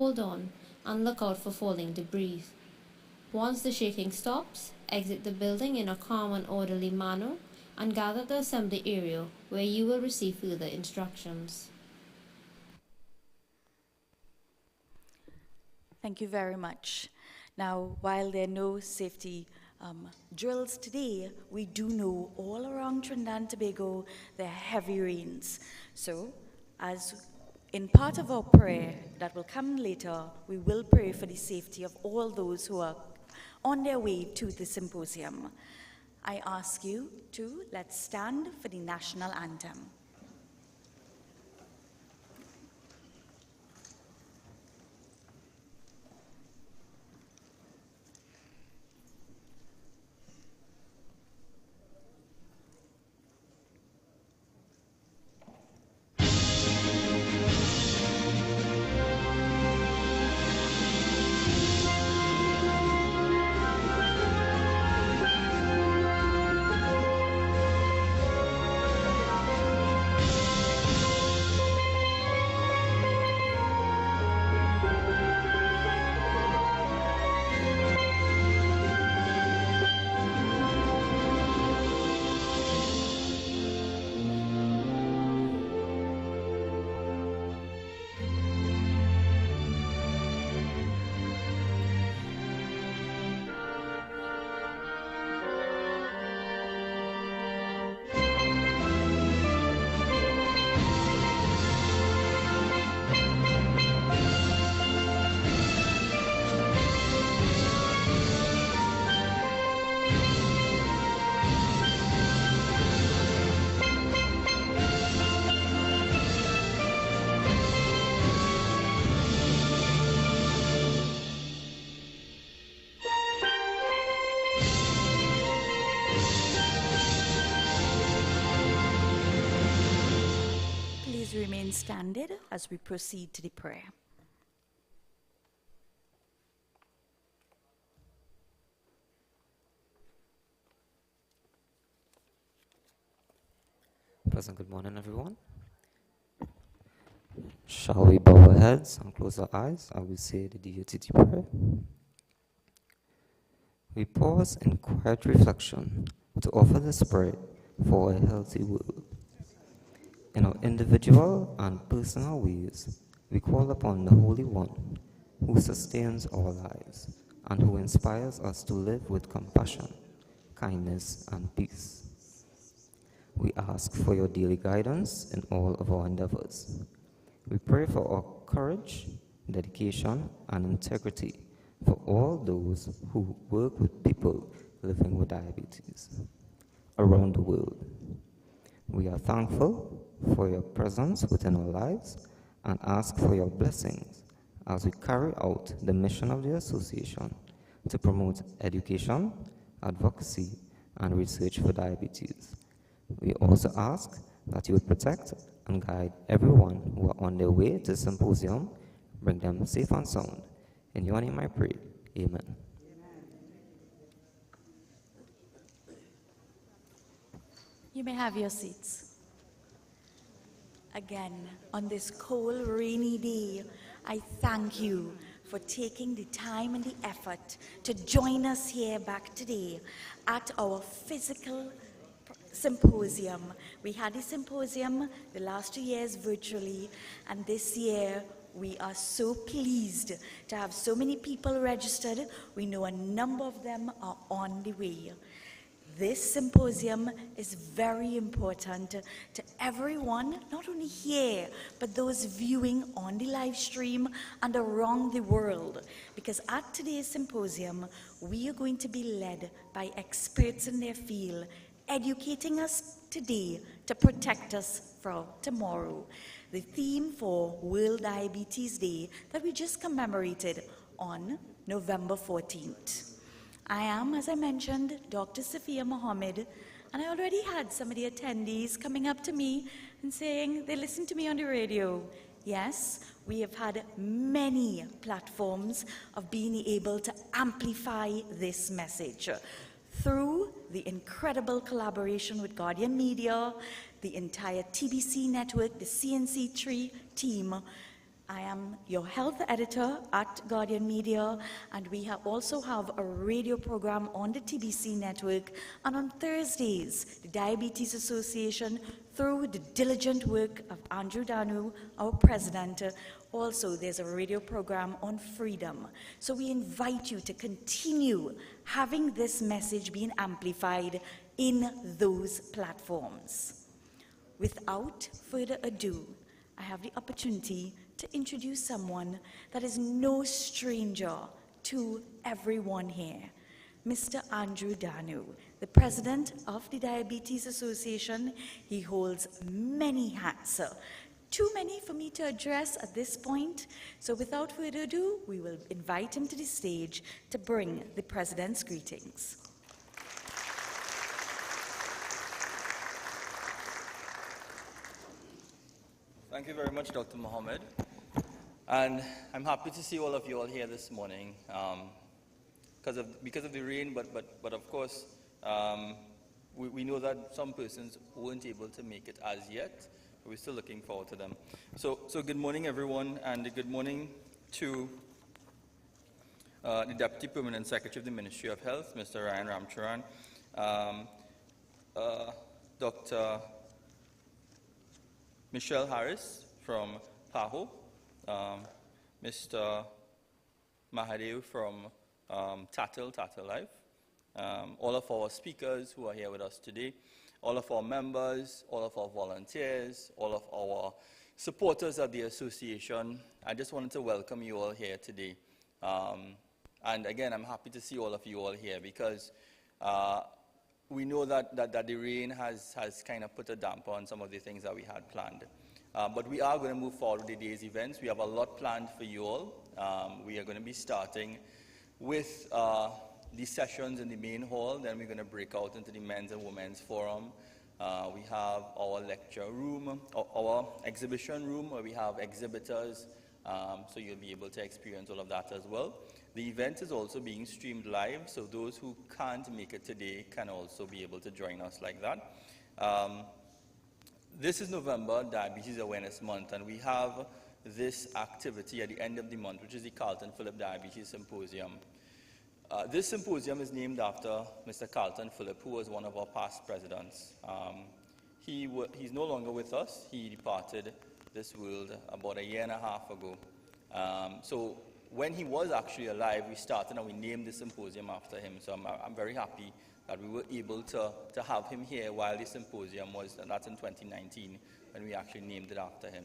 Hold on and look out for falling debris. Once the shaking stops, exit the building in a calm and orderly manner and gather at the assembly area where you will receive further instructions. Thank you very much. Now, while there are no safety drills today, we do know all around Trinidad and Tobago there are heavy rains. So, as in part of our prayer that will come later, we will pray for the safety of all those who are on their way to the symposium. I ask you to let's stand for the national anthem. Remain standing as we proceed to the prayer. Pleasant good morning, everyone. Shall we bow our heads and close our eyes as we say the DUTT prayer? We pause in quiet reflection to offer this prayer for a healthy world. In our individual and personal ways, we call upon the Holy One who sustains our lives and who inspires us to live with compassion, kindness, and peace. We ask for your daily guidance in all of our endeavors. We pray for our courage, dedication, and integrity for all those who work with people living with diabetes around the world. We are thankful for your presence within our lives and ask for your blessings as we carry out the mission of the association to promote education, advocacy, and research for diabetes. We also ask that you would protect and guide everyone who are on their way to the symposium, bring them safe and sound. In your name I pray, amen. You may have your seats. Again, on this cold, rainy day, I thank you for taking the time and the effort to join us here back today at our physical symposium. We had the symposium the last 2 years virtually, and this year we are so pleased to have so many people registered. We know a number of them are on the way. This symposium is very important to everyone, not only here, but those viewing on the live stream and around the world. Because at today's symposium, we are going to be led by experts in their field, educating us today to protect us for tomorrow. The theme for World Diabetes Day that we just commemorated on November 14th. I am, as I mentioned, Dr. Safia Mohammed, and I already had some of the attendees coming up to me and saying they listened to me on the radio. Yes, we have had many platforms of being able to amplify this message through the incredible collaboration with Guardian Media, the entire TBC network, the CNC3 team, I am your health editor at Guardian Media, and we also have a radio program on the TBC network. And on Thursdays, the Diabetes Association, through the diligent work of Andrew Danu, our president, also there's a radio program on freedom. So we invite you to continue having this message being amplified in those platforms. Without further ado, I have the opportunity to introduce someone that is no stranger to everyone here, Mr. Andrew Danu, the president of the Diabetes Association. He holds many hats, too many for me to address at this point. So without further ado, we will invite him to the stage to bring the president's greetings. Thank you very much, Dr. Mohammed. And I'm happy to see all of you all here this morning because of the rain, but of course, we know that some persons weren't able to make it as yet. But we're still looking forward to them. So good morning, everyone, and good morning to the Deputy Permanent Secretary of the Ministry of Health, Mr. Ryan Ramcharan, Dr. Michelle Harris from PAHO, Mr. Mahadev from Tatil Life, all of our speakers who are here with us today, all of our members, all of our volunteers, all of our supporters of the association. I just wanted to welcome you all here today. And again, I'm happy to see all of you all here because we know that the rain has kind of put a damper on some of the things that we had planned. But we are going to move forward with the day's events. We have a lot planned for you all. We are going to be starting with the sessions in the main hall. Then we're going to break out into the men's and women's forum. We have our lecture room, our exhibition room where we have exhibitors. So you'll be able to experience all of that as well. The event is also being streamed live, so those who can't make it today can also be able to join us like that. This is November Diabetes Awareness Month, and we have this activity at the end of the month, which is the Carlton Phillip Diabetes Symposium. This symposium is named after Mr. Carlton Phillip, who was one of our past presidents. He's no longer with us. He departed this world about a year and a half ago. So when he was actually alive, we started and we named the symposium after him. So I'm very happy that we were able to have him here while the symposium was, and that's in 2019, when we actually named it after him.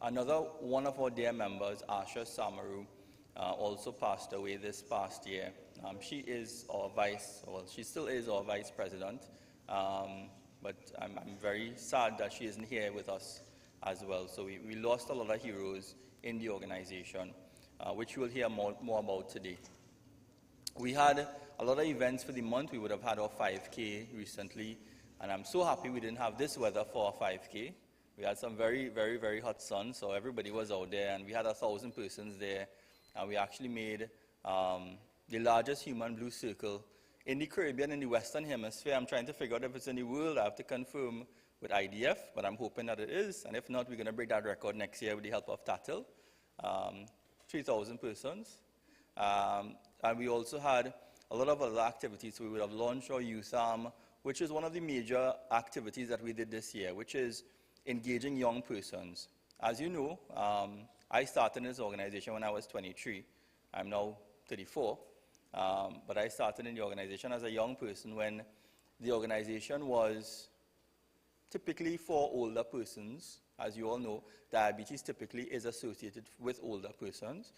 Another one of our dear members, Asha Samaru, also passed away this past year. She is our she still is our vice president, but I'm very sad that she isn't here with us as well. So we lost a lot of heroes in the organization, which we'll hear more about today. We had a lot of events for the month. We would have had our 5K recently, and I'm so happy we didn't have this weather for our 5K. We had some very, very, very hot sun, so everybody was out there, and we had 1,000 persons there, and we actually made the largest human blue circle in the Caribbean, in the Western Hemisphere. I'm trying to figure out if it's in the world. I have to confirm with IDF, but I'm hoping that it is, and if not, we're going to break that record next year with the help of Tatil, 3,000 persons. And we also had a lot of other activities. We would have launched our youth arm, which is one of the major activities that we did this year, which is engaging young persons. As you know, I started in this organization when I was 23. I'm now 34, but I started in the organization as a young person when the organization was typically for older persons. As you all know, diabetes typically is associated with older persons.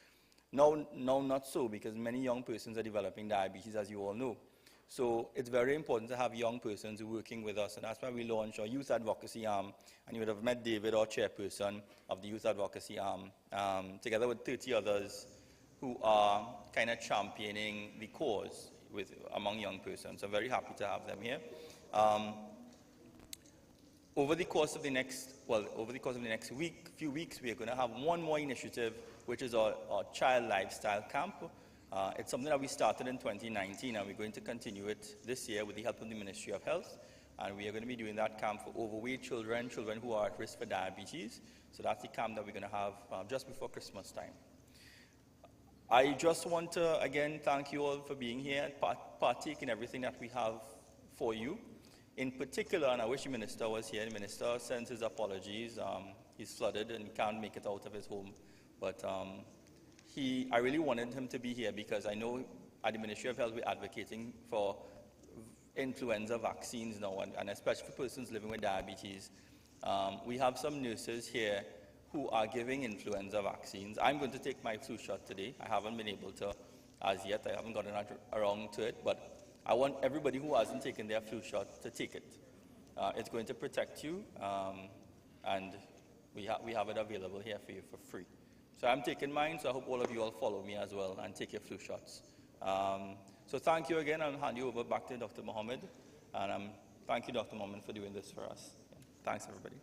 Now not so, because many young persons are developing diabetes, as you all know. So it's very important to have young persons working with us, and that's why we launched our youth advocacy arm. And you would have met David, our chairperson of the youth advocacy arm, together with 30 others who are kind of championing the cause among young persons. So I'm very happy to have them here. Over the course of the next few weeks, we are going to have one more initiative, which is our child lifestyle camp. It's something that we started in 2019, and we're going to continue it this year with the help of the Ministry of Health. And we are going to be doing that camp for overweight children, children who are at risk for diabetes. So that's the camp that we're going to have just before Christmas time. I just want to, again, thank you all for being here and partake in everything that we have for you. In particular, and I wish the minister was here, the minister sends his apologies. He's flooded and he can't make it out of his home. But I really wanted him to be here because I know at the Ministry of Health we're advocating for influenza vaccines now, and especially for persons living with diabetes. We have some nurses here who are giving influenza vaccines. I'm going to take my flu shot today. I haven't been able to as yet. I haven't gotten around to it, but I want everybody who hasn't taken their flu shot to take it. It's going to protect you, and we have it available here for you for free. So I'm taking mine, so I hope all of you all follow me as well and take your flu shots. So thank you again. I'll hand you over back to Dr. Mohammed, and thank you, Dr. Mohammed, for doing this for us. Thanks, everybody.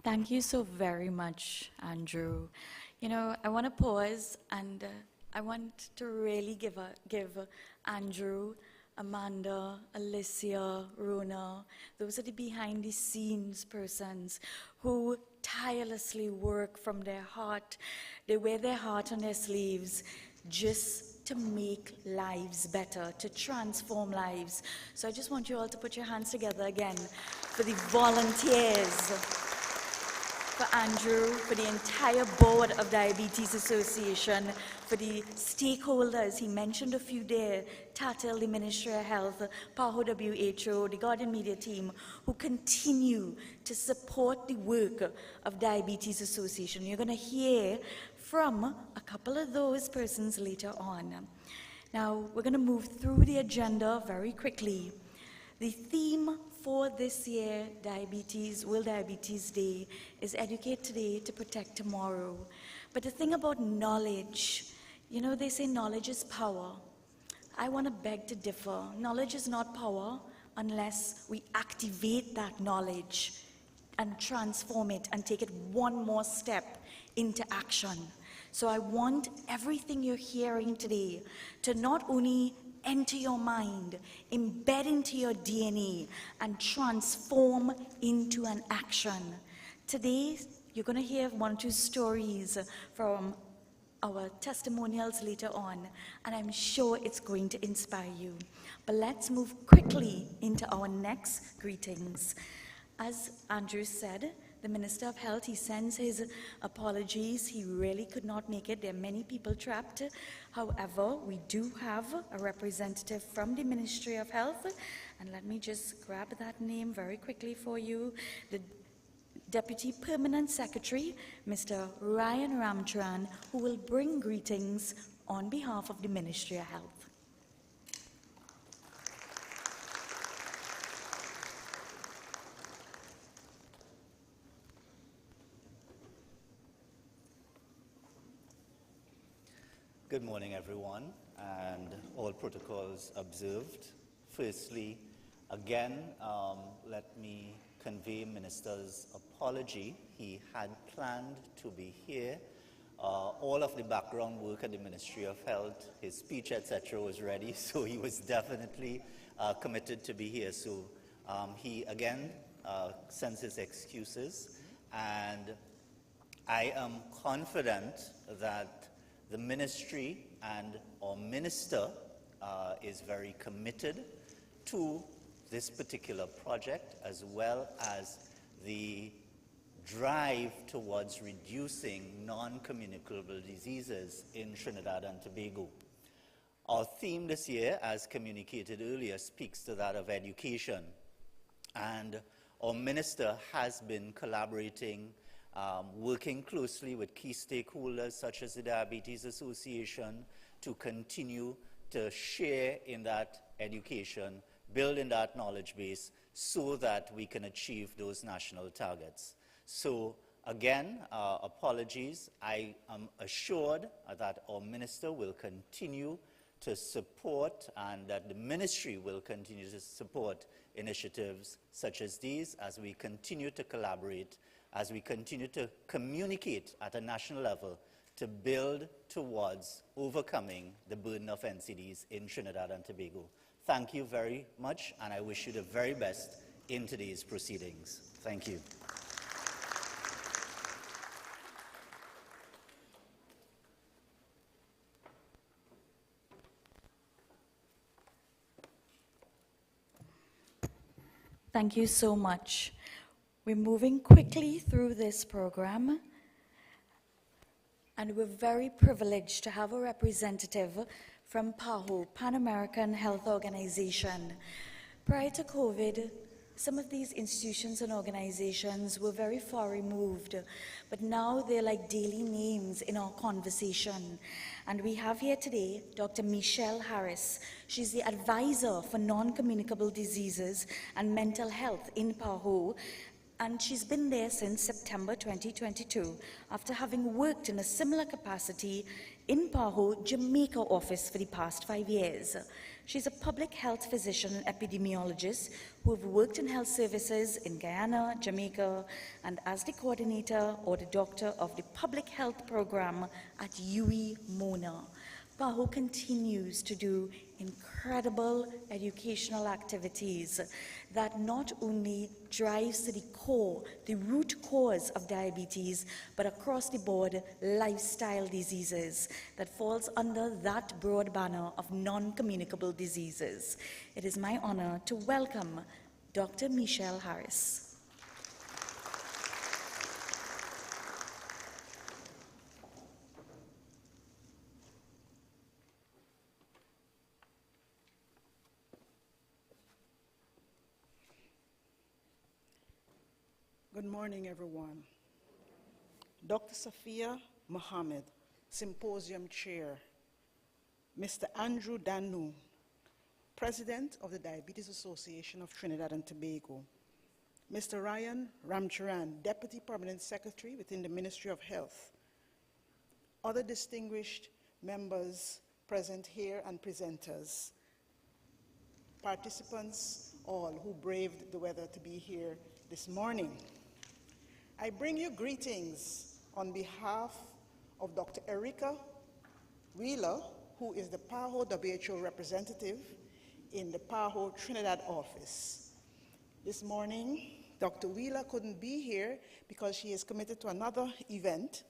Thank you so very much, Andrew. You know, I want to pause and I want to really give Andrew, Amanda, Alicia, Rona, those are the behind the scenes persons who tirelessly work from their heart. They wear their heart on their sleeves just to make lives better, to transform lives. So I just want you all to put your hands together again for the volunteers, for Andrew, for the entire board of Diabetes Association, for the stakeholders. He mentioned a few there, TATL, the Ministry of Health, PAHO WHO, the Guardian Media team, who continue to support the work of Diabetes Association. You're going to hear from a couple of those persons later on. Now, we're going to move through the agenda very quickly. The theme for this year, World Diabetes Day, is Educate Today to Protect Tomorrow. But the thing about knowledge, you know, they say knowledge is power. I want to beg to differ. Knowledge is not power unless we activate that knowledge and transform it and take it one more step into action. So I want everything you're hearing today to not only enter your mind, embed into your DNA, and transform into an action. Today, you're going to hear one or two stories from our testimonials later on, and I'm sure it's going to inspire you. But let's move quickly into our next greetings. As Andrew said, the Minister of Health, he sends his apologies. He really could not make it. There are many people trapped. However, we do have a representative from the Ministry of Health, and let me just grab that name very quickly for you. The Deputy Permanent Secretary, Mr. Ryan Ramcharan, who will bring greetings on behalf of the Ministry of Health. Good morning, everyone, and all protocols observed. Firstly, again, let me convey Minister's apology. He had planned to be here. All of the background work at the Ministry of Health, his speech, etc., was ready, so he was definitely committed to be here. So he, again, sends his excuses, and I am confident that the ministry and our minister is very committed to this particular project, as well as the drive towards reducing non-communicable diseases in Trinidad and Tobago. Our theme this year, as communicated earlier, speaks to that of education. And our minister has been collaborating, working closely with key stakeholders such as the Diabetes Association to continue to share in that education, build in that knowledge base so that we can achieve those national targets. So Again, apologies. I am assured that our minister will continue to support and that the ministry will continue to support initiatives such as these as we continue to collaborate, as we continue to communicate at a national level to build towards overcoming the burden of NCDs in Trinidad and Tobago. Thank you very much, and I wish you the very best in today's proceedings. Thank you. Thank you so much. We're moving quickly through this program, and we're very privileged to have a representative from PAHO, Pan American Health Organization. Prior to COVID, some of these institutions and organizations were very far removed, but now they're like daily names in our conversation. And we have here today Dr. Michelle Harris. She's the advisor for non-communicable diseases and mental health in PAHO, and she's been there since September 2022, after having worked in a similar capacity in PAHO, Jamaica office for the past 5 years. She's a public health physician and epidemiologist who have worked in health services in Guyana, Jamaica, and as the coordinator or the doctor of the public health program at UWI Mona. PAHO continues to do incredible educational activities that not only drives to the core, the root cause of diabetes, but across the board lifestyle diseases that falls under that broad banner of non-communicable diseases. It is my honor to welcome Dr. Michelle Harris. Good morning, everyone. Dr. Safia Mohammed, Symposium Chair. Mr. Andrew Danu, President of the Diabetes Association of Trinidad and Tobago. Mr. Ryan Ramcharan, Deputy Permanent Secretary within the Ministry of Health. Other distinguished members present here and presenters. Participants all who braved the weather to be here this morning. I bring you greetings on behalf of Dr. Erica Wheeler, who is the PAHO WHO representative in the PAHO Trinidad office. This morning, Dr. Wheeler couldn't be here because she is committed to another event.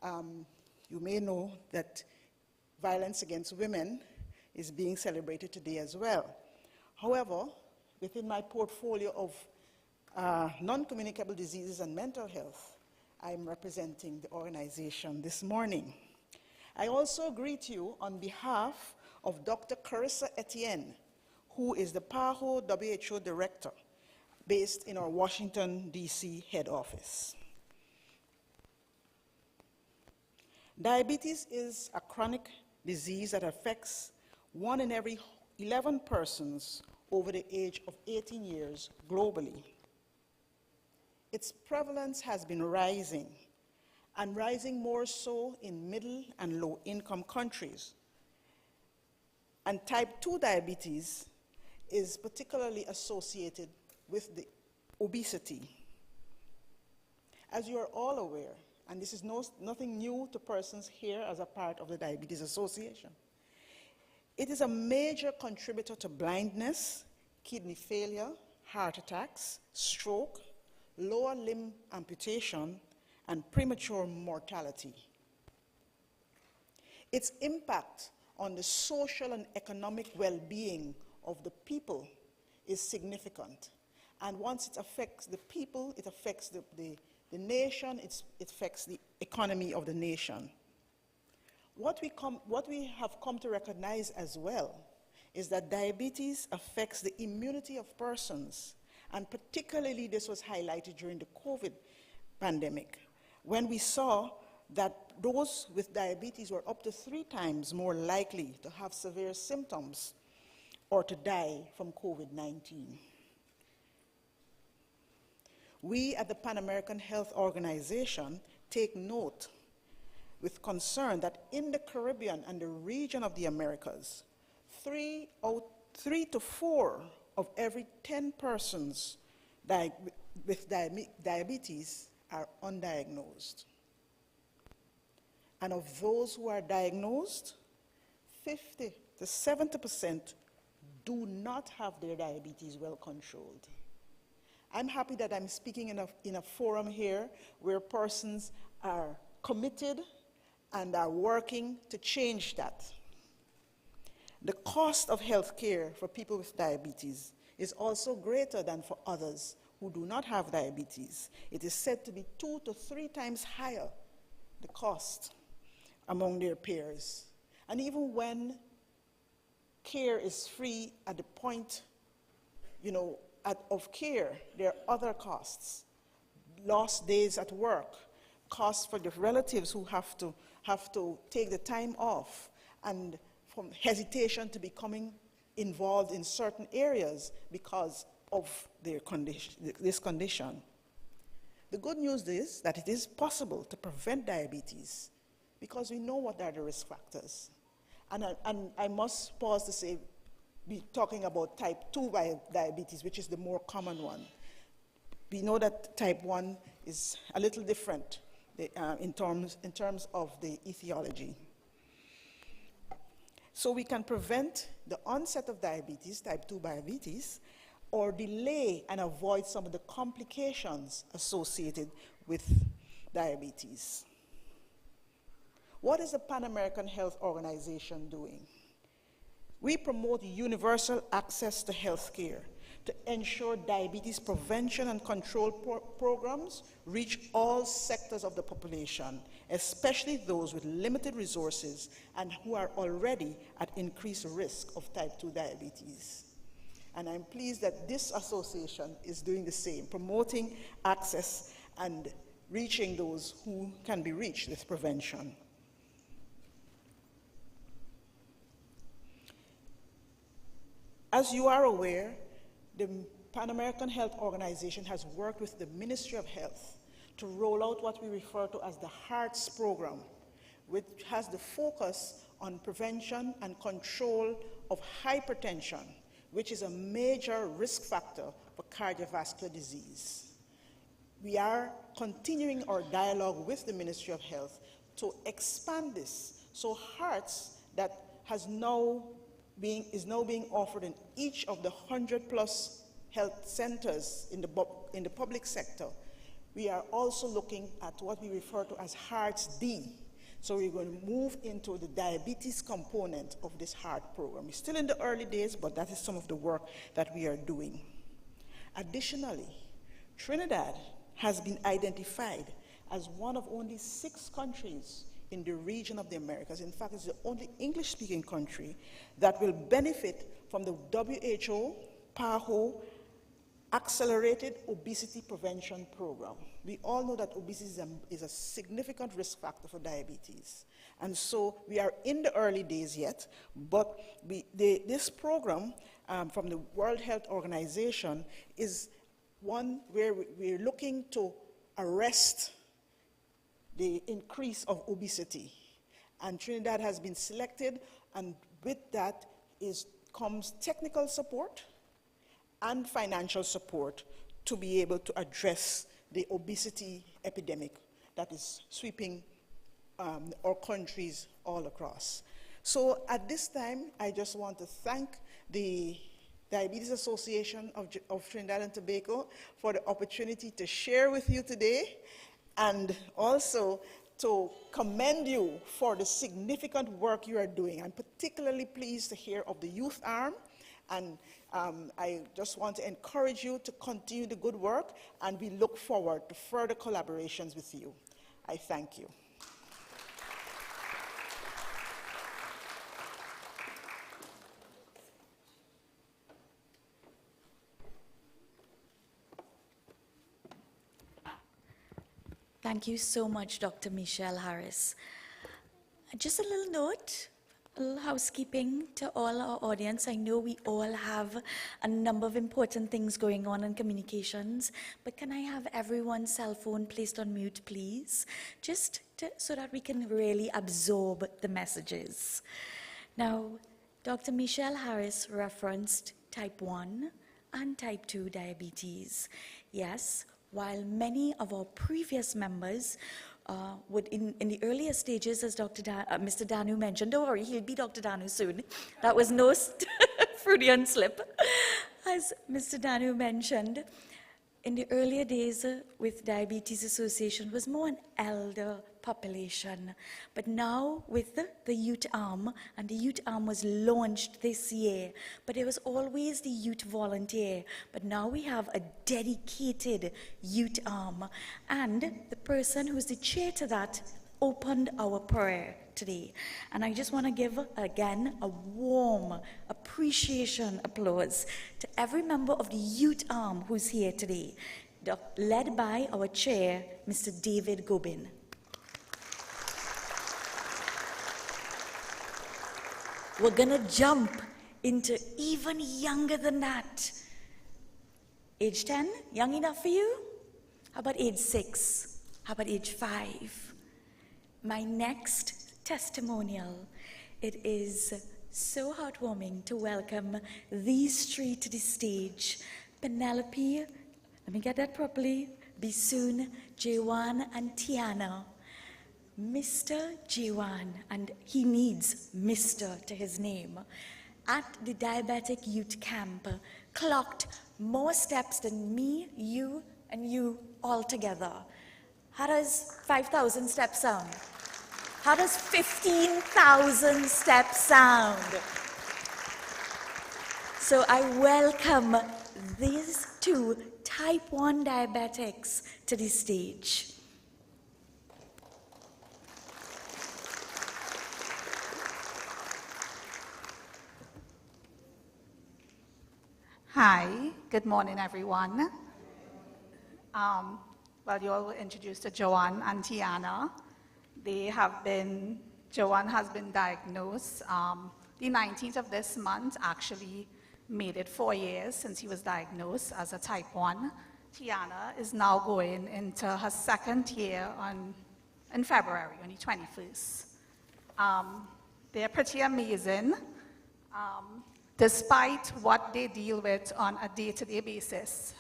You may know that violence against women is being celebrated today as well. However, within my portfolio of non-communicable diseases and mental health, I'm representing the organization this morning. I also greet you on behalf of Dr. Carissa Etienne, who is the PAHO WHO Director based in our Washington, D.C. head office. Diabetes is a chronic disease that affects 1 in every 11 persons over the age of 18 years globally. Its prevalence has been rising, and rising more so in middle and low-income countries. And type 2 diabetes is particularly associated with the obesity. As you are all aware, and this is nothing new to persons here as a part of the Diabetes Association, it is a major contributor to blindness, kidney failure, heart attacks, stroke, lower limb amputation, and premature mortality. Its impact on the social and economic well-being of the people is significant. And once it affects the people, it affects the nation, it affects the economy of the nation. What we have come to recognize as well is that diabetes affects the immunity of persons, and particularly this was highlighted during the COVID pandemic, when we saw that those with diabetes were up to 3 times more likely to have severe symptoms or to die from COVID-19. We at the Pan American Health Organization take note with concern that in the Caribbean and the region of the Americas, 3 to 4 of every 10 persons with diabetes are undiagnosed. And of those who are diagnosed, 50 to 70% do not have their diabetes well controlled. I'm happy that I'm speaking in a forum here where persons are committed and are working to change that. The cost of health care for people with diabetes is also greater than for others who do not have diabetes. It is said to be 2 to 3 times higher, the cost among their peers. And even when care is free at the point, of care, there are other costs. Lost days at work, costs for the relatives who have to take the time off, and from hesitation to becoming involved in certain areas because of their this condition. The good news is that it is possible to prevent diabetes because we know what are the risk factors. And I must pause to say, be talking about type 2 diabetes, which is the more common one. We know that type 1 is a little different in terms of the etiology. So we can prevent the onset of diabetes, type 2 diabetes, or delay and avoid some of the complications associated with diabetes. What is the Pan American Health Organization doing? We promote universal access to health care to ensure diabetes prevention and control programs reach all sectors of the population, especially those with limited resources and who are already at increased risk of type 2 diabetes. And I'm pleased that this association is doing the same, promoting access and reaching those who can be reached with prevention. As you are aware, the Pan American Health Organization has worked with the Ministry of Health to roll out what we refer to as the HEARTS program, which has the focus on prevention and control of hypertension, which is a major risk factor for cardiovascular disease. We are continuing our dialogue with the Ministry of Health to expand this. So HEARTS that is now being offered in each of the 100+ health centers in the public sector. We are also looking at what we refer to as HEARTS-D. So we're going to move into the diabetes component of this HEART program. It's still in the early days, but that is some of the work that we are doing. Additionally, Trinidad has been identified as one of only 6 countries in the region of the Americas. In fact, it's the only English-speaking country that will benefit from the WHO PAHO Accelerated Obesity Prevention Program. We all know that obesity is a significant risk factor for diabetes. And so we are in the early days yet, but this program from the World Health Organization is one where we're looking to arrest the increase of obesity. And Trinidad has been selected, and with that comes technical support and financial support to be able to address the obesity epidemic that is sweeping our countries all across. So at this time, I just want to thank the Diabetes Association of Trinidad and Tobago for the opportunity to share with you today, and also to commend you for the significant work you are doing. I'm particularly pleased to hear of the youth arm, and I just want to encourage you to continue the good work, and we look forward to further collaborations with you. I thank you. Thank you so much, Dr. Michelle Harris. Just a little note, A little housekeeping to all our audience. I know we all have a number of important things going on in communications, but can I have everyone's cell phone placed on mute, please? So that we can really absorb the messages. Now, Dr. Michelle Harris referenced type 1 and type 2 diabetes. Yes, while many of our previous members would, in the earlier stages, as Mr. Danu mentioned, don't worry, he'll be Dr. Danu soon. That was no Freudian slip. As Mr. Danu mentioned, in the earlier days with Diabetes Association was more an elder population. But now with the youth arm, and the youth arm was launched this year, but it was always the youth volunteer. But now we have a dedicated youth arm, and the person who's the chair to that opened our prayer today. And I just want to give, again, a warm appreciation applause to every member of the youth arm who's here today, led by our chair, Mr. David Gobin. We're going to jump into even younger than that. Age 10, young enough for you? How about age 6? How about age 5? My next testimonial, it is so heartwarming to welcome these three to the stage. Penelope, let me get that properly, Bisoon, Jewan, and Tiana. Mr. Jewan, and he needs Mr. to his name, at the Diabetic Youth Camp, clocked more steps than me, you, and you all together. How does 5,000 steps sound? How does 15,000 steps sound? So I welcome these two type 1 diabetics to the stage. Hi, good morning, everyone. Well, you all were introduced to Joanne and Tiana. Joanne has been diagnosed. The 19th of this month actually made it 4 years since he was diagnosed as a type 1. Tiana is now going into her second year in February, on the 21st. They're pretty amazing. Despite what they deal with on a day-to-day basis,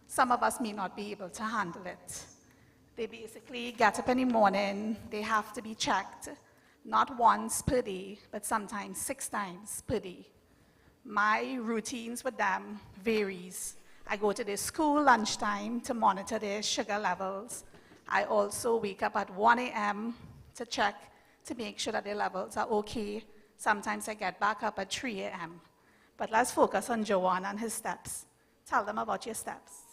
some of us may not be able to handle it. They basically get up in the morning, they have to be checked, not once per day, but sometimes 6 times per day. My routines with them varies. I go to their school lunchtime to monitor their sugar levels. I also wake up at 1 a.m. to check to make sure that their levels are okay. Sometimes I get back up at 3 a.m. But let's focus on Joanne and his steps. Tell them about your steps.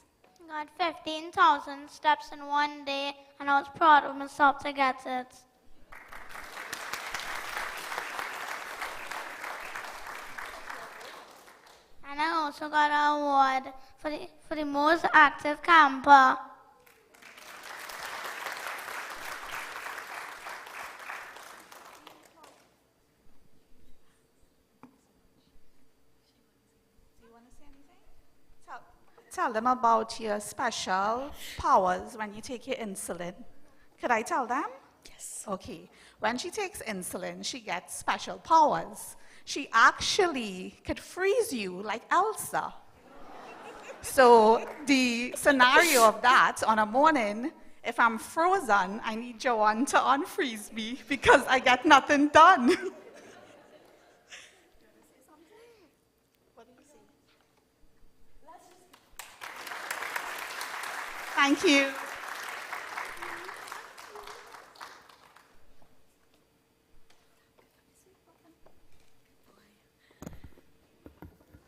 I got 15,000 steps in 1 day, and I was proud of myself to get it. And I also got an award for the most active camper. Tell them about your special powers when you take your insulin. Could I tell them? Yes. Okay. When she takes insulin, she gets special powers. She actually could freeze you like Elsa. So the scenario of that on a morning, if I'm frozen, I need Joanne to unfreeze me because I get nothing done. Thank you.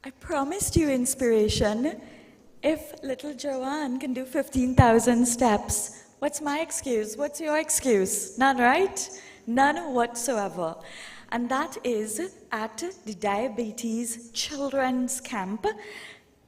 I promised you inspiration. If little Joanne can do 15,000 steps, what's my excuse? What's your excuse? None, right? None whatsoever. And that is at the Diabetes Children's Camp.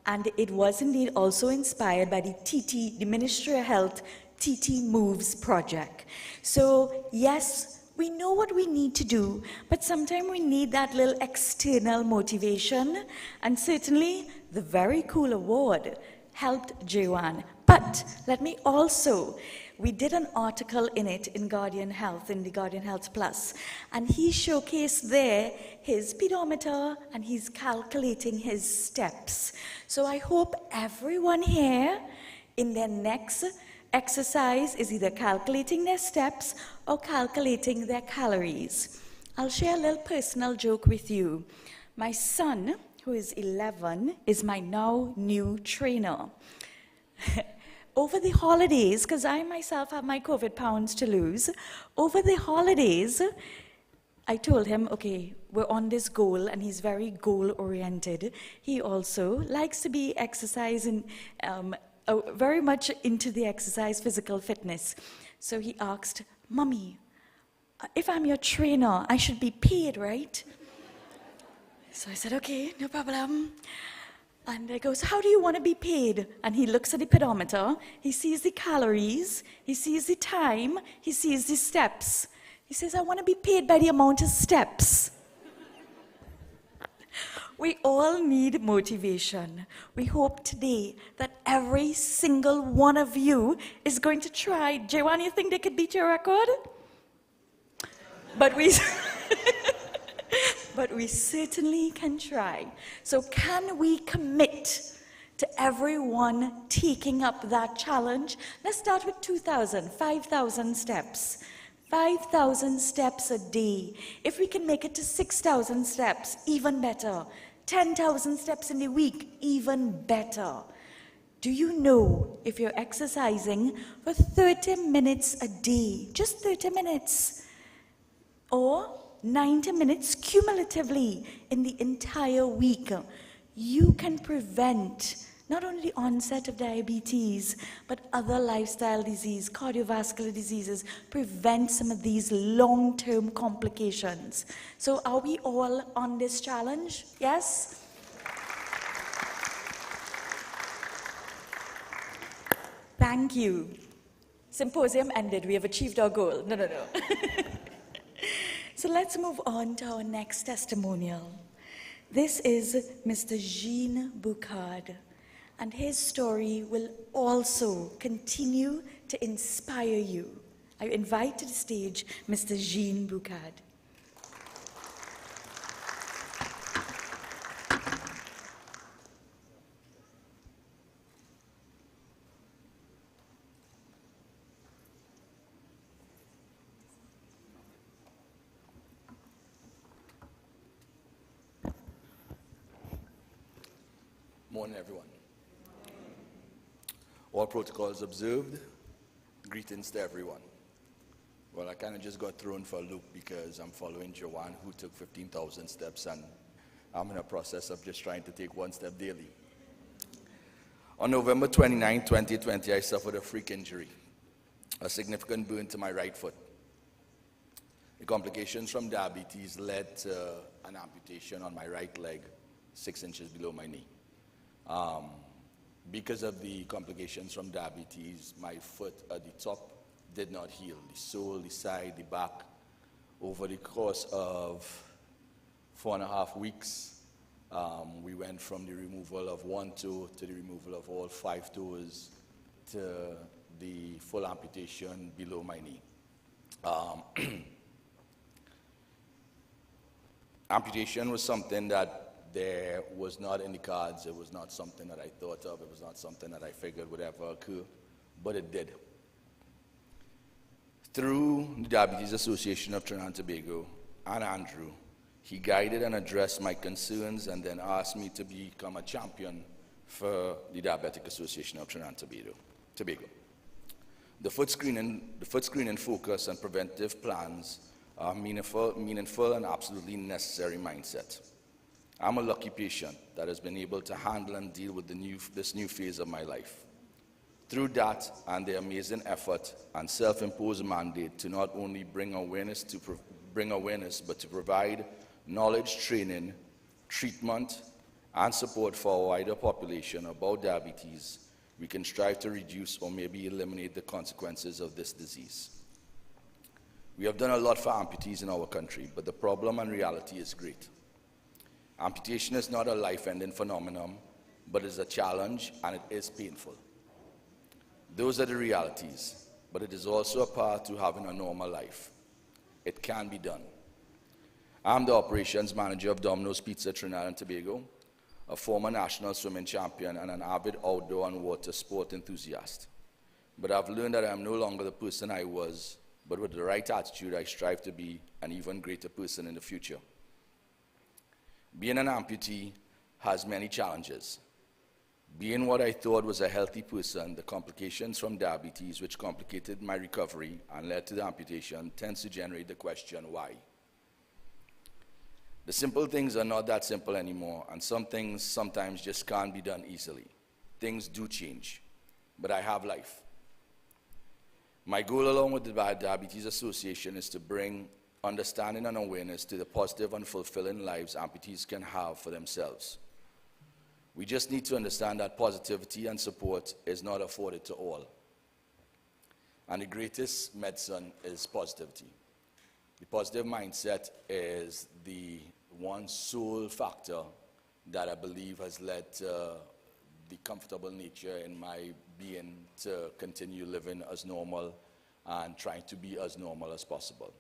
And it was indeed also inspired by the TT, the Ministry of Health TT Moves project. So yes, We know what we need to do, but sometimes we need that little external motivation, and certainly the very cool award helped Joanne. But let me also, we did an article in it in Guardian Health, in the Guardian Health Plus, and he showcased there his pedometer and he's calculating his steps. So I hope everyone here in their next exercise is either calculating their steps or calculating their calories. I'll share a little personal joke with you. My son, who is 11, is my now new trainer. Over the holidays, because I myself have my COVID pounds to lose, over the holidays, I told him, okay, we're on this goal, and he's very goal-oriented. He also likes to be exercising, very much into the exercise, physical fitness. So he asked, Mommy, if I'm your trainer, I should be paid, right? So I said, okay, no problem. And I goes, how do you want to be paid? And he looks at the pedometer, he sees the calories, he sees the time, he sees the steps. He says, I want to be paid by the amount of steps. We all need motivation. We hope today that every single one of you is going to try. Joanne, you think they could beat your record? But we certainly can try. So can we commit to everyone taking up that challenge? Let's start with 2,000, 5,000 steps. 5,000 steps a day. If we can make it to 6,000 steps, even better. 10,000 steps in a week, even better. Do you know if you're exercising for 30 minutes a day, just 30 minutes, or 90 minutes cumulatively in the entire week, you can prevent not only the onset of diabetes, but other lifestyle disease, cardiovascular diseases, prevent some of these long-term complications. So are we all on this challenge? Yes? Thank you. Symposium ended. We have achieved our goal. No. So let's move on to our next testimonial. This is Mr. Jean Boucard, and his story will also continue to inspire you. I invite to the stage Mr. Jean Boucard. Morning, everyone. All protocols observed. Greetings to everyone. Well, I kind of just got thrown for a loop because I'm following Joanne, who took 15,000 steps, and I'm in a process of just trying to take one step daily. On November 29, 2020, I suffered a freak injury, a significant burn to my right foot. The complications from diabetes led to an amputation on my right leg, 6 inches below my knee. Because of the complications from diabetes, my foot at the top did not heal. The sole, the side, the back. Over the course of 4.5 weeks, we went from the removal of one toe to the removal of all 5 toes to the full amputation below my knee. Amputation was something that there was not in the cards. It was not something that I thought of. It was not something that I figured would ever occur, but it did. Through the Diabetes Association of Trinidad and Tobago and Andrew, he guided and addressed my concerns and then asked me to become a champion for the Diabetic Association of Trinidad and Tobago. The foot screening focus and preventive plans are meaningful and absolutely necessary mindset. I'm a lucky patient that has been able to handle and deal with this new phase of my life. Through that and the amazing effort and self-imposed mandate to not only bring awareness, but to provide knowledge, training, treatment, and support for a wider population about diabetes, we can strive to reduce or maybe eliminate the consequences of this disease. We have done a lot for amputees in our country, but the problem and reality is great. Amputation is not a life-ending phenomenon, but is a challenge and it is painful. Those are the realities, but it is also a path to having a normal life. It can be done. I'm the operations manager of Domino's Pizza Trinidad and Tobago, a former national swimming champion and an avid outdoor and water sport enthusiast. But I've learned that I'm no longer the person I was, but with the right attitude, I strive to be an even greater person in the future. Being an amputee has many challenges. Being what I thought was a healthy person, the complications from diabetes, which complicated my recovery and led to the amputation, tends to generate the question, why? The simple things are not that simple anymore, and some things sometimes just can't be done easily. Things do change, but I have life. My goal along with the Diabetes Association is to bring understanding and awareness to the positive and fulfilling lives amputees can have for themselves. We just need to understand that positivity and support is not afforded to all. And the greatest medicine is positivity. The positive mindset is the one sole factor that I believe has led to the comfortable nature in my being to continue living as normal and trying to be as normal as possible.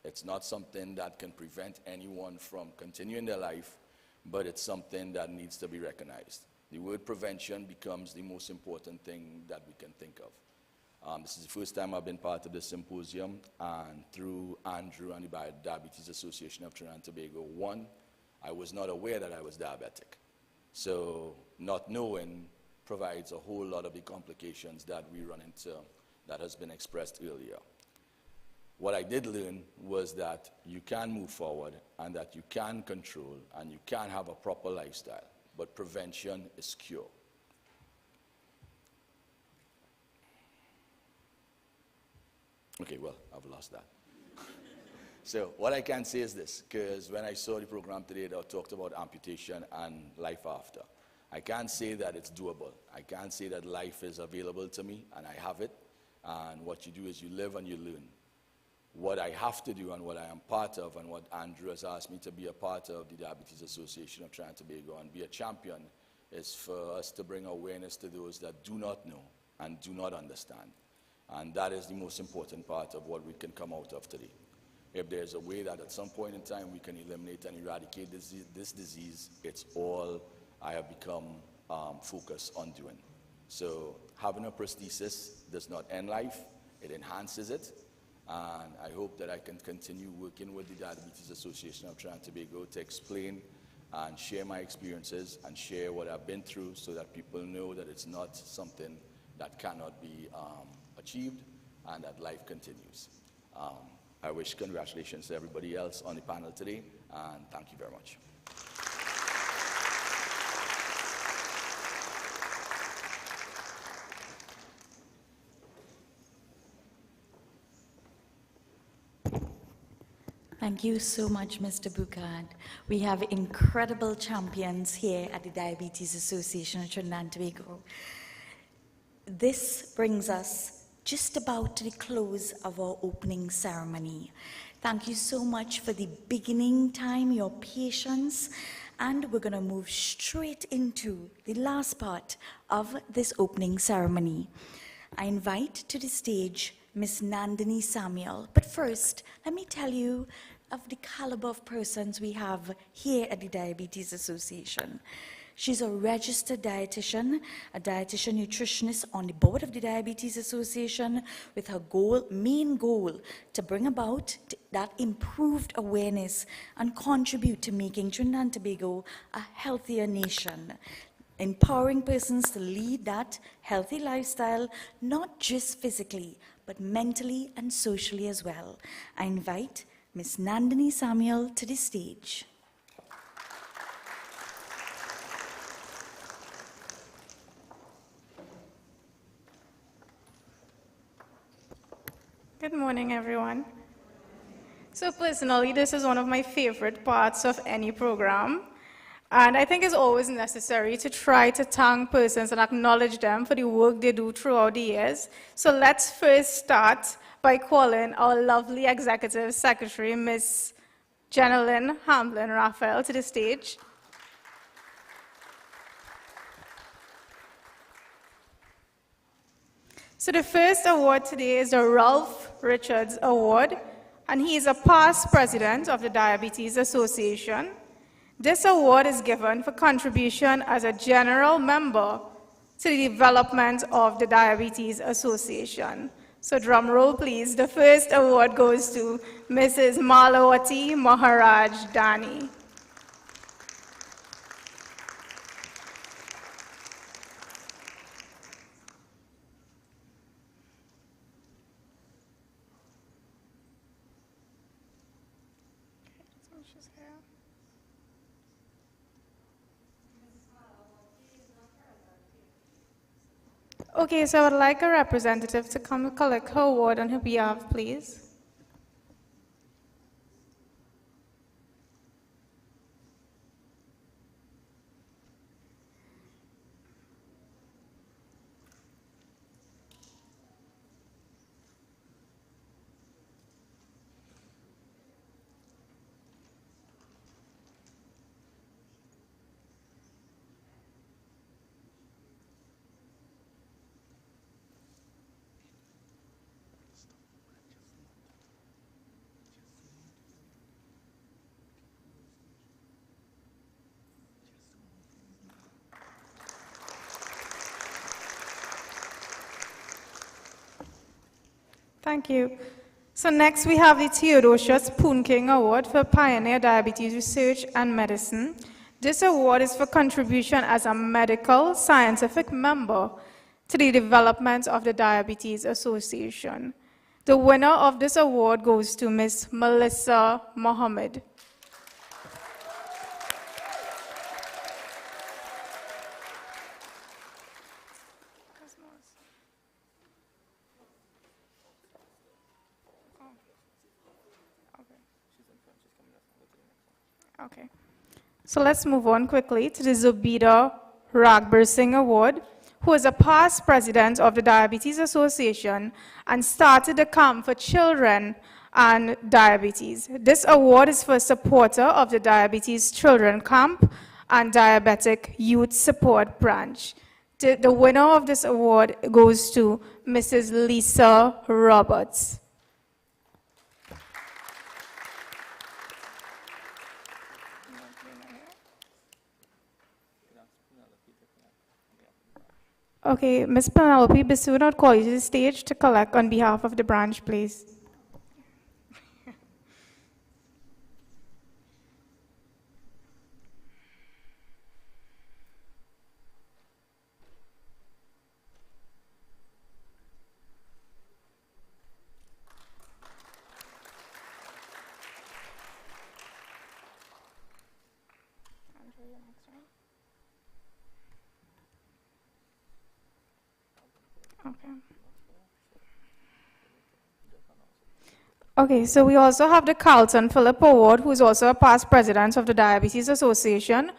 It's not something that can prevent anyone from continuing their life, but it's something that needs to be recognized. The word prevention becomes the most important thing that we can think of. This is the first time I've been part of this symposium, and through Andrew and the Diabetes Association of Trinidad and Tobago, one, I was not aware that I was diabetic. So not knowing provides a whole lot of the complications that we run into that has been expressed earlier. What I did learn was that you can move forward and that you can control and you can have a proper lifestyle, but prevention is cure. Okay, well, I've lost that. So what I can say is this, because when I saw the program today that talked about amputation and life after, I can't say that it's doable. I can't say that life is available to me and I have it, and what you do is you live and you learn. What I have to do and what I am part of and what Andrew has asked me to be a part of, the Diabetes Association of Trinidad and Tobago, and be a champion, is for us to bring awareness to those that do not know and do not understand. And that is the most important part of what we can come out of today. If there's a way that at some point in time we can eliminate and eradicate this disease, it's all I have become focused on doing. So having a prosthesis does not end life, it enhances it. And I hope that I can continue working with the Diabetes Association of Trinidad and Tobago to explain and share my experiences and share what I've been through so that people know that it's not something that cannot be achieved and that life continues. I wish congratulations to everybody else on the panel today, and thank you very much. Thank you so much, Mr. Bukad. We have incredible champions here at the Diabetes Association of Trinidad and Tobago. This brings us just about to the close of our opening ceremony. Thank you so much for the beginning time, your patience, and we're going to move straight into the last part of this opening ceremony. I invite to the stage Ms. Nandini Samuel, but first, let me tell you of the caliber of persons we have here at the Diabetes Association. She's a registered dietitian, a dietitian nutritionist on the board of the Diabetes Association, with her main goal to bring about that improved awareness and contribute to making Trinidad and Tobago a healthier nation, empowering persons to lead that healthy lifestyle, not just physically, but mentally and socially as well. I invite Ms. Nandini Samuel to the stage. Good morning, everyone. So personally, this is one of my favorite parts of any program. And I think it's always necessary to try to thank persons and acknowledge them for the work they do throughout the years. So let's first start by calling our lovely Executive Secretary, Ms. Jenilyn Hamlin Raphael, to the stage. So the first award today is the Ralph Richards Award, and he is a past president of the Diabetes Association. This award is given for contribution as a general member to the development of the Diabetes Association. So drum roll, please. The first award goes to Mrs. Malawati Maharaj Dani. Okay, so I would like a representative to come collect her award on her behalf, please. Thank you. So next we have the Theodosius Poon King Award for Pioneer Diabetes Research and Medicine. This award is for contribution as a medical scientific member to the development of the Diabetes Association. The winner of this award goes to Ms. Melissa Mohammed. Okay. So let's move on quickly to the Zubida Ragbir Singh Award, who is a past president of the Diabetes Association and started the camp for children and diabetes. This award is for a supporter of the Diabetes Children Camp and Diabetic Youth Support Branch. The winner of this award goes to Mrs. Lisa Roberts. Okay, Ms. Penelope Bisu would not call you to the stage to collect on behalf of the branch, please. Okay, so we also have the Carlton Phillip Award, who is also a past president of the Diabetes Association,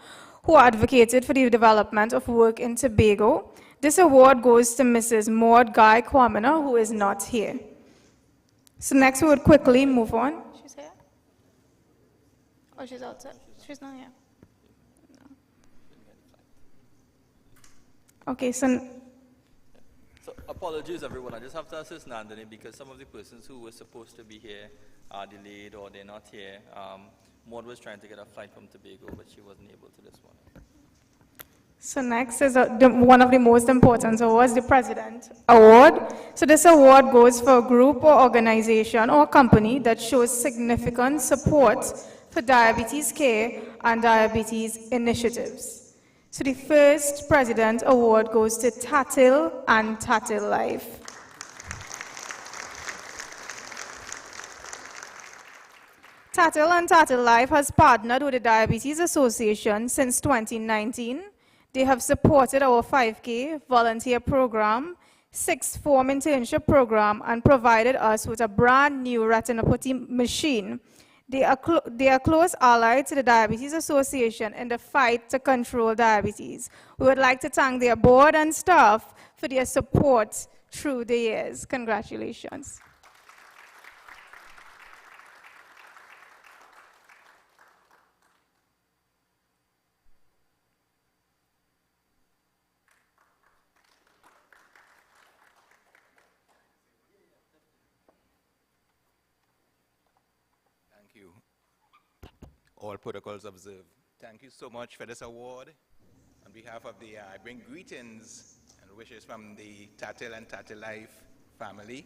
who advocated for the development of work in Tobago. This award goes to Mrs. Maud Guy Kwamina, who is not here. So next we would quickly move on. She's here? Oh, she's outside. She's not here. No. Okay, so apologies, everyone. I just have to assist Nandini because some of the persons who were supposed to be here are delayed or they're not here. Maud was trying to get a flight from Tobago, but she wasn't able to this morning. So next is one of the most important awards, the President Award. So this award goes for a group or organization or company that shows significant support for diabetes care and diabetes initiatives. So the first President Award goes to Tatil and Tatil Life. Tatil and Tatil Life has partnered with the Diabetes Association since 2019. They have supported our 5K volunteer program, 6th form internship program, and provided us with a brand new retinopathy machine. They are close allied to the Diabetes Association in the fight to control diabetes. We would like to thank their board and staff for their support through the years. Congratulations. you. All protocols observed. Thank you so much for this award. On behalf of the, I bring greetings and wishes from the Tatil and Tatil Life family.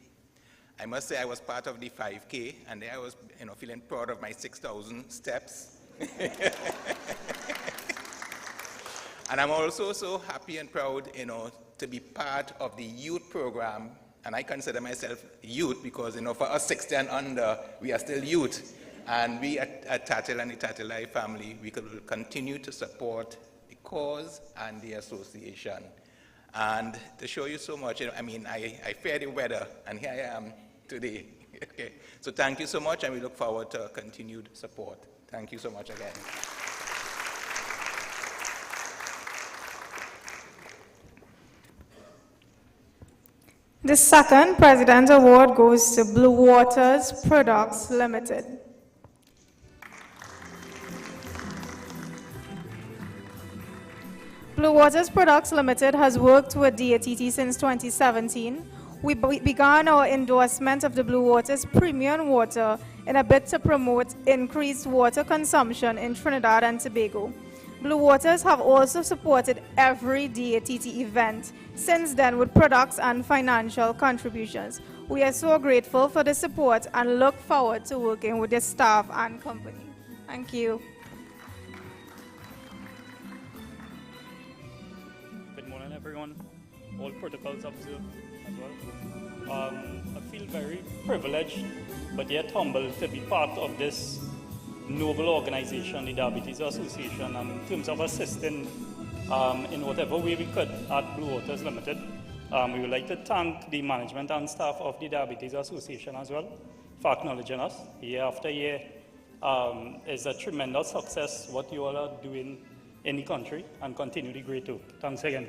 I must say I was part of the 5K, and there I was, feeling proud of my 6,000 steps. And I'm also so happy and proud, to be part of the youth program. And I consider myself youth because, for us 60 and under, we are still youth. And we at Tatil and the Tatil Life family, we will continue to support the cause and the association. And to show you so much, I fear the weather, and here I am today. Okay. So thank you so much, and we look forward to continued support. Thank you so much again. The second President's Award goes to Blue Waters Products Limited. Blue Waters Products Limited has worked with DATT since 2017. We began our endorsement of the Blue Waters premium water in a bid to promote increased water consumption in Trinidad and Tobago. Blue Waters have also supported every DATT event since then with products and financial contributions. We are so grateful for the support and look forward to working with the staff and company. Thank you. Good morning, everyone. All protocols observed as well. I feel very privileged, but yet humbled to be part of this noble organization, the Diabetes Association, in terms of assisting in whatever way we could at Blue Waters Limited. We would like to thank the management and staff of the Diabetes Association as well for acknowledging us year after year. It's a tremendous success what you all are doing in the country, and continue the great work. Thanks again.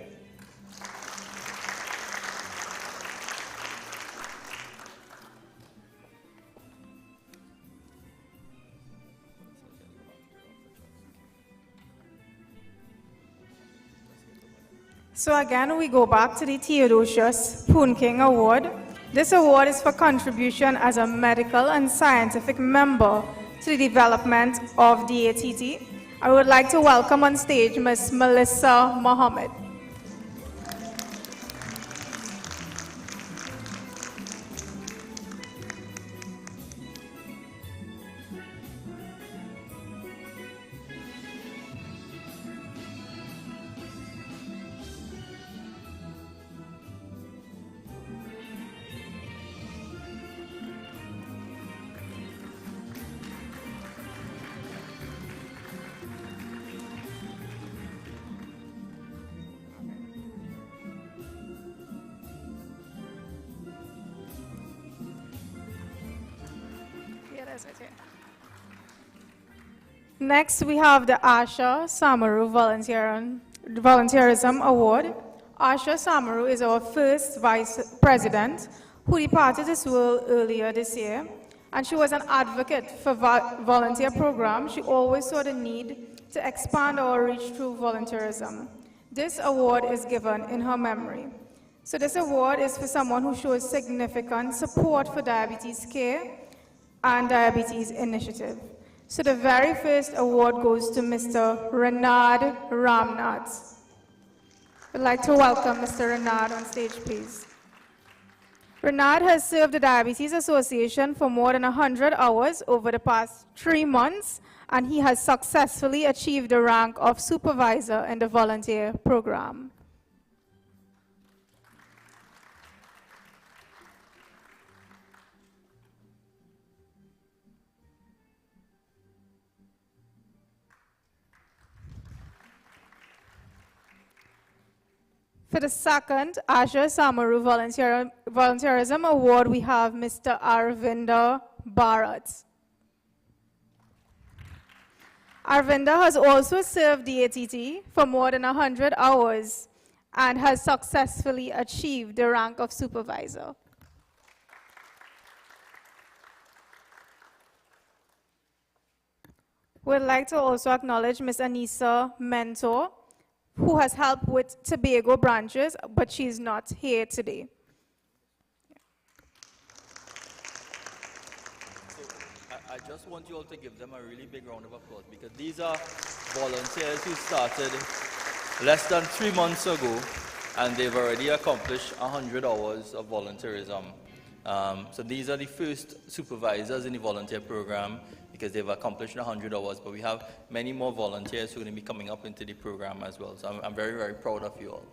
So again, we go back to the Theodosius Poon King Award. This award is for contribution as a medical and scientific member to the development of DATT. I would like to welcome on stage Ms. Melissa Mohammed. Next, we have the Asha Samaru Volunteerism Award. Asha Samaru is our first vice president who departed this world earlier this year, and she was an advocate for volunteer programs. She always saw the need to expand our reach through volunteerism. This award is given in her memory. So this award is for someone who shows significant support for diabetes care and diabetes initiative. So the very first award goes to Mr. Renard Ramnath. I'd like to welcome Mr. Renard on stage, please. Renard has served the Diabetes Association for more than 100 hours over the past 3 months, and he has successfully achieved the rank of supervisor in the volunteer program. For the second Asha Samaru Volunteerism Award, we have Mr. Arvinda Bharat. Arvinda has also served DATT for more than 100 hours and has successfully achieved the rank of supervisor. We'd like to also acknowledge Ms. Anissa Mentor, who has helped with Tobago branches, but she's not here today. So I just want you all to give them a really big round of applause because these are volunteers who started less than 3 months ago, and they've already accomplished 100 hours of volunteerism. So these are the first supervisors in the volunteer program because they've accomplished 100 hours, but we have many more volunteers who are going to be coming up into the program as well. So I'm very, very proud of you all.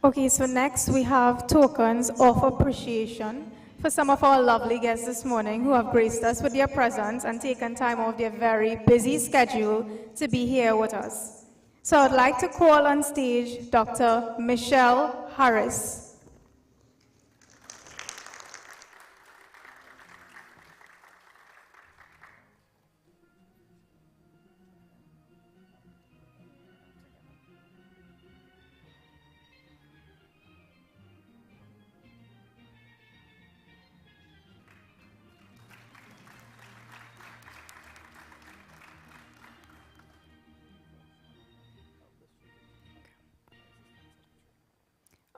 Okay, so next we have tokens of appreciation for some of our lovely guests this morning who have graced us with their presence and taken time off their very busy schedule to be here with us. So I'd like to call on stage Dr. Michelle Harris.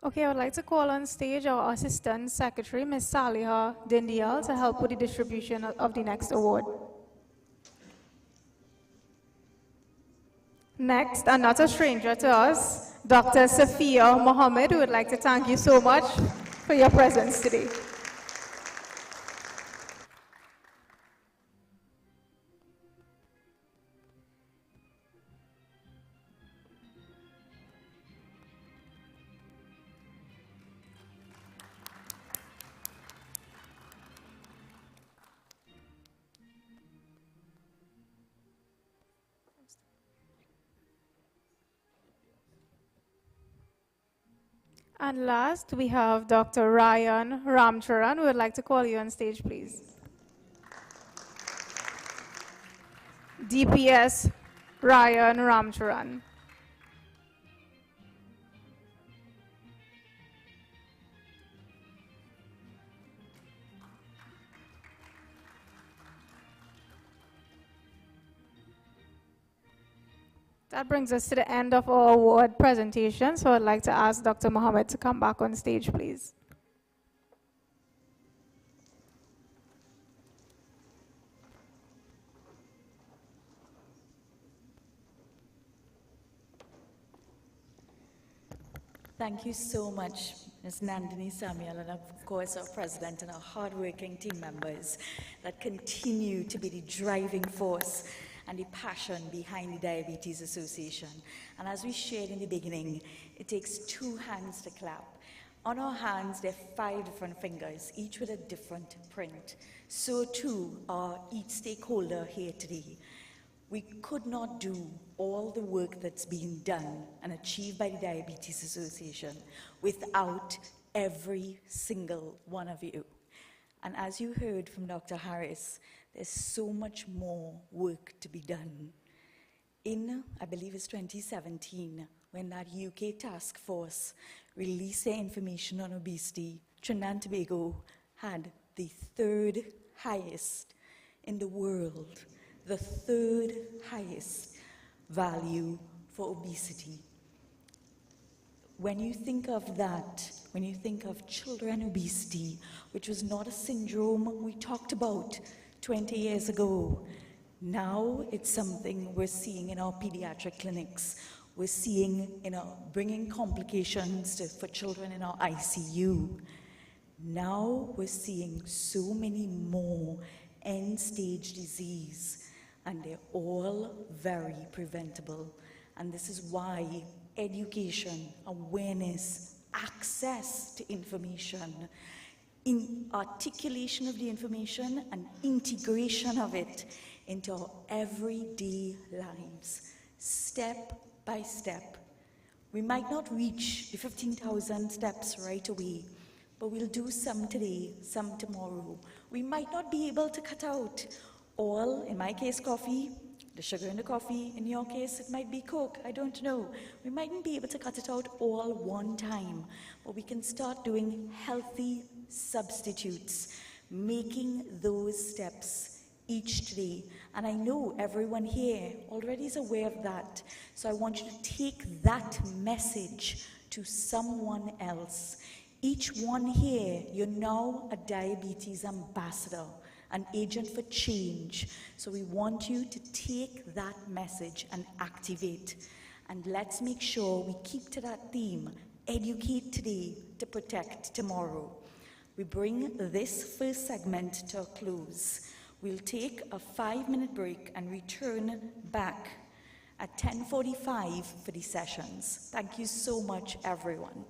Okay, I would like to call on stage our Assistant Secretary, Ms. Saliha Dindial, to help with the distribution of the next award. Next, and not a stranger to us, Dr. Safia Mohammed, who would like to thank you so much for your presence today. And last, we have Dr. Ryan Ramcharan. We would like to call you on stage, please. DPS Ryan Ramcharan. That brings us to the end of our award presentation, so I'd like to ask Dr. Mohammed to come back on stage, please. Thank you so much, Ms. Nandini Samuel, and of course our president and our hardworking team members that continue to be the driving force and the passion behind the Diabetes Association. And as we shared in the beginning, it takes 2 hands to clap. On our hands, there are 5 different fingers, each with a different print. So too are each stakeholder here today. We could not do all the work that's being done and achieved by the Diabetes Association without every single one of you. And as you heard from Dr. Harris, there's so much more work to be done. In, I believe it's 2017, when that UK task force released their information on obesity, Trinidad and Tobago had the 3rd highest in the world, the 3rd highest value for obesity. When you think of that, when you think of children obesity, which was not a syndrome we talked about 20 years ago, now it's something we're seeing in our pediatric clinics. We're seeing, bringing complications for children in our ICU. Now we're seeing so many more end-stage disease, and they're all very preventable. And this is why education, awareness, access to information, in articulation of the information and integration of it into our everyday lives, step by step. We might not reach the 15,000 steps right away, but we'll do some today, some tomorrow. We might not be able to cut out all, in my case, coffee, the sugar in the coffee. In your case, it might be Coke. I don't know. We mightn't be able to cut it out all one time, but we can start doing healthy substitutes, making those steps each day. And I know everyone here already is aware of that. So I want you to take that message to someone else. Each one here, you're now a diabetes ambassador, an agent for change. So we want you to take that message and activate. And let's make sure we keep to that theme, educate today to protect tomorrow. We bring this first segment to a close. We'll take a 5-minute break and return back at 10:45 for the sessions. Thank you so much, everyone.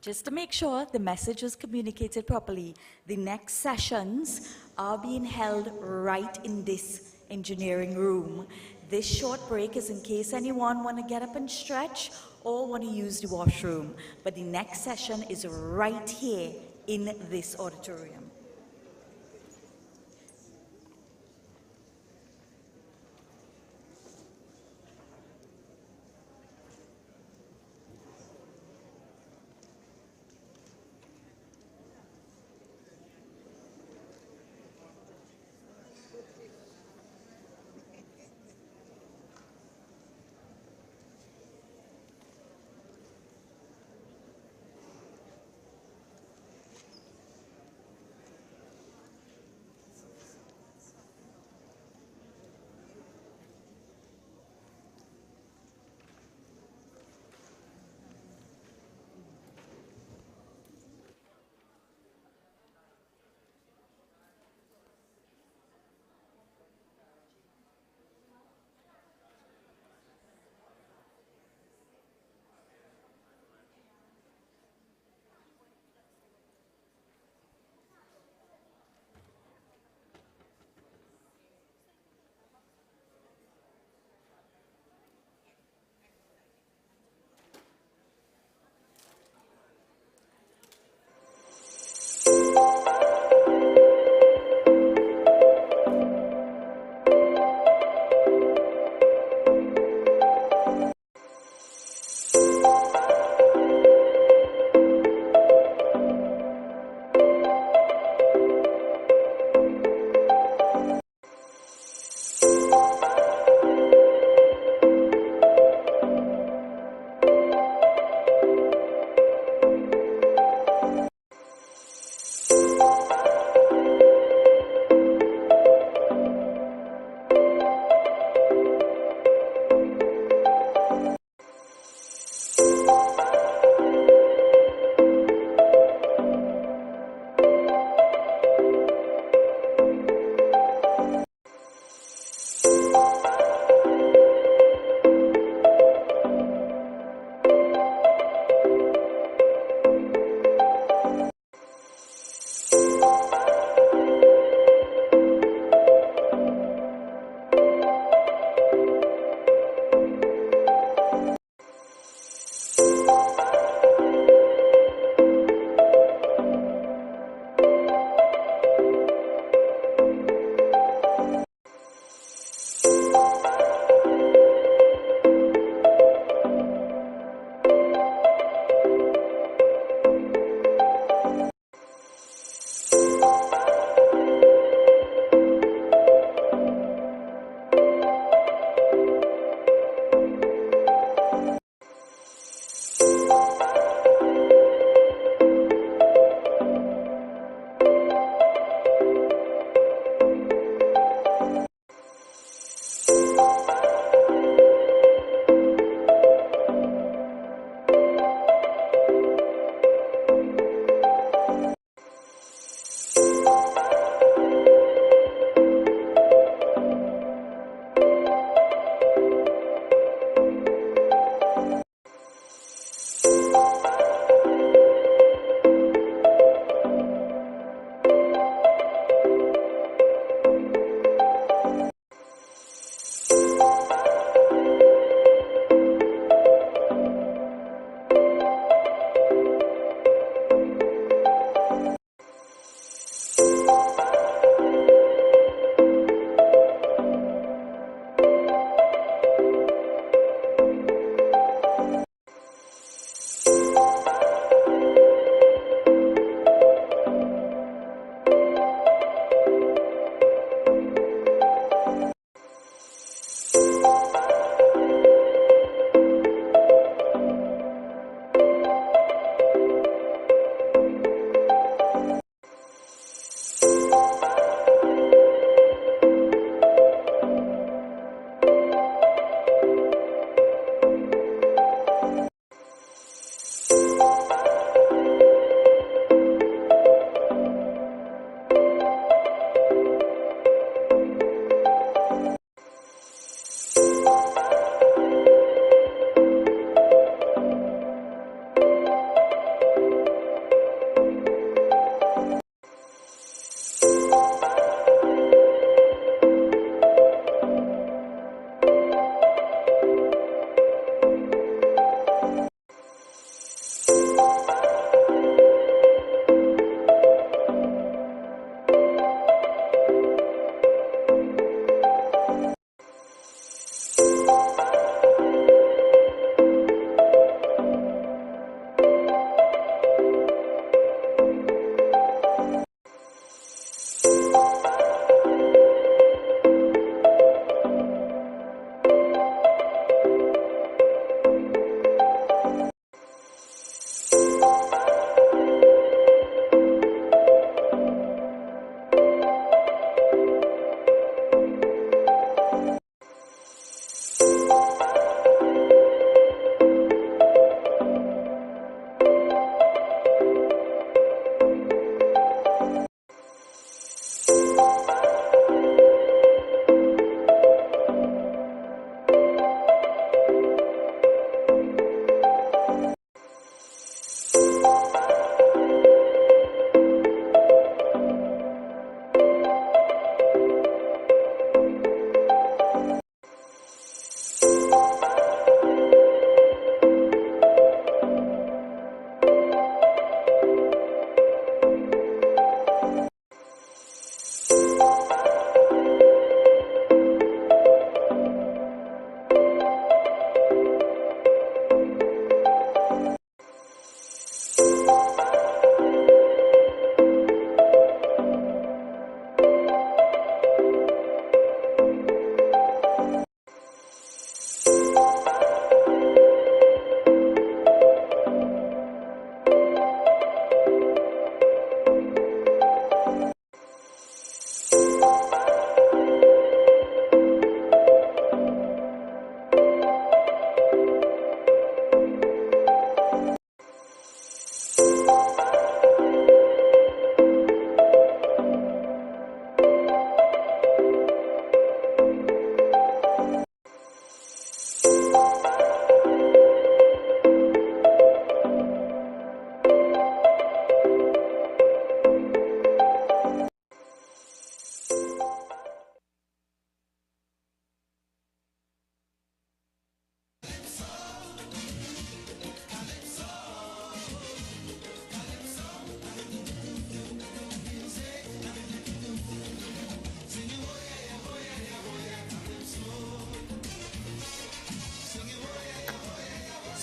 Just to make sure the message was communicated properly, the next sessions are being held right in this engineering room. This short break is in case anyone want to get up and stretch or want to use the washroom. But the next session is right here in this auditorium.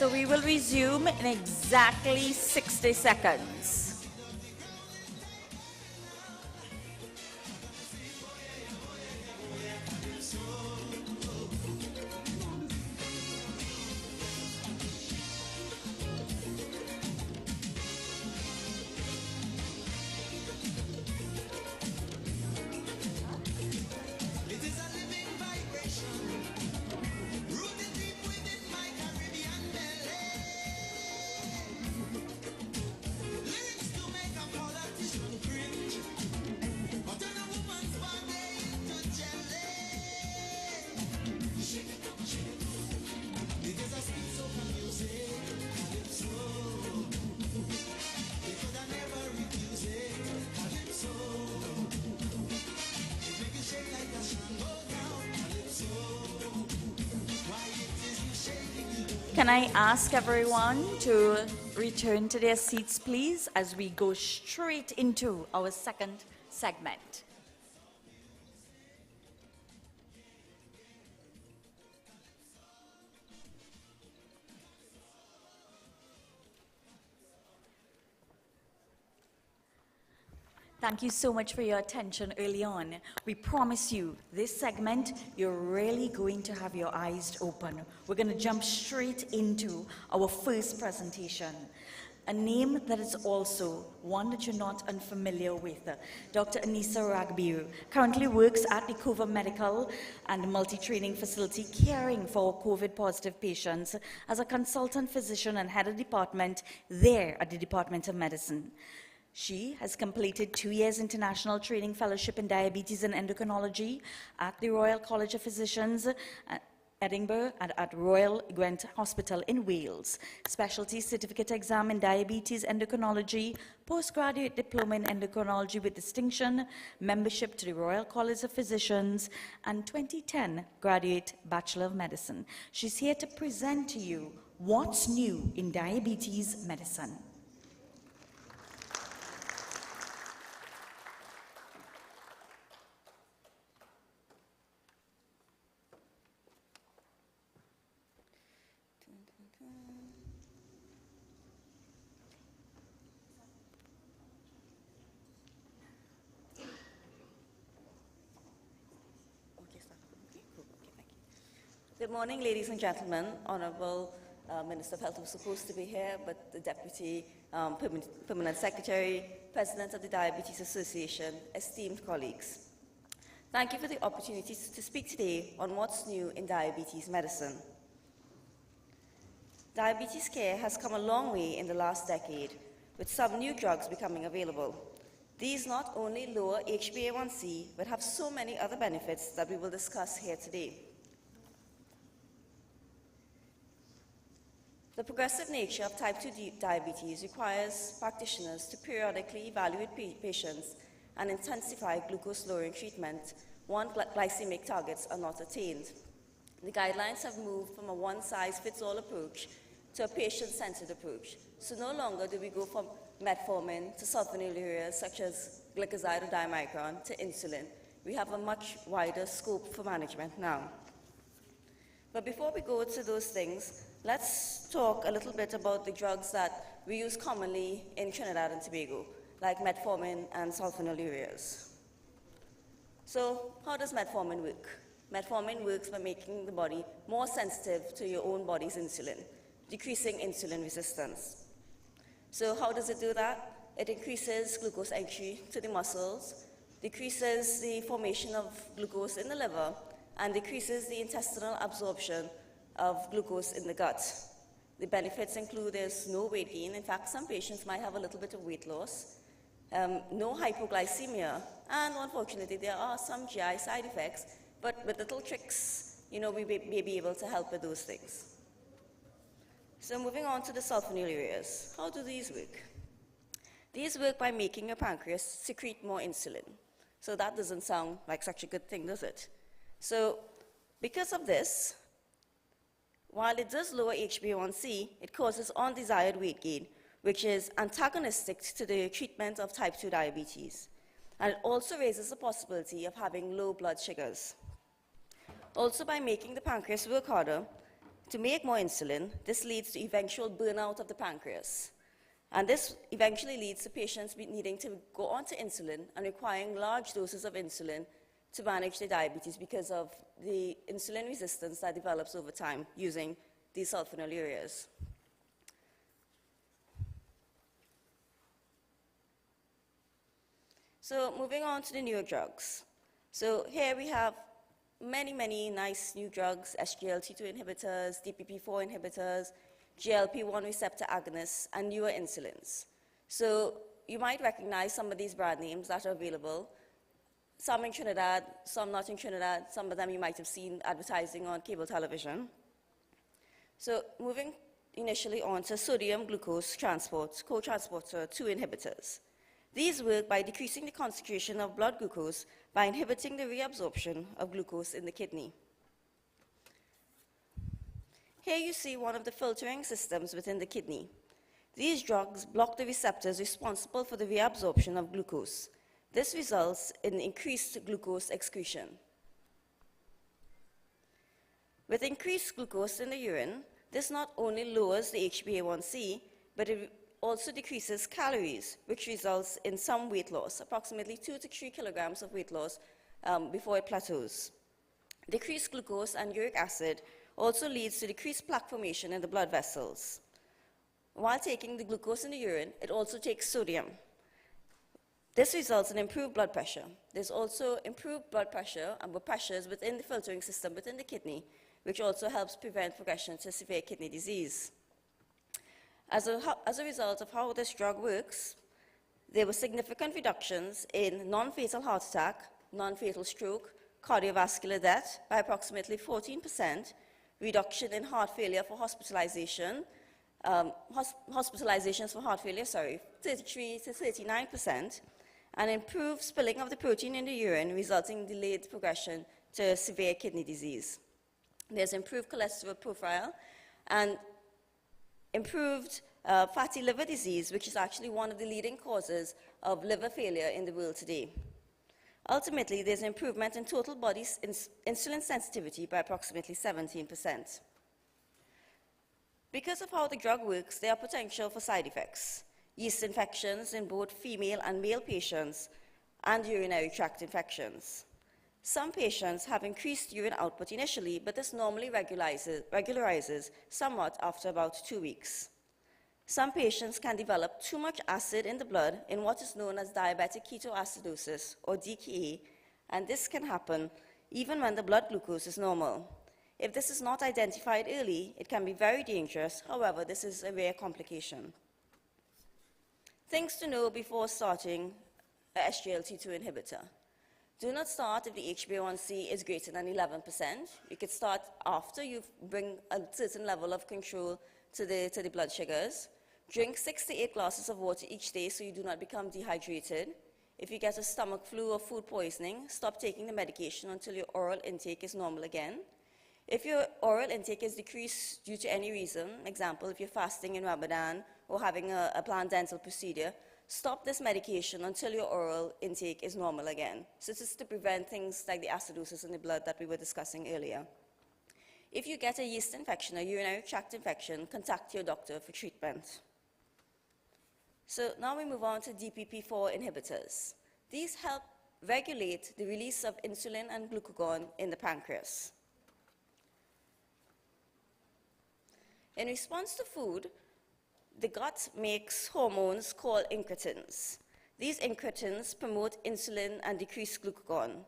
So we will resume in exactly 60 seconds. Can I ask everyone to return to their seats, please, as we go straight into our second segment. Thank you so much for your attention early on. We promise you, this segment, you're really going to have your eyes open. We're going to jump straight into our first presentation. A name that is also one that you're not unfamiliar with. Dr. Anissa Ragbiru currently works at the Cova Medical and Multi-Training Facility caring for COVID-positive patients as a consultant physician and head of department there at the Department of Medicine. She has completed 2 years international training fellowship in diabetes and endocrinology at the Royal College of Physicians, Edinburgh, and at Royal Gwent Hospital in Wales. Specialty certificate exam in diabetes endocrinology, postgraduate diploma in endocrinology with distinction, membership to the Royal College of Physicians, and 2010 graduate Bachelor of Medicine. She's here to present to you what's new in diabetes medicine. Good morning, ladies and gentlemen. Honorable Minister of Health was supposed to be here, but the Deputy Permanent Secretary, President of the Diabetes Association, esteemed colleagues. Thank you for the opportunity to speak today on what's new in diabetes medicine. Diabetes care has come a long way in the last decade, with some new drugs becoming available. These not only lower HbA1c, but have so many other benefits that we will discuss here today. The progressive nature of type 2 diabetes requires practitioners to periodically evaluate patients and intensify glucose-lowering treatment once glycemic targets are not attained. The guidelines have moved from a one-size-fits-all approach to a patient-centered approach. So no longer do we go from metformin to sulfonylureas such as glycoside or diamicron to insulin. We have a much wider scope for management now. But before we go to those things, let's talk a little bit about the drugs that we use commonly in Trinidad and Tobago, like metformin and sulfonylureas. So how does metformin work? Metformin works by making the body more sensitive to your own body's insulin, decreasing insulin resistance. So how does it do that? It increases glucose entry to the muscles, decreases the formation of glucose in the liver, and decreases the intestinal absorption of glucose in the gut. The benefits include there's no weight gain. In fact, some patients might have a little bit of weight loss, no hypoglycemia, and unfortunately there are some GI side effects, but with little tricks, we may be able to help with those things. So moving on to the sulfonylureas. How do these work? These work by making your pancreas secrete more insulin. So that doesn't sound like such a good thing, does it? So because of this, while it does lower HbA1c, it causes undesired weight gain, which is antagonistic to the treatment of type 2 diabetes. And it also raises the possibility of having low blood sugars. Also, by making the pancreas work harder, to make more insulin, this leads to eventual burnout of the pancreas. And this eventually leads to patients needing to go onto insulin and requiring large doses of insulin to manage their diabetes because of the insulin resistance that develops over time using these sulfonylureas. So moving on to the newer drugs. So here we have many nice new drugs, SGLT2 inhibitors, DPP4 inhibitors, GLP-1 receptor agonists, and newer insulins. So you might recognize some of these brand names that are available. Some in Trinidad, some not in Trinidad. Some of them you might have seen advertising on cable television. So moving initially on to sodium glucose transport, co-transporter 2 inhibitors. These work by decreasing the concentration of blood glucose by inhibiting the reabsorption of glucose in the kidney. Here you see one of the filtering systems within the kidney. These drugs block the receptors responsible for the reabsorption of glucose. This results in increased glucose excretion. With increased glucose in the urine, this not only lowers the HbA1c, but it also decreases calories, which results in some weight loss, approximately 2 to 3 kilograms of weight loss before it plateaus. Decreased glucose and uric acid also leads to decreased plaque formation in the blood vessels. While taking the glucose in the urine, it also takes sodium. This results in improved blood pressure. There's also improved blood pressure and pressures within the filtering system within the kidney, which also helps prevent progression to severe kidney disease. As a result of how this drug works, there were significant reductions in non-fatal heart attack, non-fatal stroke, cardiovascular death by approximately 14%, reduction in heart failure for hospitalization, hospitalizations for heart failure, 33 to 39%, and improved spilling of the protein in the urine, resulting in delayed progression to severe kidney disease. There's improved cholesterol profile and improved fatty liver disease, which is actually one of the leading causes of liver failure in the world today. Ultimately, there's an improvement in total body insulin sensitivity by approximately 17%. Because of how the drug works, there are potential for side effects. Yeast infections in both female and male patients, and urinary tract infections. Some patients have increased urine output initially, but this normally regularizes somewhat after about 2 weeks. Some patients can develop too much acid in the blood in what is known as diabetic ketoacidosis, or DKA, and this can happen even when the blood glucose is normal. If this is not identified early, it can be very dangerous. However, this is a rare complication. Things to know before starting a SGLT2 inhibitor. Do not start if the HbA1c is greater than 11%. You could start after you bring a certain level of control to the blood sugars. Drink 6 to 8 glasses of water each day so you do not become dehydrated. If you get a stomach flu or food poisoning, stop taking the medication until your oral intake is normal again. If your oral intake is decreased due to any reason, example, if you're fasting in Ramadan or having a planned dental procedure, stop this medication until your oral intake is normal again. So this is to prevent things like the acidosis in the blood that we were discussing earlier. If you get a yeast infection or urinary tract infection, contact your doctor for treatment. So now we move on to DPP4 inhibitors. These help regulate the release of insulin and glucagon in the pancreas. In response to food, the gut makes hormones called incretins. These incretins promote insulin and decrease glucagon.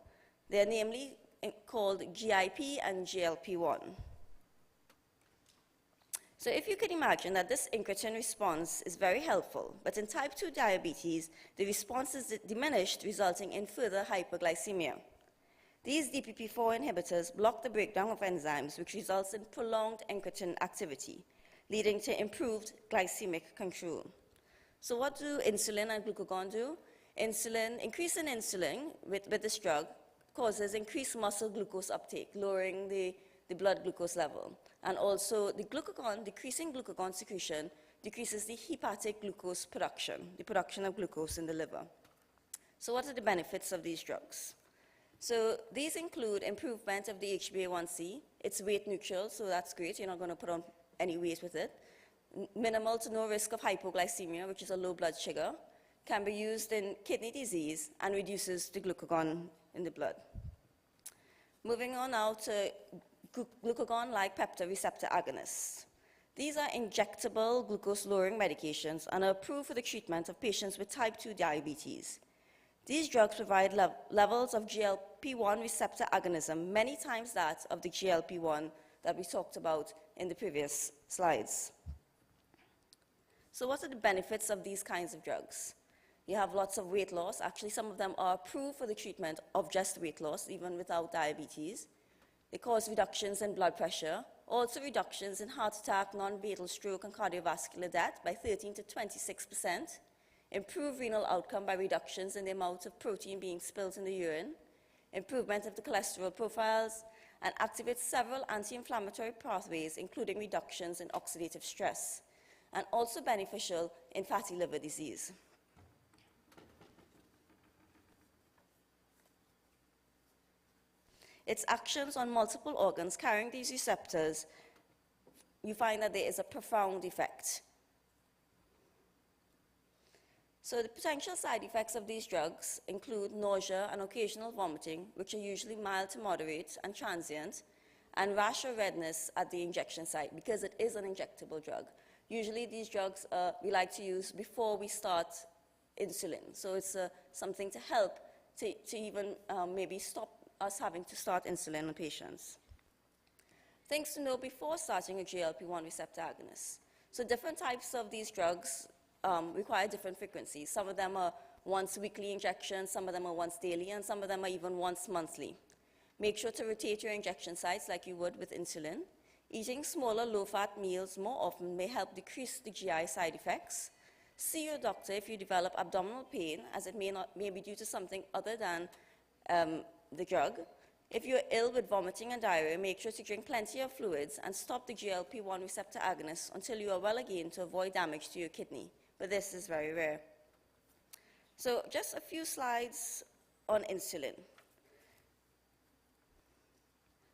They are namely called GIP and GLP-1. So if you can imagine that this incretin response is very helpful, but in type 2 diabetes, the response is diminished, resulting in further hyperglycemia. These DPP4 inhibitors block the breakdown of enzymes, which results in prolonged incretin activity, leading to improved glycemic control. So what do insulin and glucagon do? Increase in insulin with this drug causes increased muscle glucose uptake, lowering the blood glucose level. And also the glucagon, decreasing glucagon secretion, decreases the hepatic glucose production, the production of glucose in the liver. So what are the benefits of these drugs? So these include improvement of the HbA1c. It's weight neutral, so that's great. You're not going to put on any weight with it. Minimal to no risk of hypoglycemia, which is a low blood sugar. Can be used in kidney disease and reduces the glucagon in the blood. Moving on now to glucagon-like peptide receptor agonists. These are injectable glucose-lowering medications and are approved for the treatment of patients with type 2 diabetes. These drugs provide levels of GLP-1 receptor agonism, many times that of the GLP-1 that we talked about in the previous slides. So what are the benefits of these kinds of drugs? You have lots of weight loss. Actually, some of them are approved for the treatment of just weight loss, even without diabetes. They cause reductions in blood pressure, also reductions in heart attack, non-fatal stroke, and cardiovascular death by 13 to 26%. Improve renal outcome by reductions in the amount of protein being spilled in the urine, improvement of the cholesterol profiles, and activates several anti-inflammatory pathways, including reductions in oxidative stress, and also beneficial in fatty liver disease. Its actions on multiple organs carrying these receptors, you find that there is a profound effect. So the potential side effects of these drugs include nausea and occasional vomiting, which are usually mild to moderate and transient, and rash or redness at the injection site, because it is an injectable drug. Usually these drugs we like to use before we start insulin. So it's something to help to even maybe stop us having to start insulin on patients. Things to know before starting a GLP-1 receptor agonist. So different types of these drugs require different frequencies. Some of them are once weekly injections, some of them are once daily, and some of them are even once monthly. Make sure to rotate your injection sites like you would with insulin. Eating smaller, low-fat meals more often may help decrease the GI side effects. See your doctor if you develop abdominal pain, as it may be due to something other than the drug. If you're ill with vomiting and diarrhea, make sure to drink plenty of fluids and stop the GLP-1 receptor agonist until you are well again to avoid damage to your kidney. But this is very rare. So just a few slides on insulin.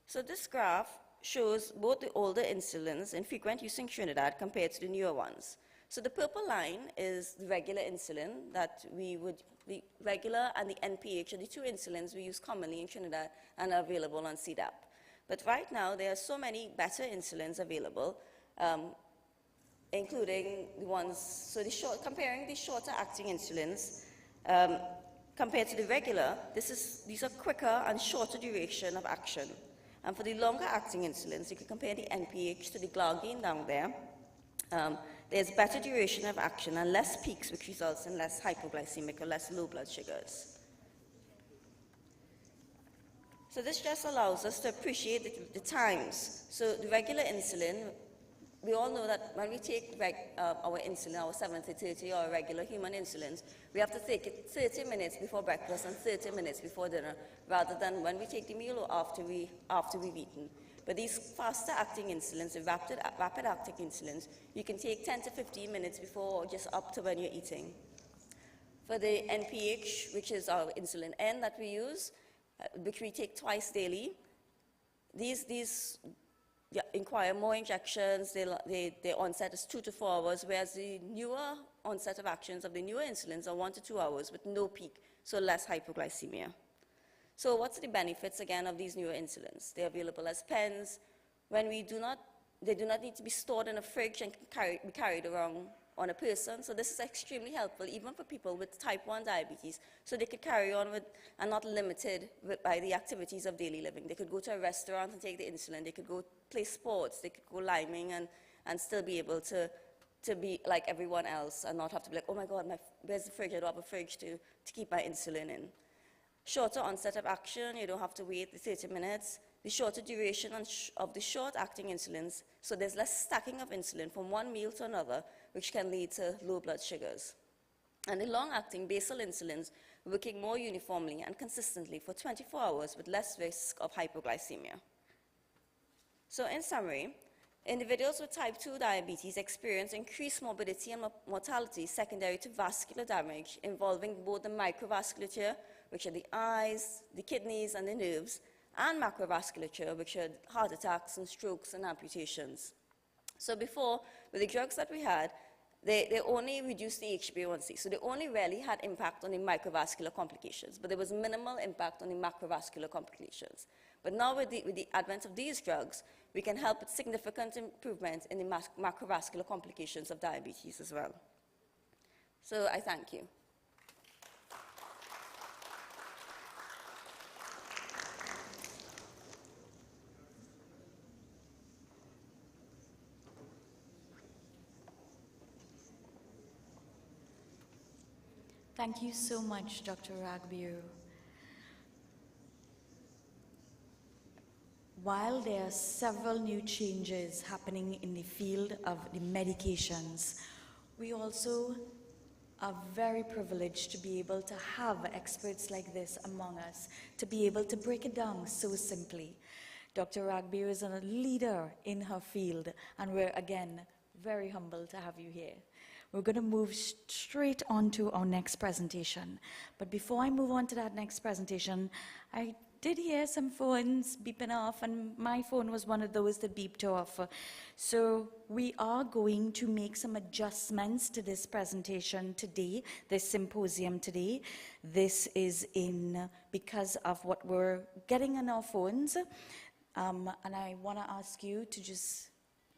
So this graph shows both the older insulins in frequent use in Trinidad compared to the newer ones. So the purple line is the regular insulin that the regular and the NPH are the two insulins we use commonly in Trinidad and are available on CDAP. But right now, there are so many better insulins available, including the ones, so comparing the shorter acting insulins compared to the regular, these are quicker and shorter duration of action. And for the longer acting insulins, you can compare the NPH to the glargine down there. There's better duration of action and less peaks, which results in less hypoglycemic or less low blood sugars. So this just allows us to appreciate the times. So the regular insulin, we all know that when we take our insulin, our 70/30 or regular human insulins, we have to take it 30 minutes before breakfast and 30 minutes before dinner, rather than when we take the meal or after we've eaten. But these faster acting insulins, the rapid acting insulins, you can take 10 to 15 minutes before or just up to when you're eating. For the NPH, which is our insulin N that we use, which we take twice daily, these require more injections. Their onset is 2 to 4 hours, whereas the newer onset of actions of the newer insulins are 1 to 2 hours with no peak, so less hypoglycemia. So what's the benefits, again, of these newer insulins? They're available as pens. They do not need to be stored in a fridge and be carried around on a person. So this is extremely helpful, even for people with type 1 diabetes, so they could carry on with and not limited by the activities of daily living. They could go to a restaurant and take the insulin. They could go play sports. They could go liming and still be able to be like everyone else and not have to be like, oh my God, where's the fridge? I don't have a fridge to keep my insulin in. Shorter onset of action, you don't have to wait the 30 minutes. The shorter duration of the short-acting insulins, so there's less stacking of insulin from one meal to another, which can lead to low blood sugars. And the long-acting basal insulins working more uniformly and consistently for 24 hours with less risk of hypoglycemia. So in summary, Individuals with type 2 diabetes experience increased morbidity and mortality secondary to vascular damage involving both the microvasculature, which are the eyes, the kidneys, and the nerves, and macrovasculature, which are heart attacks and strokes and amputations. So before, with the drugs that we had, they only reduced the HbA1c, so they only really had impact on the microvascular complications, but there was minimal impact on the macrovascular complications. But now with the advent of these drugs, we can help with significant improvement in the macrovascular complications of diabetes as well. So I thank you. Thank you so much, Dr. Ragbir. While there are several new changes happening in the field of the medications, we also are very privileged to be able to have experts like this among us, to be able to break it down so simply. Dr. Ragbir is a leader in her field, and we're, again, very humbled to have you here. We're going to move straight on to our next presentation. But before I move on to that next presentation, I did hear some phones beeping off, and my phone was one of those that beeped off. So we are going to make some adjustments to this presentation today, this symposium today. This is because of what we're getting on our phones. And I want to ask you to just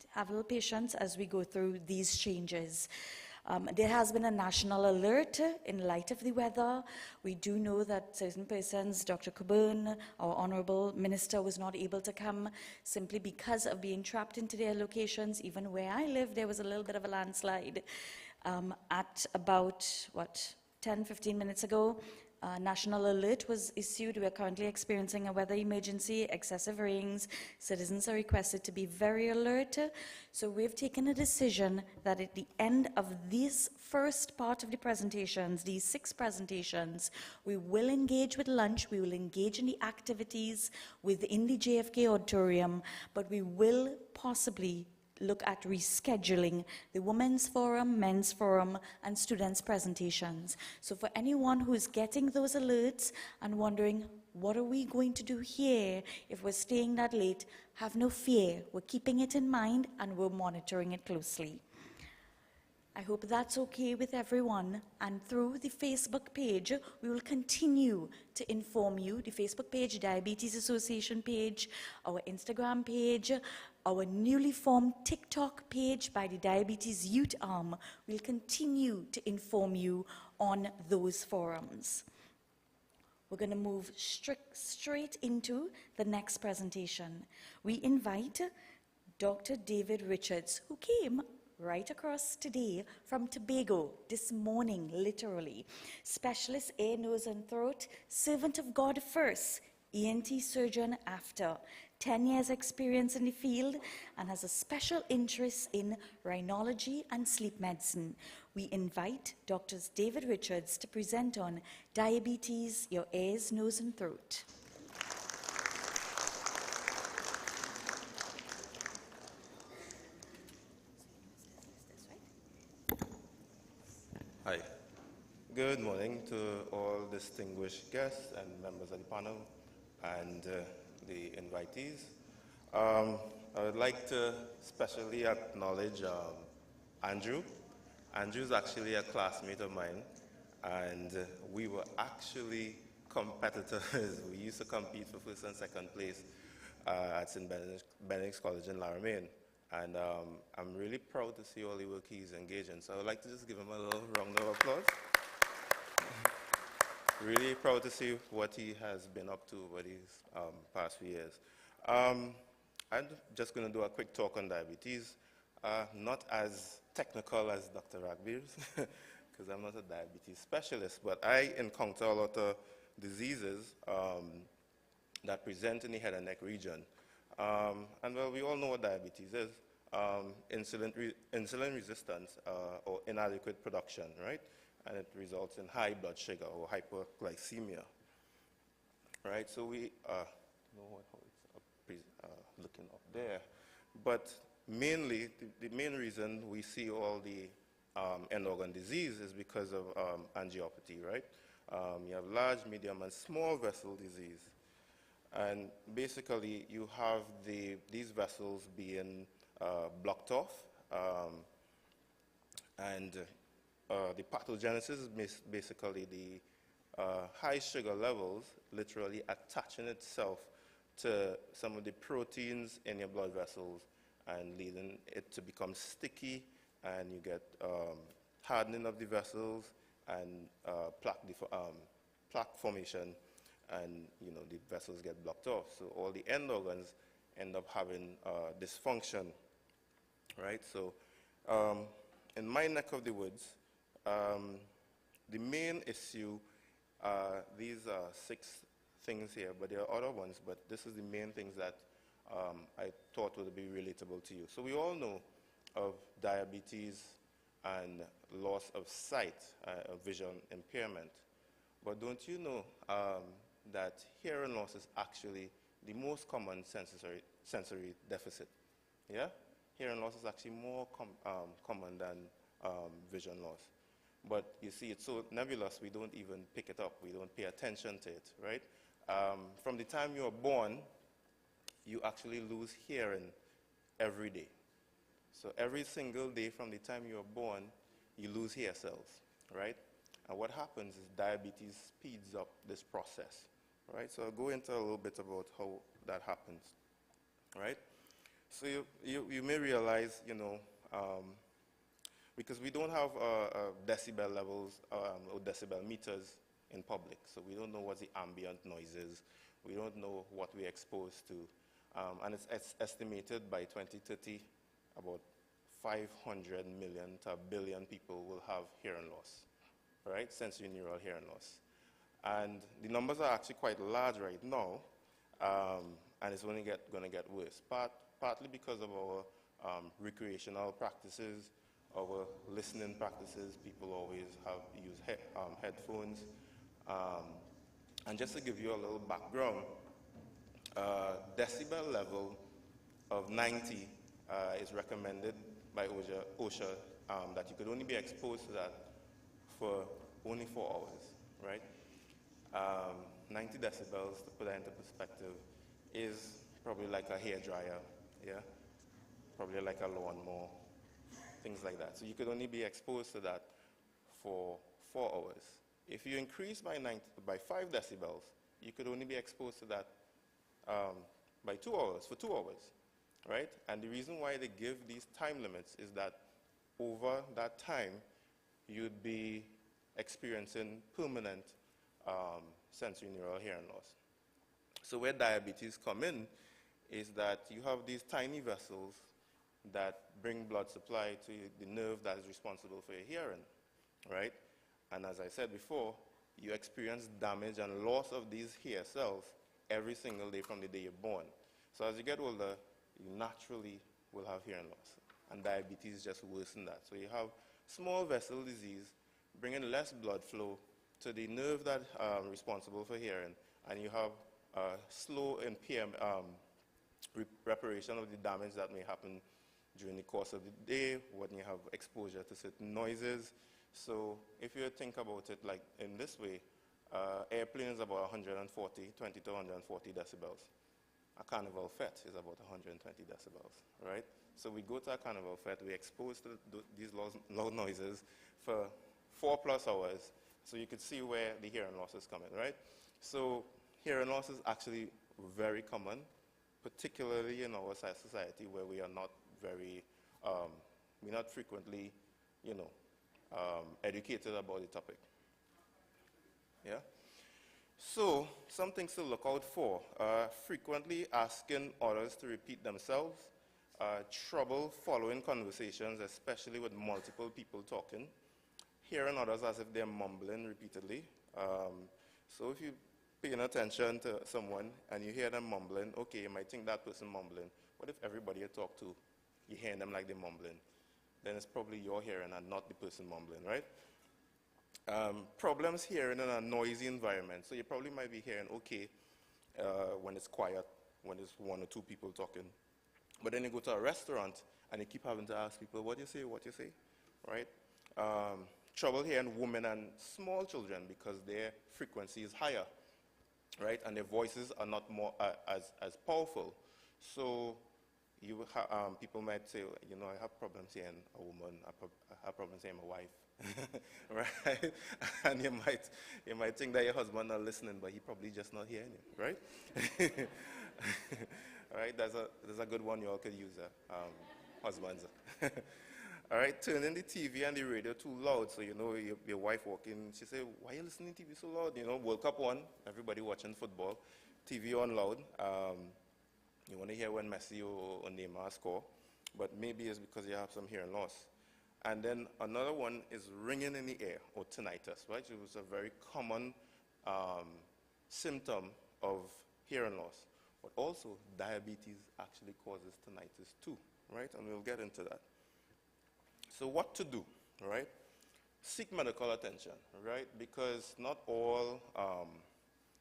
have a little patience as we go through these changes. There has been a national alert in light of the weather. We do know that certain persons, Dr. Coburn, our Honorable Minister, was not able to come simply because of being trapped into their locations. Even where I live, there was a little bit of a landslide. At about, 10, 15 minutes ago, national alert was issued. We are currently experiencing a weather emergency, excessive rains. Citizens are requested to be very alert. So we've taken a decision that at the end of this first part of the presentations, these 6 presentations, we will engage with lunch, we will engage in the activities within the JFK auditorium, but we will possibly look at rescheduling the Women's Forum, Men's Forum, and Students' presentations. So for anyone who is getting those alerts and wondering, what are we going to do here if we're staying that late, have no fear. We're keeping it in mind and we're monitoring it closely. I hope that's okay with everyone, and through the Facebook page, we will continue to inform you. The Facebook page, Diabetes Association page, our Instagram page, our newly formed TikTok page by the Diabetes Youth Arm. We'll continue to inform you on those forums. We're going to move straight into the next presentation. We invite Dr. David Richards, who came right across today from Tobago this morning, literally. Specialist ear, nose, and throat, servant of God first, ENT surgeon after. 10 years experience in the field, and has a special interest in rhinology and sleep medicine. We invite Dr. David Richards to present on diabetes, your ears, nose, and throat. Hi. Good morning to all distinguished guests and members of the panel and the invitees. I would like to especially acknowledge Andrew. Andrew's actually a classmate of mine, and we were actually competitors. We used to compete for first and second place at St. Benedict's College in Laramie. And I'm really proud to see all the work he's engaged in. So I would like to just give him a little round of applause. Really proud to see what he has been up to over these past few years. I'm just going to do a quick talk on diabetes, not as technical as Dr. Ragbir's, because I'm not a diabetes specialist, but I encounter a lot of diseases that present in the head and neck region. And well, we all know what diabetes is. Insulin resistance or inadequate production, right? And it results in high blood sugar or hyperglycemia, right? So we don't know how it's looking up there, but mainly, the main reason we see all the end organ disease is because of angiopathy, right? You have large, medium, and small vessel disease. And basically, you have these vessels being blocked off, and the pathogenesis is basically the high sugar levels literally attaching itself to some of the proteins in your blood vessels and leading it to become sticky, and you get hardening of the vessels and plaque formation, and the vessels get blocked off. So all the end organs end up having dysfunction, right? So in my neck of the woods, the main issue, these are 6 things here, but there are other ones, but this is the main things that I thought would be relatable to you. So we all know of diabetes and loss of sight, vision impairment. But don't you know that hearing loss is actually the most common sensory deficit? Yeah? Hearing loss is actually more common than vision loss. But you see, it's so nebulous, we don't even pick it up. We don't pay attention to it, right? From the time you are born, you actually lose hearing every day. So every single day from the time you are born, you lose hair cells, right? And what happens is diabetes speeds up this process, right? So I'll go into a little bit about how that happens, right? So you may realize, because we don't have decibel levels or decibel meters in public, so we don't know what the ambient noise is. We don't know what we're exposed to. And it's estimated by 2030, about 500 million to 1 billion people will have hearing loss, right? Sensorineural hearing loss. And the numbers are actually quite large right now, and it's only going to get worse, partly because of our recreational practices, our listening practices. People always use headphones. And just to give you a little background, decibel level of 90 is recommended by OSHA that you could only be exposed to that for only 4 hours, right? 90 decibels, to put that into perspective, is probably like a hairdryer, yeah? Probably like a lawnmower, things like that. So you could only be exposed to that for 4 hours. If you increase by 5 decibels, you could only be exposed to that by 2 hours, for 2 hours, right? And the reason why they give these time limits is that over that time, you'd be experiencing permanent sensorineural hearing loss. So where diabetes come in is that you have these tiny vessels that bring blood supply to the nerve that is responsible for your hearing, right? And as I said before, you experience damage and loss of these hair cells every single day from the day you're born. So as you get older, you naturally will have hearing loss. And diabetes just worsen that. So you have small vessel disease bringing less blood flow to the nerve that is responsible for hearing, and you have slow reparation of the damage that may happen during the course of the day when you have exposure to certain noises. So if you think about it like in this way, airplane is about 20 to 140 decibels. A carnival fete is about 120 decibels, right? So we go to a carnival fete, we expose to these loud noises for 4+ hours, so you could see where the hearing loss is coming, right? So hearing loss is actually very common, particularly in our society where we are not very, we're not frequently, educated about the topic. Yeah? So, some things to look out for. Frequently asking others to repeat themselves. Trouble following conversations, especially with multiple people talking. Hearing others as if they're mumbling repeatedly. So if you're paying attention to someone and you hear them mumbling, okay, you might think that person mumbling. What if everybody you talk to, you hear them like they're mumbling? Then it's probably your hearing and not the person mumbling, right? Problems hearing in a noisy environment. So you probably might be hearing okay when it's quiet, when there's 1 or 2 people talking. But then you go to a restaurant and you keep having to ask people, what you say, right? Trouble hearing women and small children because their frequency is higher, right? And their voices are not more as powerful. So people might say, you know, I have problems hearing a woman, I have problems hearing my wife, right? And you might think that your husband not listening, but he probably just not hearing you, right? All right, there's a good one you all could use, husbands. All right, turning the TV and the radio too loud, so you know your wife walking, she say, why are you listening to TV so loud? You know, World Cup on, everybody watching football, TV on loud. You want to hear when Messi or Neymar score, but maybe it's because you have some hearing loss. And then another one is ringing in the ear, or tinnitus, right? It was a very common symptom of hearing loss. But also, diabetes actually causes tinnitus too, right? And we'll get into that. So what to do, right? Seek medical attention, right? Because not all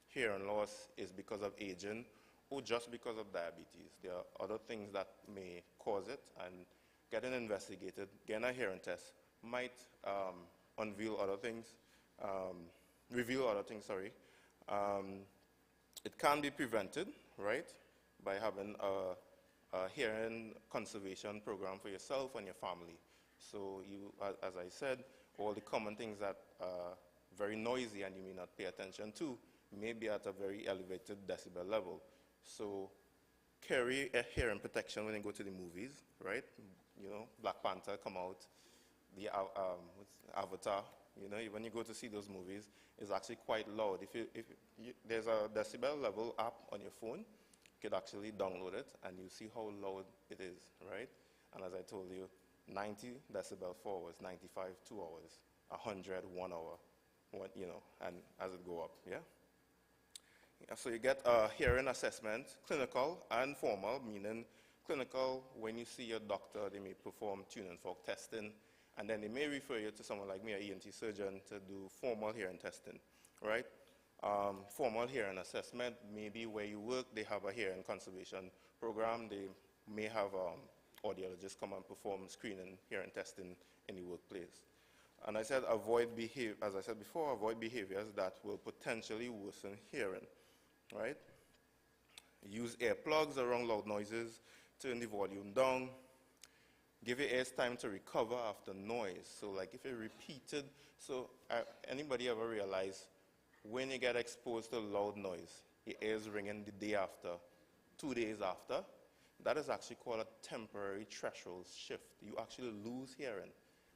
hearing loss is because of aging or just because of diabetes. There are other things that may cause it, and getting investigated, getting a hearing test might reveal other things, sorry. It can be prevented, right, by having a hearing conservation program for yourself and your family. So you, as I said, all the common things that are very noisy and you may not pay attention to may be at a very elevated decibel level. So carry a hearing protection when you go to the movies, right? You know, Black Panther come out, the Avatar, you know, when you go to see those movies, it's actually quite loud. If there's a decibel level app on your phone, you could actually download it and you see how loud it is, right? And as I told you, 90 decibel 4 hours, 95 2 hours, 100 1 hour, you know, and as it go up, yeah? So you get a hearing assessment, clinical and formal, meaning clinical, when you see your doctor, they may perform tuning fork testing, and then they may refer you to someone like me, an ENT surgeon, to do formal hearing testing, right? Formal hearing assessment, maybe where you work, they have a hearing conservation program. They may have audiologists come and perform screening hearing testing in the workplace. And I said as I said before, avoid behaviors that will potentially worsen hearing, right? Use earplugs around loud noises, turn the volume down, give your ears time to recover after noise. So like if you repeated, so anybody ever realize when you get exposed to loud noise, your ears ringing the day after, 2 days after, that is actually called a temporary threshold shift. You actually lose hearing.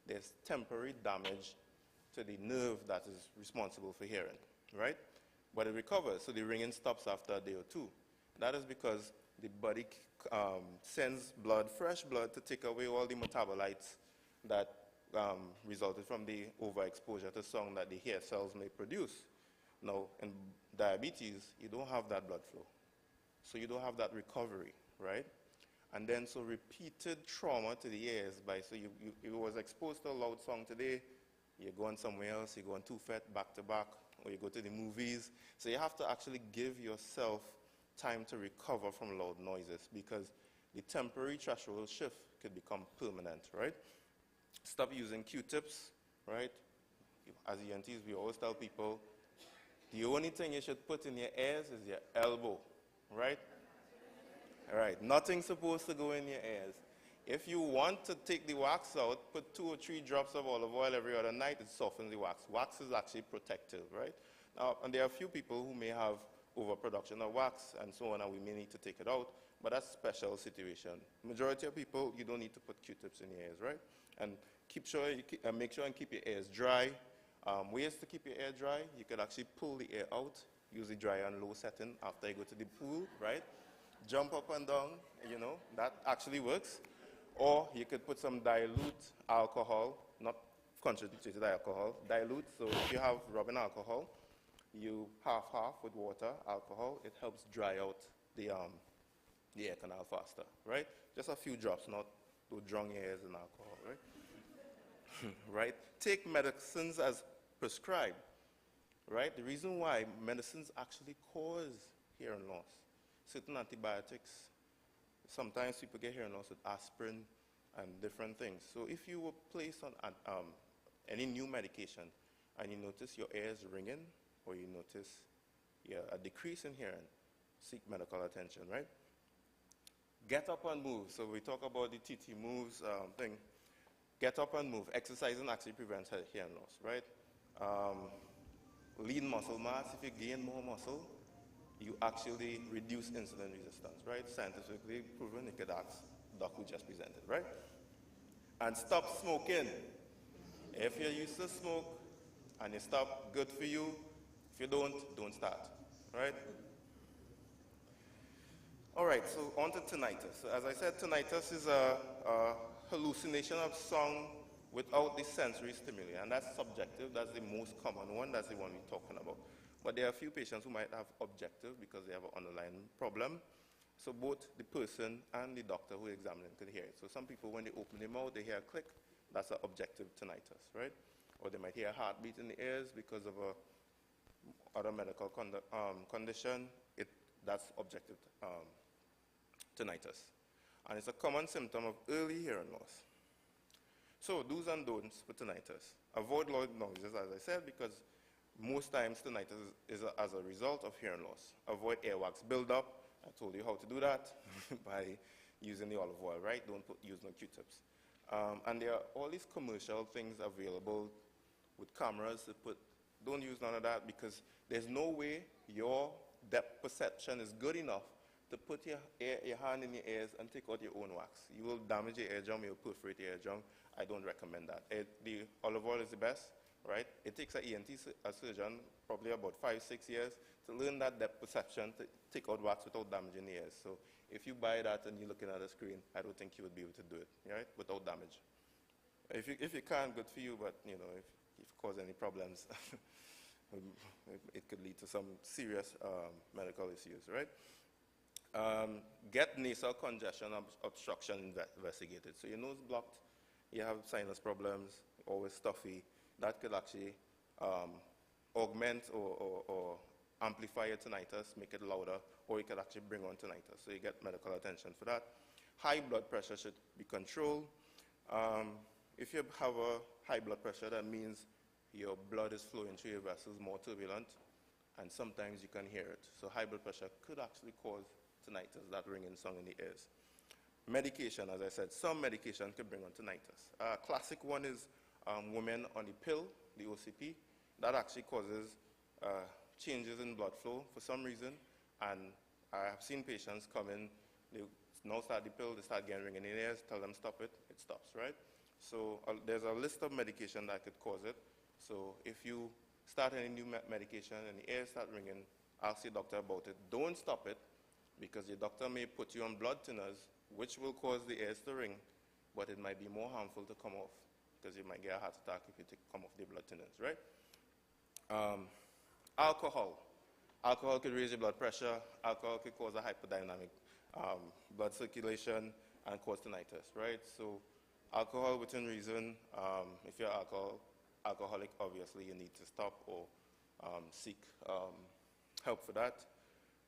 There's temporary damage to the nerve that is responsible for hearing, right? But it recovers, so the ringing stops after a day or two. That is because the body sends blood, fresh blood, to take away all the metabolites that resulted from the overexposure to sound that the hair cells may produce. Now, in diabetes, you don't have that blood flow. So you don't have that recovery, right? And then, so repeated trauma to the ears so you was exposed to a loud song today, you're going somewhere else, you're going too fat back to back, or you go to the movies. So you have to actually give yourself time to recover from loud noises, because the temporary threshold shift could become permanent, right? Stop using Q-tips, right? As ENTs, we always tell people, the only thing you should put in your ears is your elbow, right? All right, nothing's supposed to go in your ears. If you want to take the wax out, put 2 or 3 drops of olive oil every other night, it softens the wax. Wax is actually protective, right? Now, and there are a few people who may have overproduction of wax and so on, and we may need to take it out, but that's a special situation. Majority of people, you don't need to put Q-tips in your ears, right? And make sure and keep your ears dry. Ways to keep your ear dry, you could actually pull the air out, use the dry and low setting after you go to the pool, right? Jump up and down, you know, that actually works. Or you could put some dilute alcohol, not concentrated alcohol, dilute. So if you have rubbing alcohol, you half-half with water, alcohol, it helps dry out the ear canal faster, right? Just a few drops, not to drown your ears in alcohol, right? Right? Take medicines as prescribed, right? The reason why medicines actually cause hearing loss, certain antibiotics, sometimes people get hearing loss with aspirin and different things. So if you were placed on any new medication and you notice your ears ringing or you notice a decrease in hearing, seek medical attention, right? Get up and move. So we talk about the TT moves thing. Get up and move. Exercising actually prevents hearing loss, right? Lean muscle mass. If you gain more muscle, you actually reduce insulin resistance, right? Scientifically proven. You could ask Doc who just presented, right? And stop smoking. If you used to smoke and you stop, good for you. If you don't start, right? All right, so on to tinnitus. So as I said, tinnitus is a hallucination of sound without the sensory stimuli, and that's subjective. That's the most common one. That's the one we're talking about. But there are a few patients who might have objective because they have an underlying problem. So both the person and the doctor who examined them could hear it. So some people, when they open their mouth, they hear a click. That's an objective tinnitus, right? Or they might hear a heartbeat in the ears because of a other medical condition. That's objective tinnitus. And it's a common symptom of early hearing loss. So do's and don'ts for tinnitus. Avoid loud noises, as I said, because most times tinnitus is as a result of hearing loss. Avoid earwax buildup. I told you how to do that by using the olive oil, right? Don't use no Q-tips. And there are all these commercial things available with cameras to put. Don't use none of that because there's no way your depth perception is good enough to put your hand in your ears and take out your own wax. You will damage your eardrum, you'll perforate your eardrum. I don't recommend that. The olive oil is the best, right? It takes an ENT surgeon probably about 5-6 years to learn that depth perception, to take out wax without damaging the ears. So if you buy that and you're looking at a screen, I don't think you would be able to do it, right? Without damage. If you can, good for you, but you know, if it causes any problems, it could lead to some serious medical issues, right? Get nasal congestion obstruction investigated. So your nose blocked, you have sinus problems, always stuffy. That could actually augment or amplify your tinnitus, make it louder, or it could actually bring on tinnitus. So you get medical attention for that. High blood pressure should be controlled. If you have a high blood pressure, that means your blood is flowing through your vessels more turbulent, and sometimes you can hear it. So high blood pressure could actually cause tinnitus, that ringing sound in the ears. Medication, as I said, some medication could bring on tinnitus. A classic one is women on the pill, the OCP. That actually causes changes in blood flow for some reason, and I have seen patients come in, they now start the pill, they start getting ringing in the ears, tell them stop it, it stops, right? So there's a list of medication that could cause it. So if you start any new medication and the ears start ringing, ask your doctor about it. Don't stop it, because your doctor may put you on blood thinners, which will cause the ears to ring, but it might be more harmful to come off, because you might get a heart attack if you come off the blood thinners, right? Alcohol. Alcohol could raise your blood pressure. Alcohol could cause a hyperdynamic blood circulation and cause tinnitus, right? So alcohol within reason. If you're alcoholic, obviously you need to stop or seek help for that.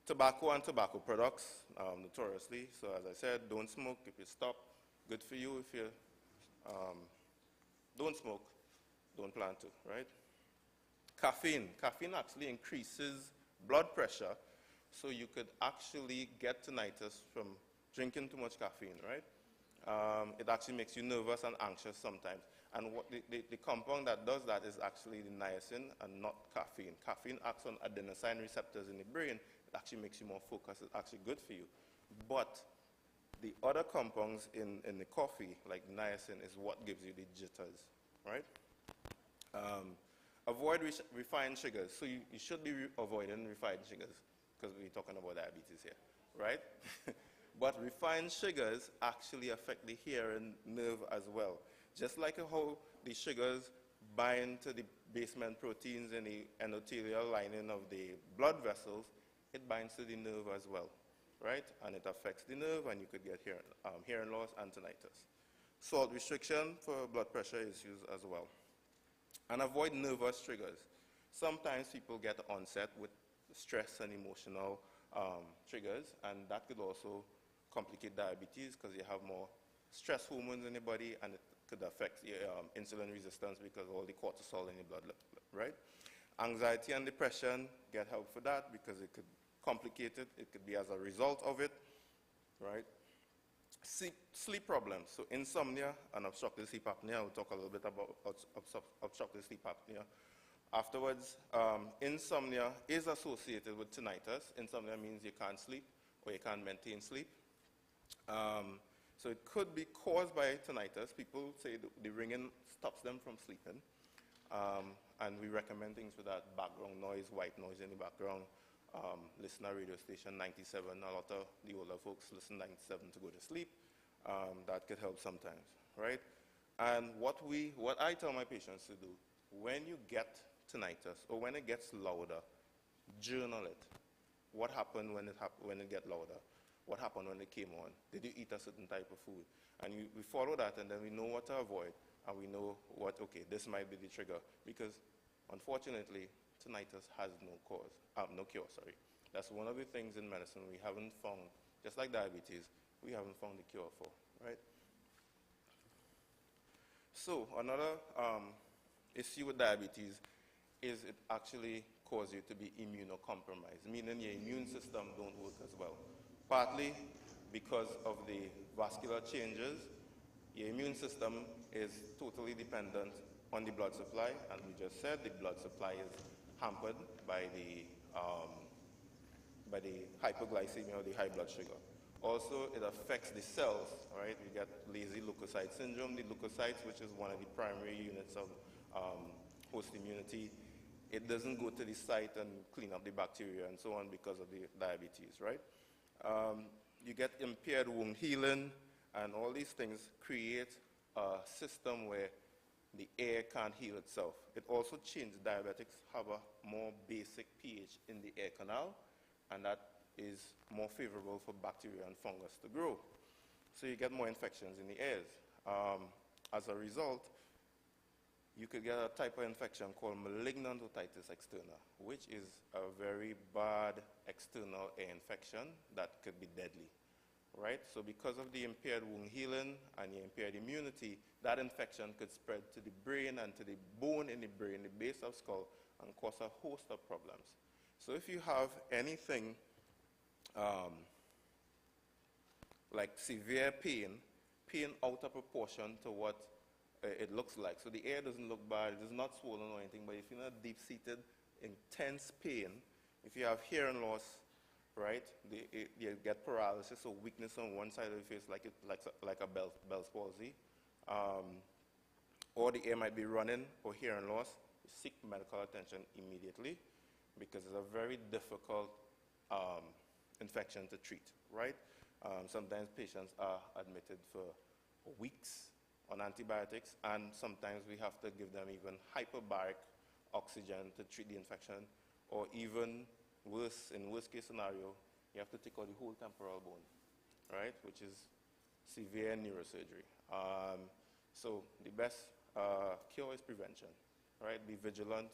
Tobacco and tobacco products, notoriously. So as I said, don't smoke. If you stop, good for you. If you don't smoke, don't plan to, right? Caffeine. Caffeine actually increases blood pressure, so you could actually get tinnitus from drinking too much caffeine, right? It actually makes you nervous and anxious sometimes. And what the compound that does that is actually the niacin and not caffeine. Caffeine acts on adenosine receptors in the brain. It actually makes you more focused. It's actually good for you. But the other compounds in the coffee, like niacin, is what gives you the jitters, right? Avoid refined sugars. So you should be avoiding refined sugars, because we're talking about diabetes here, right? But refined sugars actually affect the hearing nerve as well. Just like how the sugars bind to the basement proteins in the endothelial lining of the blood vessels, it binds to the nerve as well, right? And it affects the nerve, and you could get hearing loss and tinnitus. Salt restriction for blood pressure issues as well. And avoid nervous triggers. Sometimes people get onset with stress and emotional triggers, and that could also complicate diabetes because you have more stress hormones in your body, and it could affect your insulin resistance because of all the cortisol in your blood, right? Anxiety and depression, get help for that because it could complicate it. It could be as a result of it, right? Sleep problems, so insomnia and obstructive sleep apnea. We'll talk a little bit about obstructive sleep apnea afterwards. Insomnia is associated with tinnitus. Insomnia means you can't sleep or you can't maintain sleep. So it could be caused by tinnitus. People say the ringing stops them from sleeping. And we recommend things with that background noise, white noise in the background. Listen to radio station 97. A lot of the older folks listen 97 to go to sleep. That could help sometimes, right? And what I tell my patients to do, when you get tinnitus or when it gets louder, journal it. What happened when it gets louder? What happened when it came on? Did you eat a certain type of food? And we follow that, and then we know what to avoid, and we know what, okay, this might be the trigger. Because, unfortunately, tinnitus has no cure, sorry. That's one of the things in medicine we haven't found, just like diabetes, we haven't found the cure for, right? So, another issue with diabetes is it actually causes you to be immunocompromised, meaning your immune system don't work as well. Partly because of the vascular changes, your immune system is totally dependent on the blood supply, and we just said the blood supply is hampered by the hypoglycemia or the high blood sugar. Also, it affects the cells, right? We get lazy leukocyte syndrome. The leukocytes, which is one of the primary units of host immunity, it doesn't go to the site and clean up the bacteria and so on because of the diabetes, right? You get impaired wound healing, and all these things create a system where the air can't heal itself. It also changes. Diabetics have a more basic pH in the air canal, and that is more favorable for bacteria and fungus to grow. So you get more infections in the airs. As a result, you could get a type of infection called malignant otitis externa, which is a very bad external air infection that could be deadly, right? So because of the impaired wound healing and the impaired immunity, that infection could spread to the brain and to the bone in the brain, the base of skull, and cause a host of problems. So if you have anything like severe pain out of proportion to what it looks like. So the air doesn't look bad, it is not swollen or anything, but if you're not deep-seated, intense pain, if you have hearing loss, right, you get paralysis or weakness on one side of the face like a Bell's palsy, or the air might be running or hearing loss, you seek medical attention immediately because it's a very difficult infection to treat, right? Sometimes patients are admitted for weeks on antibiotics, and sometimes we have to give them even hyperbaric oxygen to treat the infection, or even worse, in worst case scenario, you have to take out the whole temporal bone, right, which is severe neurosurgery. So the best cure is prevention, right? Be vigilant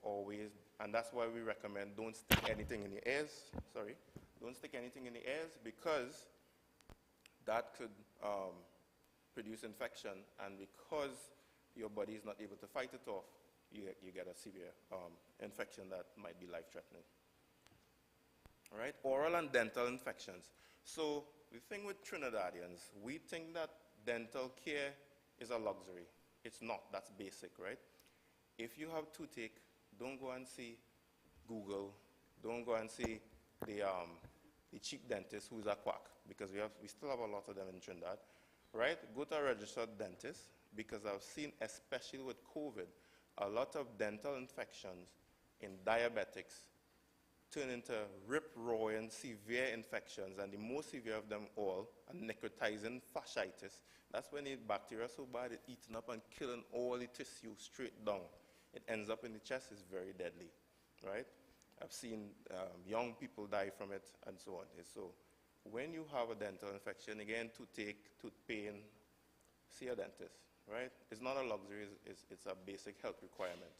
always, and that's why we recommend don't stick anything in the ears, don't stick anything in the ears because that could produce infection, and because your body is not able to fight it off, you get a severe infection that might be life-threatening. All right, oral and dental infections. So the thing with Trinidadians, we think that dental care is a luxury. It's not, that's basic, right? If you have toothache, don't go and see Google, don't go and see the cheap dentist who's a quack, because we still have a lot of them in Trinidad. Right? Go to a registered dentist, because I've seen, especially with COVID, a lot of dental infections in diabetics turn into rip-roaring severe infections, and the most severe of them all are necrotizing fasciitis. That's when the bacteria is so bad it's eating up and killing all the tissue straight down. It ends up in the chest, it's very deadly, right? I've seen young people die from it and so on. So when you have a dental infection, again, toothache, tooth pain, see a dentist, right? It's not a luxury, it's a basic health requirement.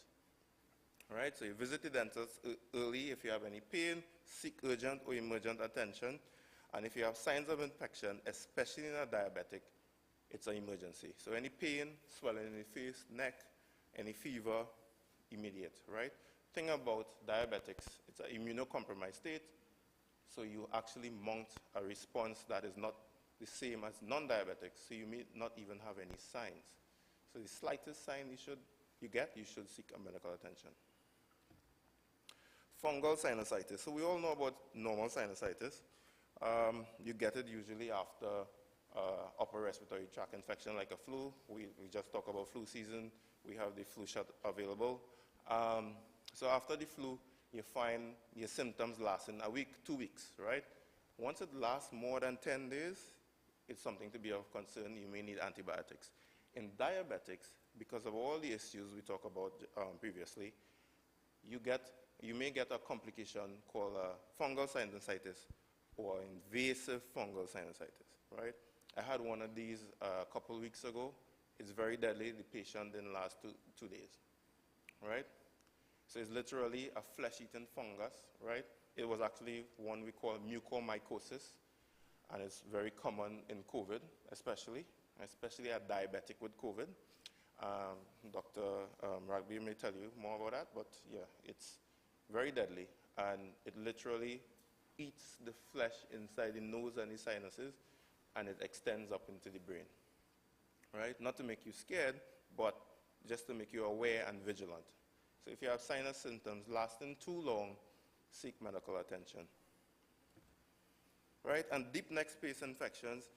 Right? So you visit the dentist early if you have any pain, seek urgent or emergent attention. And if you have signs of infection, especially in a diabetic, it's an emergency. So any pain, swelling in the face, neck, any fever, immediate, right? Thing about diabetics, it's an immunocompromised state, so you actually mount a response that is not the same as non-diabetics, so you may not even have any signs. So the slightest sign you should seek a medical attention. Fungal sinusitis. So we all know about normal sinusitis. You get it usually after upper respiratory tract infection like a flu. We just talked about flu season. We have the flu shot available. So after the flu, you find your symptoms lasting a week, 2 weeks, right? Once it lasts more than 10 days, it's something to be of concern. You may need antibiotics. In diabetics, because of all the issues we talked about previously, you may get a complication called fungal sinusitis or invasive fungal sinusitis, right? I had one of these a couple of weeks ago. It's very deadly. The patient didn't last two days, right? So it's literally a flesh-eating fungus, right? It was actually one we call mucormycosis, and it's very common in COVID, especially a diabetic with COVID. Dr. Ragbi may tell you more about that, but yeah, it's very deadly, and it literally eats the flesh inside the nose and the sinuses, and it extends up into the brain, right? Not to make you scared, but just to make you aware and vigilant. So if you have sinus symptoms lasting too long, seek medical attention. Right, and deep neck space infections.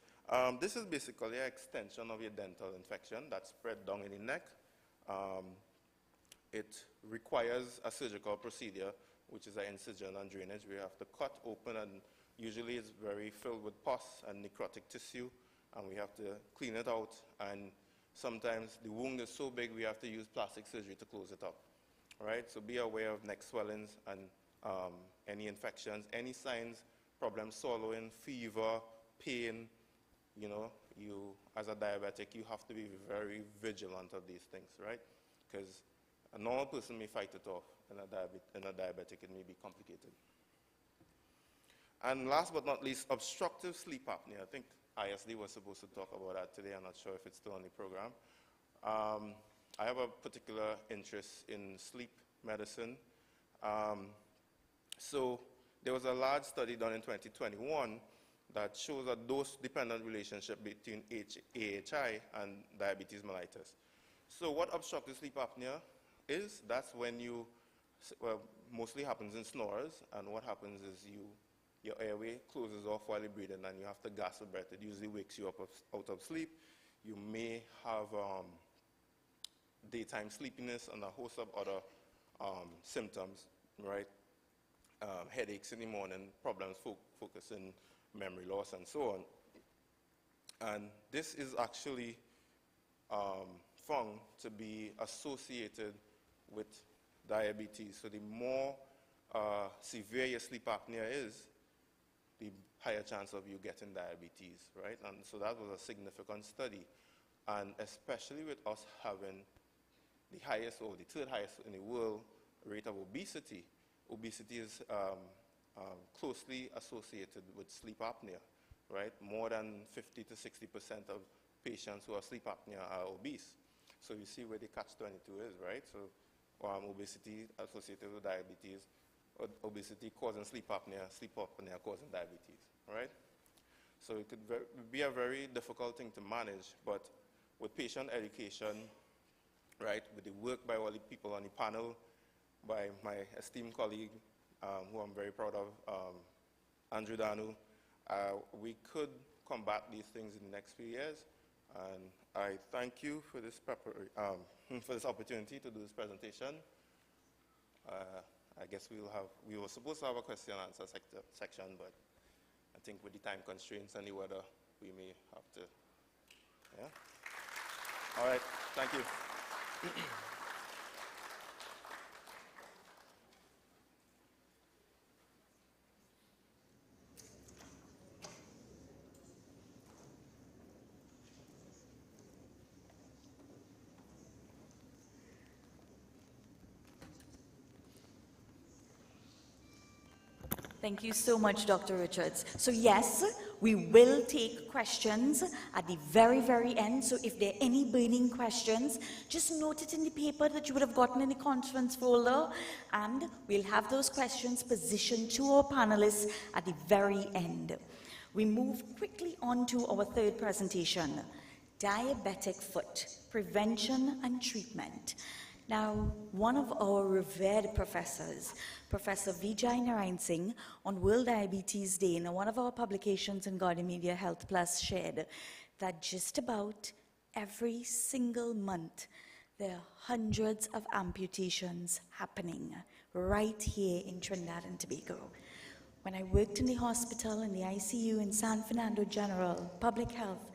This is basically an extension of your dental infection that's spread down in the neck. It requires a surgical procedure, which is an incision and drainage. We have to cut open, and usually it's very filled with pus and necrotic tissue, and we have to clean it out. And sometimes the wound is so big we have to use plastic surgery to close it up. Right, so be aware of neck swellings and any infections, any signs, problems swallowing, fever, pain. You know, you as a diabetic, you have to be very vigilant of these things, right? Because a normal person may fight it off. In a diabetic, it may be complicated. And last but not least, obstructive sleep apnea. I think ISD was supposed to talk about that today. I'm not sure if it's still on the program. I have a particular interest in sleep medicine. So there was a large study done in 2021 that shows a dose-dependent relationship between AHI and diabetes mellitus. So what obstructive sleep apnea is, that's when mostly happens in snorers, and what happens is your airway closes off while you're breathing, and you have to gasp for breath. It usually wakes you up out of sleep. You may have daytime sleepiness and a host of other symptoms, right? Headaches in the morning, problems focusing, memory loss, and so on. And this is actually found to be associated with diabetes. So the more severe your sleep apnea is, the higher chance of you getting diabetes, right? And so that was a significant study. And especially with us having the highest, or the third highest in the world rate of obesity. Obesity is closely associated with sleep apnea, right? More than 50 to 60% of patients who have sleep apnea are obese. So you see where the catch-22 is, right? So obesity associated with diabetes, obesity causing sleep apnea causing diabetes, right? So it could be a very difficult thing to manage, but with patient education, right, with the work by all the people on the panel, by my esteemed colleague, who I'm very proud of, Andrew Danu, we could combat these things in the next few years. And I thank you for this opportunity to do this presentation. I guess we were supposed to have a question and answer section, but I think with the time constraints and the weather, we may have to, yeah? All right, thank you. Thank you so much, Dr. Richards. So yes, we will take questions at the very, very end. So if there are any burning questions, just note it in the paper that you would have gotten in the conference folder, and we'll have those questions positioned to our panelists at the very end. We move quickly on to our third presentation, diabetic foot, prevention and treatment. Now, one of our revered professors, Professor Vijay Narayan Singh, on World Diabetes Day in one of our publications in Guardian Media Health Plus shared that just about every single month there are hundreds of amputations happening right here in Trinidad and Tobago. When I worked in the hospital, in the ICU in San Fernando General, Public Health,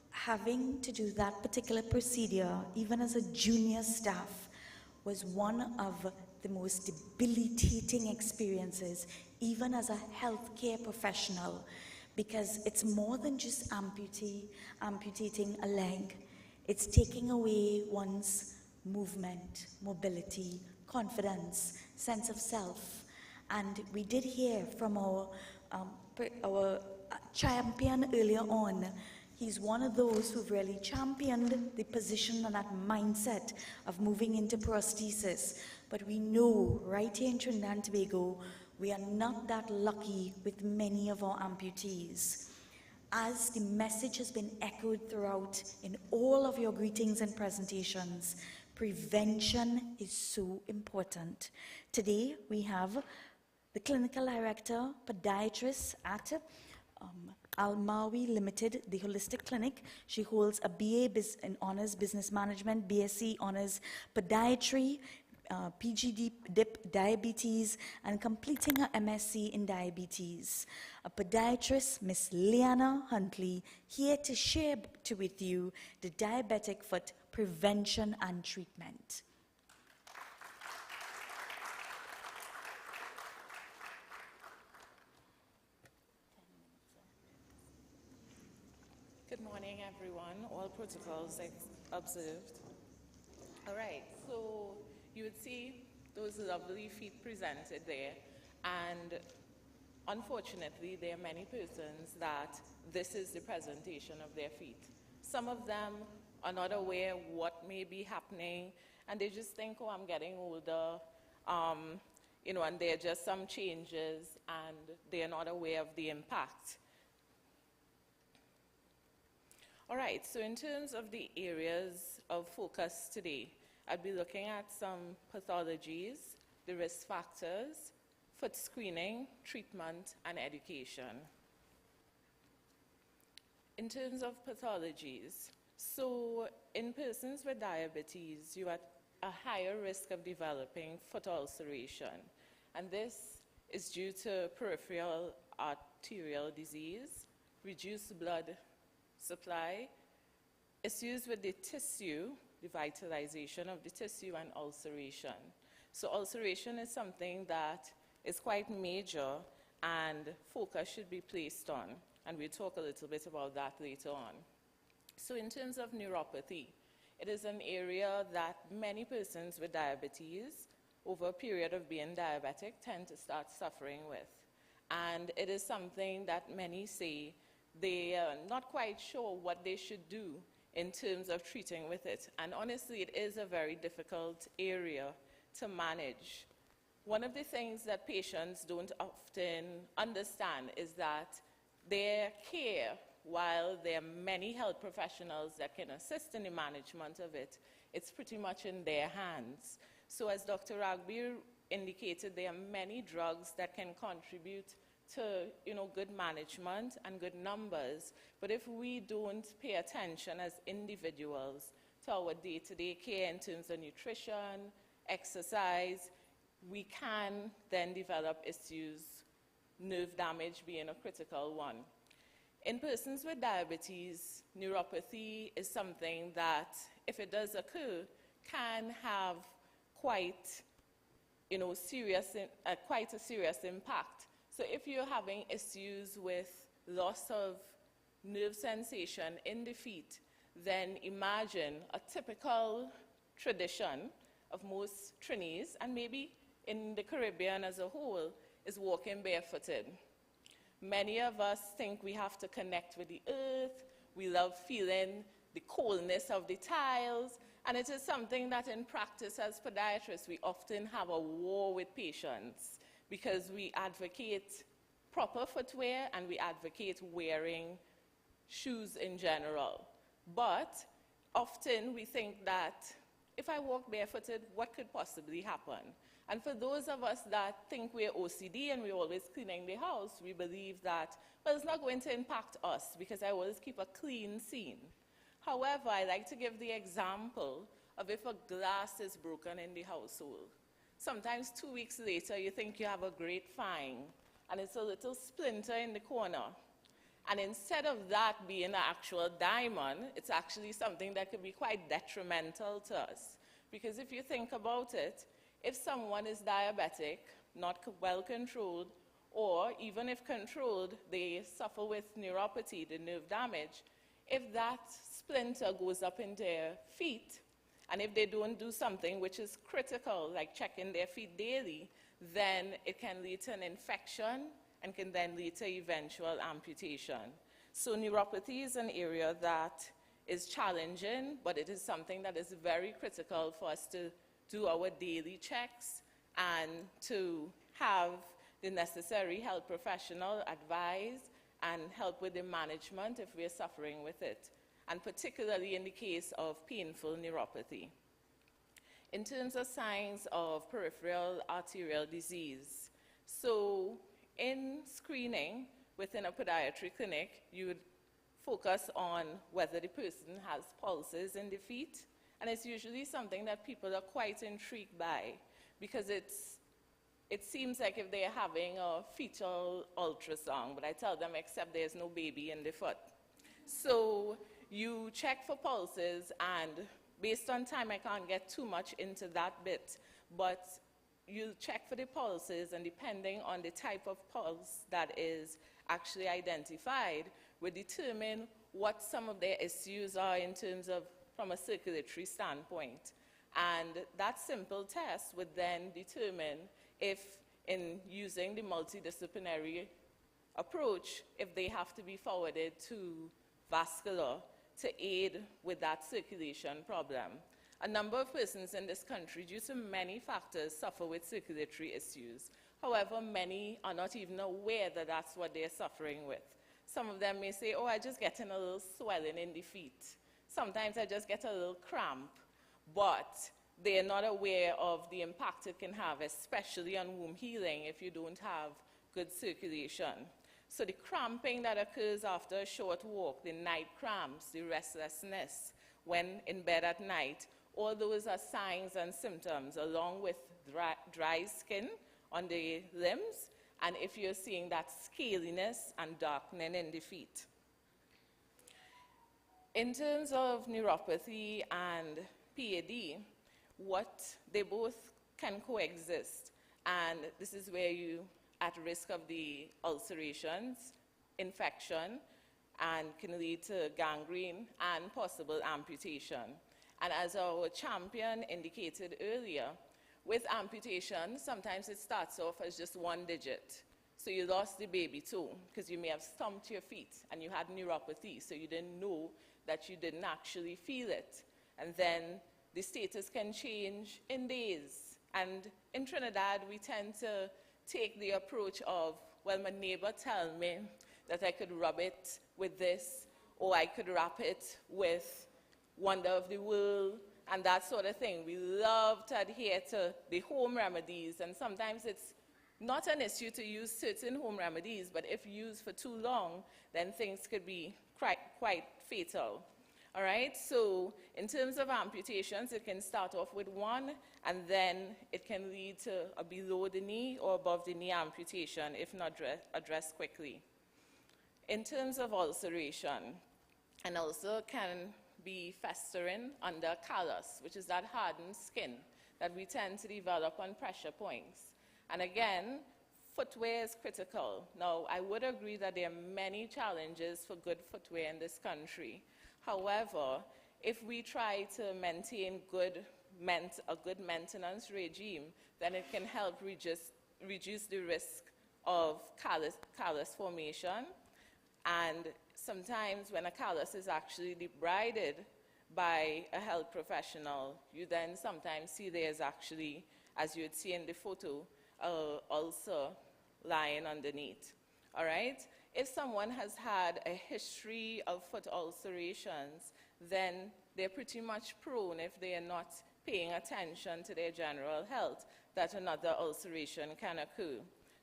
having to do that particular procedure, even as a junior staff, was one of the most debilitating experiences, even as a healthcare professional, because it's more than just amputating a leg. It's taking away one's movement, mobility, confidence, sense of self. And we did hear from our champion earlier on. He's one of those who've really championed the position and that mindset of moving into prosthesis. But we know right here in Trinidad and Tobago, we are not that lucky with many of our amputees. As the message has been echoed throughout in all of your greetings and presentations, prevention is so important. Today, we have the clinical director, podiatrist at Al-Mawi Limited, the Holistic Clinic. She holds a BA in Honors Business Management, BSc Honors Podiatry, PGD DIP Diabetes, and completing her MSc in Diabetes. A podiatrist, Miss Liana Huntley, here to share with you the diabetic foot prevention and treatment. Good morning, everyone. All protocols observed. All right, so you would see those lovely feet presented there, and unfortunately, there are many persons that this is the presentation of their feet. Some of them are not aware what may be happening, and they just think, oh, I'm getting older, and there are just some changes, and they are not aware of the impact. All right, so in terms of the areas of focus today, I'll be looking at some pathologies, the risk factors, foot screening, treatment, and education. In terms of pathologies, so in persons with diabetes, you are at a higher risk of developing foot ulceration, and this is due to peripheral arterial disease, reduced blood supply, issues with the tissue, the vitalization of the tissue, and ulceration. So ulceration is something that is quite major and focus should be placed on, and we'll talk a little bit about that later on. So in terms of neuropathy, it is an area that many persons with diabetes over a period of being diabetic tend to start suffering with. And it is something that many say they are not quite sure what they should do in terms of treating with it. And honestly, it is a very difficult area to manage. One of the things that patients don't often understand is that their care, while there are many health professionals that can assist in the management of it, it's pretty much in their hands. So as Dr. Ragbir indicated, there are many drugs that can contribute to good management and good numbers. But if we don't pay attention as individuals to our day-to-day care in terms of nutrition, exercise, we can then develop issues, nerve damage being a critical one. In persons with diabetes, neuropathy is something that, if it does occur, can have quite a serious impact. So if you're having issues with loss of nerve sensation in the feet, then imagine a typical tradition of most Trinis, and maybe in the Caribbean as a whole, is walking barefooted. Many of us think we have to connect with the earth. We love feeling the coldness of the tiles. And it is something that in practice as podiatrists, we often have a war with patients because we advocate proper footwear and we advocate wearing shoes in general. But often we think that if I walk barefooted, what could possibly happen? And for those of us that think we're OCD and we're always cleaning the house, we believe that, well, it's not going to impact us because I always keep a clean scene. However, I like to give the example of if a glass is broken in the household. Sometimes 2 weeks later, you think you have a great find, and it's a little splinter in the corner. And instead of that being an actual diamond, it's actually something that could be quite detrimental to us. Because if you think about it, if someone is diabetic, not well controlled, or even if controlled, they suffer with neuropathy, the nerve damage, if that splinter goes up in their feet, and if they don't do something which is critical, like checking their feet daily, then it can lead to an infection and can then lead to eventual amputation. So neuropathy is an area that is challenging, but it is something that is very critical for us to do our daily checks and to have the necessary health professional advise and help with the management if we're suffering with it, and particularly in the case of painful neuropathy. In terms of signs of peripheral arterial disease, so in screening within a podiatry clinic, you would focus on whether the person has pulses in the feet, and it's usually something that people are quite intrigued by because it seems like if they're having a fetal ultrasound, but I tell them except there's no baby in the foot. So you check for pulses, and based on time I can't get too much into that bit, but you check for the pulses, and depending on the type of pulse that is actually identified will determine what some of their issues are in terms of from a circulatory standpoint. And that simple test would then determine if, in using the multidisciplinary approach, if they have to be forwarded to vascular to aid with that circulation problem. A number of persons in this country, due to many factors, suffer with circulatory issues. However, many are not even aware that that's what they're suffering with. Some of them may say, oh, I just get a little swelling in the feet. Sometimes I just get a little cramp, but they're not aware of the impact it can have, especially on womb healing if you don't have good circulation. So the cramping that occurs after a short walk, the night cramps, the restlessness when in bed at night, all those are signs and symptoms along with dry skin on the limbs, and if you're seeing that scaliness and darkening in the feet. In terms of neuropathy and PAD, they both can coexist, and this is where you at risk of the ulcerations, infection, and can lead to gangrene and possible amputation. And as our champion indicated earlier, with amputation, sometimes it starts off as just one digit. So you lost the baby too, because you may have stumped your feet and you had neuropathy, so you didn't know that you didn't actually feel it. And then the status can change in days. And in Trinidad, we tend to take the approach of, well, my neighbor tell me that I could rub it with this, or I could wrap it with Wonder of the World, and that sort of thing. We love to adhere to the home remedies, and sometimes it's not an issue to use certain home remedies, but if used for too long, then things could be quite fatal. All right, so in terms of amputations, it can start off with one, and then it can lead to a below the knee or above the knee amputation if not addressed quickly. In terms of ulceration, and also can be festering under callus, which is that hardened skin that we tend to develop on pressure points. And again, footwear is critical. Now, I would agree that there are many challenges for good footwear in this country. However, if we try to maintain a good maintenance regime, then it can help reduce the risk of callus formation. And sometimes when a callus is actually debrided by a health professional, you then sometimes see there's actually, as you would see in the photo, ulcer lying underneath. All right? If someone has had a history of foot ulcerations, then they're pretty much prone, if they are not paying attention to their general health, that another ulceration can occur.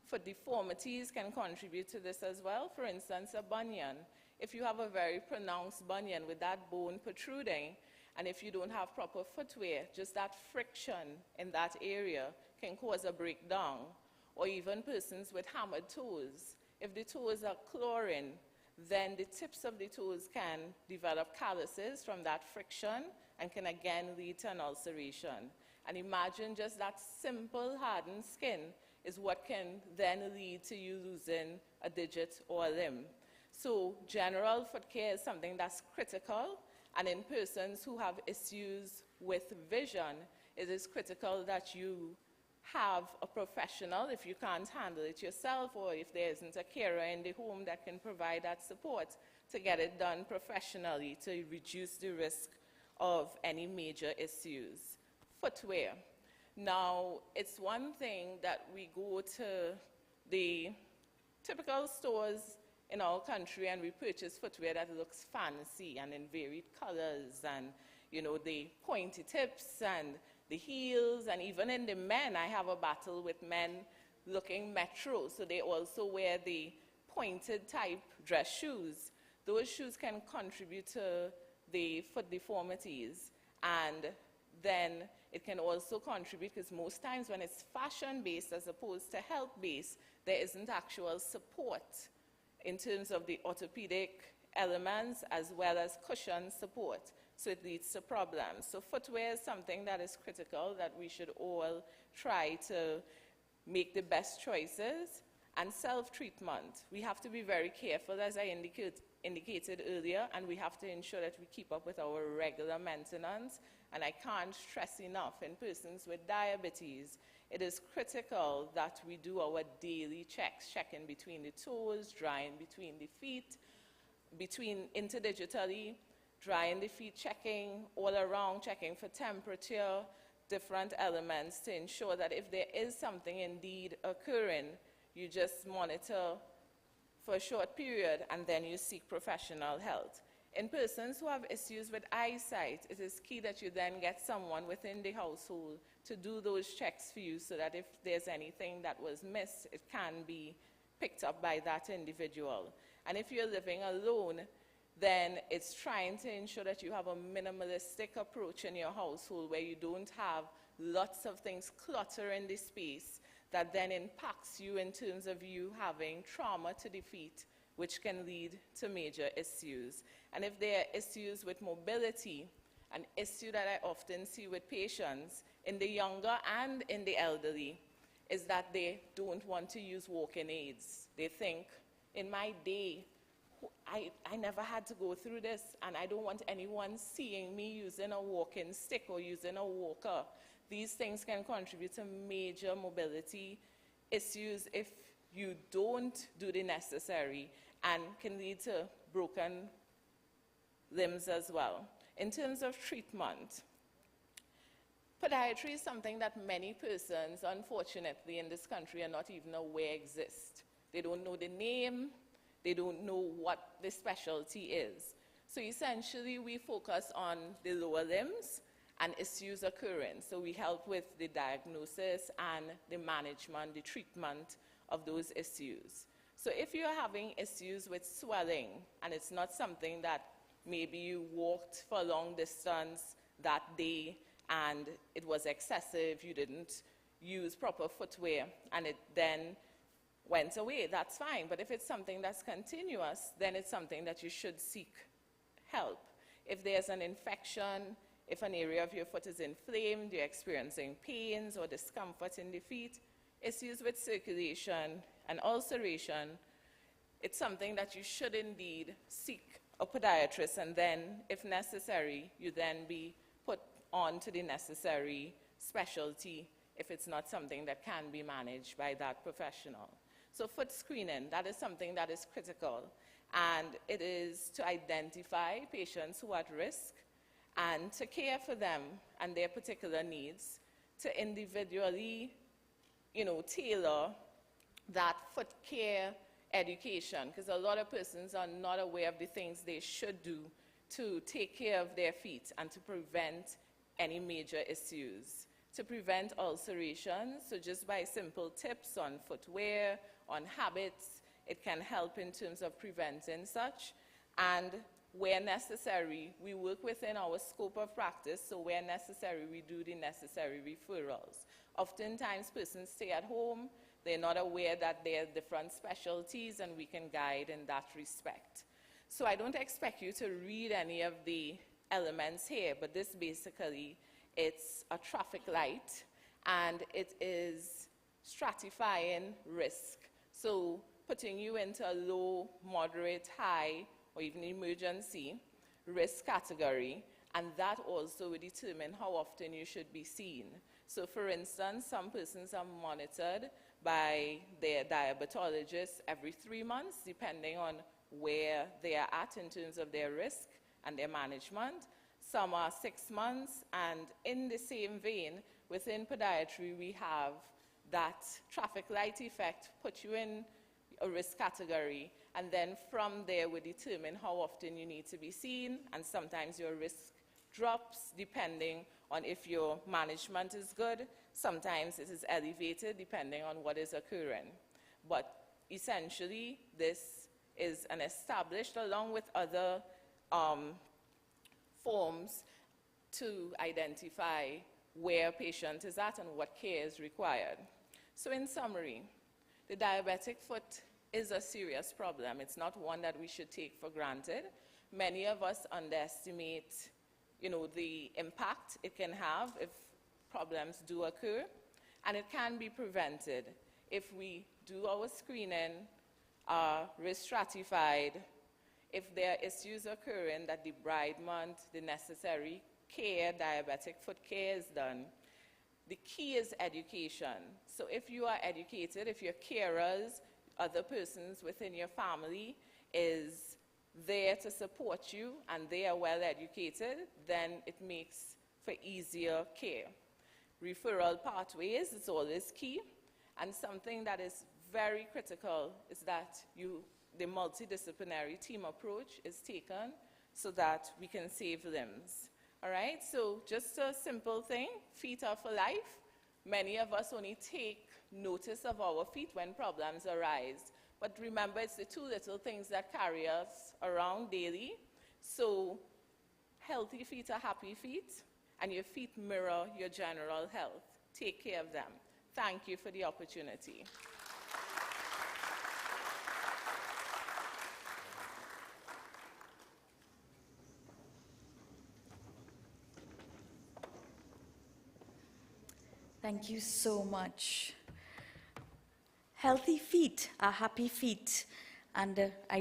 Foot deformities can contribute to this as well. For instance, a bunion. If you have a very pronounced bunion with that bone protruding, and if you don't have proper footwear, just that friction in that area can cause a breakdown. Or even persons with hammered toes. If the toes are chlorine, then the tips of the toes can develop calluses from that friction and can again lead to an ulceration. And imagine just that simple hardened skin is what can then lead to you losing a digit or a limb. So general foot care is something that's critical, and in persons who have issues with vision, it is critical that you have a professional, if you can't handle it yourself, or if there isn't a carer in the home that can provide that support, to get it done professionally to reduce the risk of any major issues. Footwear. Now, it's one thing that we go to the typical stores in our country and we purchase footwear that looks fancy and in varied colors, and you know, the pointy tips and the heels, and even in the men, I have a battle with men looking metro, so they also wear the pointed type dress shoes. Those shoes can contribute to the foot deformities, and then it can also contribute, because most times when it's fashion-based as opposed to health-based, there isn't actual support in terms of the orthopedic elements as well as cushion support. So it leads to problems. So footwear is something that is critical, that we should all try to make the best choices. And self-treatment. We have to be very careful, as I indicated earlier, and we have to ensure that we keep up with our regular maintenance. And I can't stress enough, in persons with diabetes, it is critical that we do our daily checks, checking between the toes, drying between the feet, interdigitally, drying the feet, checking all around, checking for temperature, different elements to ensure that if there is something indeed occurring, you just monitor for a short period and then you seek professional help. In persons who have issues with eyesight, it is key that you then get someone within the household to do those checks for you, so that if there's anything that was missed, it can be picked up by that individual. And if you're living alone, then it's trying to ensure that you have a minimalistic approach in your household, where you don't have lots of things cluttering the space that then impacts you in terms of you having trauma to the feet, which can lead to major issues. And if there are issues with mobility, an issue that I often see with patients in the younger and in the elderly is that they don't want to use walking aids. They think, in my day, I never had to go through this, and I don't want anyone seeing me using a walking stick or using a walker. These things can contribute to major mobility issues if you don't do the necessary, and can lead to broken limbs as well. In terms of treatment, podiatry is something that many persons, unfortunately, in this country are not even aware exists. They don't know the name. They don't know what the specialty is. So essentially, we focus on the lower limbs and issues occurring. So we help with the diagnosis and the management, the treatment of those issues. So if you're having issues with swelling, and it's not something that maybe you walked for a long distance that day and it was excessive, you didn't use proper footwear, and it then went away, that's fine. But if it's something that's continuous, then it's something that you should seek help. If there's an infection, if an area of your foot is inflamed, you're experiencing pains or discomfort in the feet, issues with circulation and ulceration, it's something that you should indeed seek a podiatrist, and then, if necessary, you then be put on to the necessary specialty if it's not something that can be managed by that professional. So foot screening, that is something that is critical, and it is to identify patients who are at risk and to care for them and their particular needs, to individually, tailor that foot care education, because a lot of persons are not aware of the things they should do to take care of their feet and to prevent any major issues. To prevent ulcerations, so just by simple tips on footwear, on habits, it can help in terms of preventing such. And where necessary, we work within our scope of practice, so where necessary, we do the necessary referrals. Oftentimes, persons stay at home, they're not aware that there are different specialties, and we can guide in that respect. So I don't expect you to read any of the elements here, but this basically, it's a traffic light, and it is stratifying risk. So putting you into a low, moderate, high, or even emergency risk category, and that also will determine how often you should be seen. So for instance, some persons are monitored by their diabetologist every 3 months, depending on where they are at in terms of their risk and their management. Some are 6 months, and in the same vein, within podiatry, we have that traffic light effect, put you in a risk category, and then from there we determine how often you need to be seen, and sometimes your risk drops depending on if your management is good. Sometimes it is elevated depending on what is occurring. But essentially, this is an established, along with other forms, to identify where a patient is at and what care is required. So in summary, the diabetic foot is a serious problem. It's not one that we should take for granted. Many of us underestimate, the impact it can have if problems do occur, and it can be prevented if we do our screening, risk stratified, if there are issues occurring, that debridement, the necessary care, diabetic foot care is done. The key is education. So if you are educated, if your carers, other persons within your family is there to support you and they are well educated, then it makes for easier care. Referral pathways is always key, and something that is very critical is that the multidisciplinary team approach is taken so that we can save limbs. All right, so just a simple thing, feet are for life. Many of us only take notice of our feet when problems arise. But remember, it's the two little things that carry us around daily. So healthy feet are happy feet, and your feet mirror your general health. Take care of them. Thank you for the opportunity. Thank you so much. Healthy feet are happy feet. And I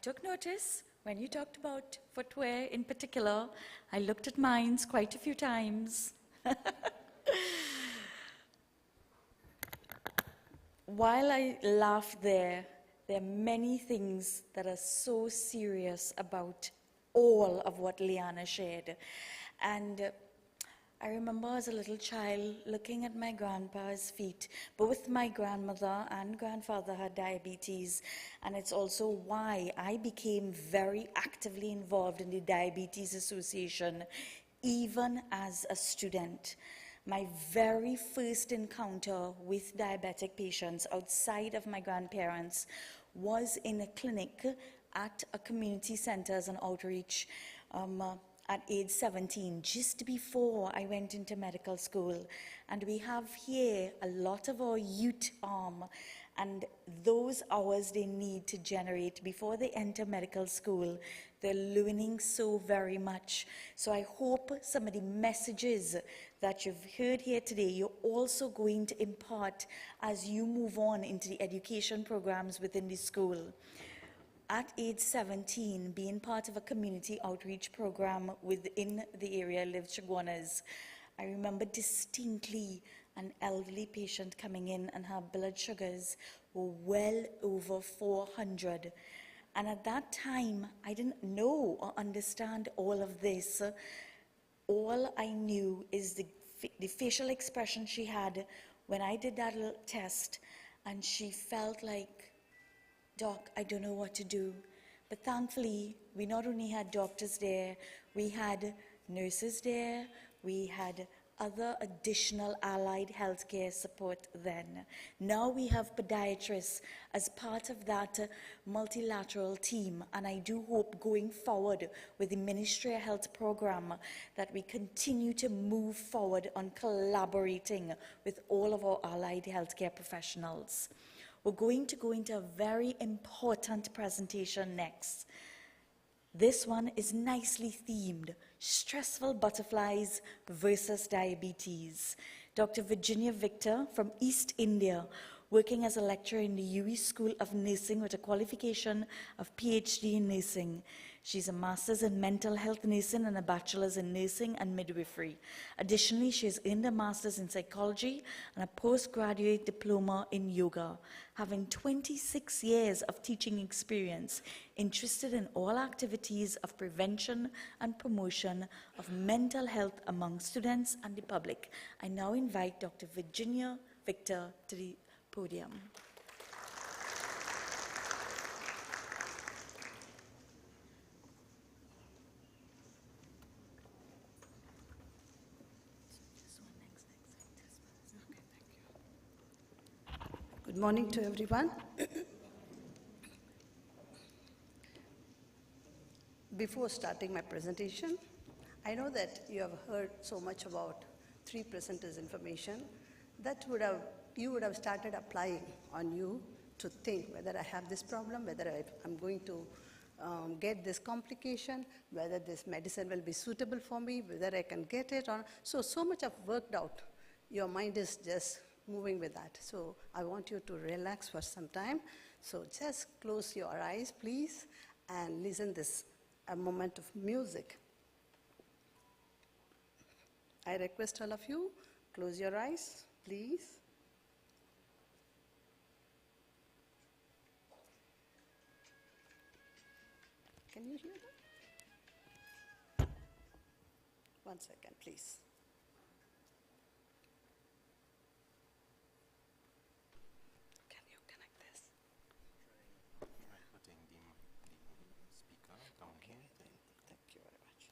took notice when you talked about footwear in particular. I looked at mine quite a few times. While I laughed there are many things that are so serious about all of what Liana shared. And I remember as a little child looking at my grandpa's feet. Both my grandmother and grandfather had diabetes, and it's also why I became very actively involved in the Diabetes Association, even as a student. My very first encounter with diabetic patients outside of my grandparents was in a clinic at a community center as an outreach at age 17, just before I went into medical school. And we have here a lot of our youth and those hours they need to generate before they enter medical school, they're learning so very much. So I hope some of the messages that you've heard here today, you're also going to impart as you move on into the education programs within the school. At age 17, being part of a community outreach program within the area I live, Chaguanas, I remember distinctly an elderly patient coming in and her blood sugars were well over 400. And at that time, I didn't know or understand all of this. All I knew is the facial expression she had when I did that little test, and she felt like, "Doc, I don't know what to do." But thankfully, we not only had doctors there, we had nurses there, we had other additional allied healthcare support then. Now we have podiatrists as part of that multilateral team, and I do hope going forward with the Ministry of Health program that we continue to move forward on collaborating with all of our allied healthcare professionals. We're going to go into a very important presentation next. This one is nicely themed, stressful butterflies versus diabetes. Dr. Virginia Victor from East India, working as a lecturer in the UE School of Nursing with a qualification of PhD in nursing. She's a master's in mental health nursing and a bachelor's in nursing and midwifery. Additionally, she has earned a master's in psychology and a postgraduate diploma in yoga. Having 26 years of teaching experience, interested in all activities of prevention and promotion of mental health among students and the public. I now invite Dr. Virginia Victor to the podium. Good morning to everyone. Before starting my presentation, I know that you have heard so much about 3 presenters' information that you would have started applying on you to think whether I have this problem, whether I'm going to get this complication, whether this medicine will be suitable for me, whether I can get it or so much I've worked out. Your mind is just moving with that. So I want you to relax for some time. So just close your eyes, please, and listen this a moment of music. I request all of you, close your eyes, please. Can you hear that? One second, please. Can you connect this? Putting the speaker down here. Thank you very much.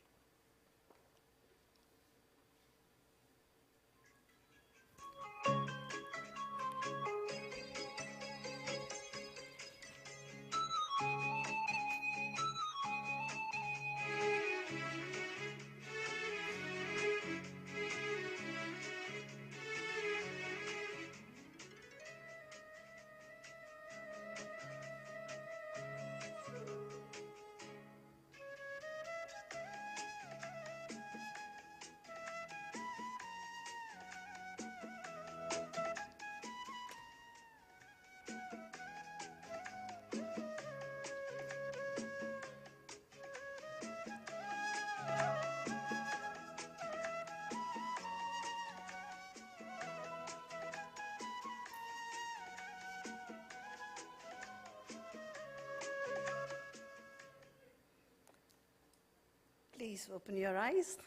Please open your eyes.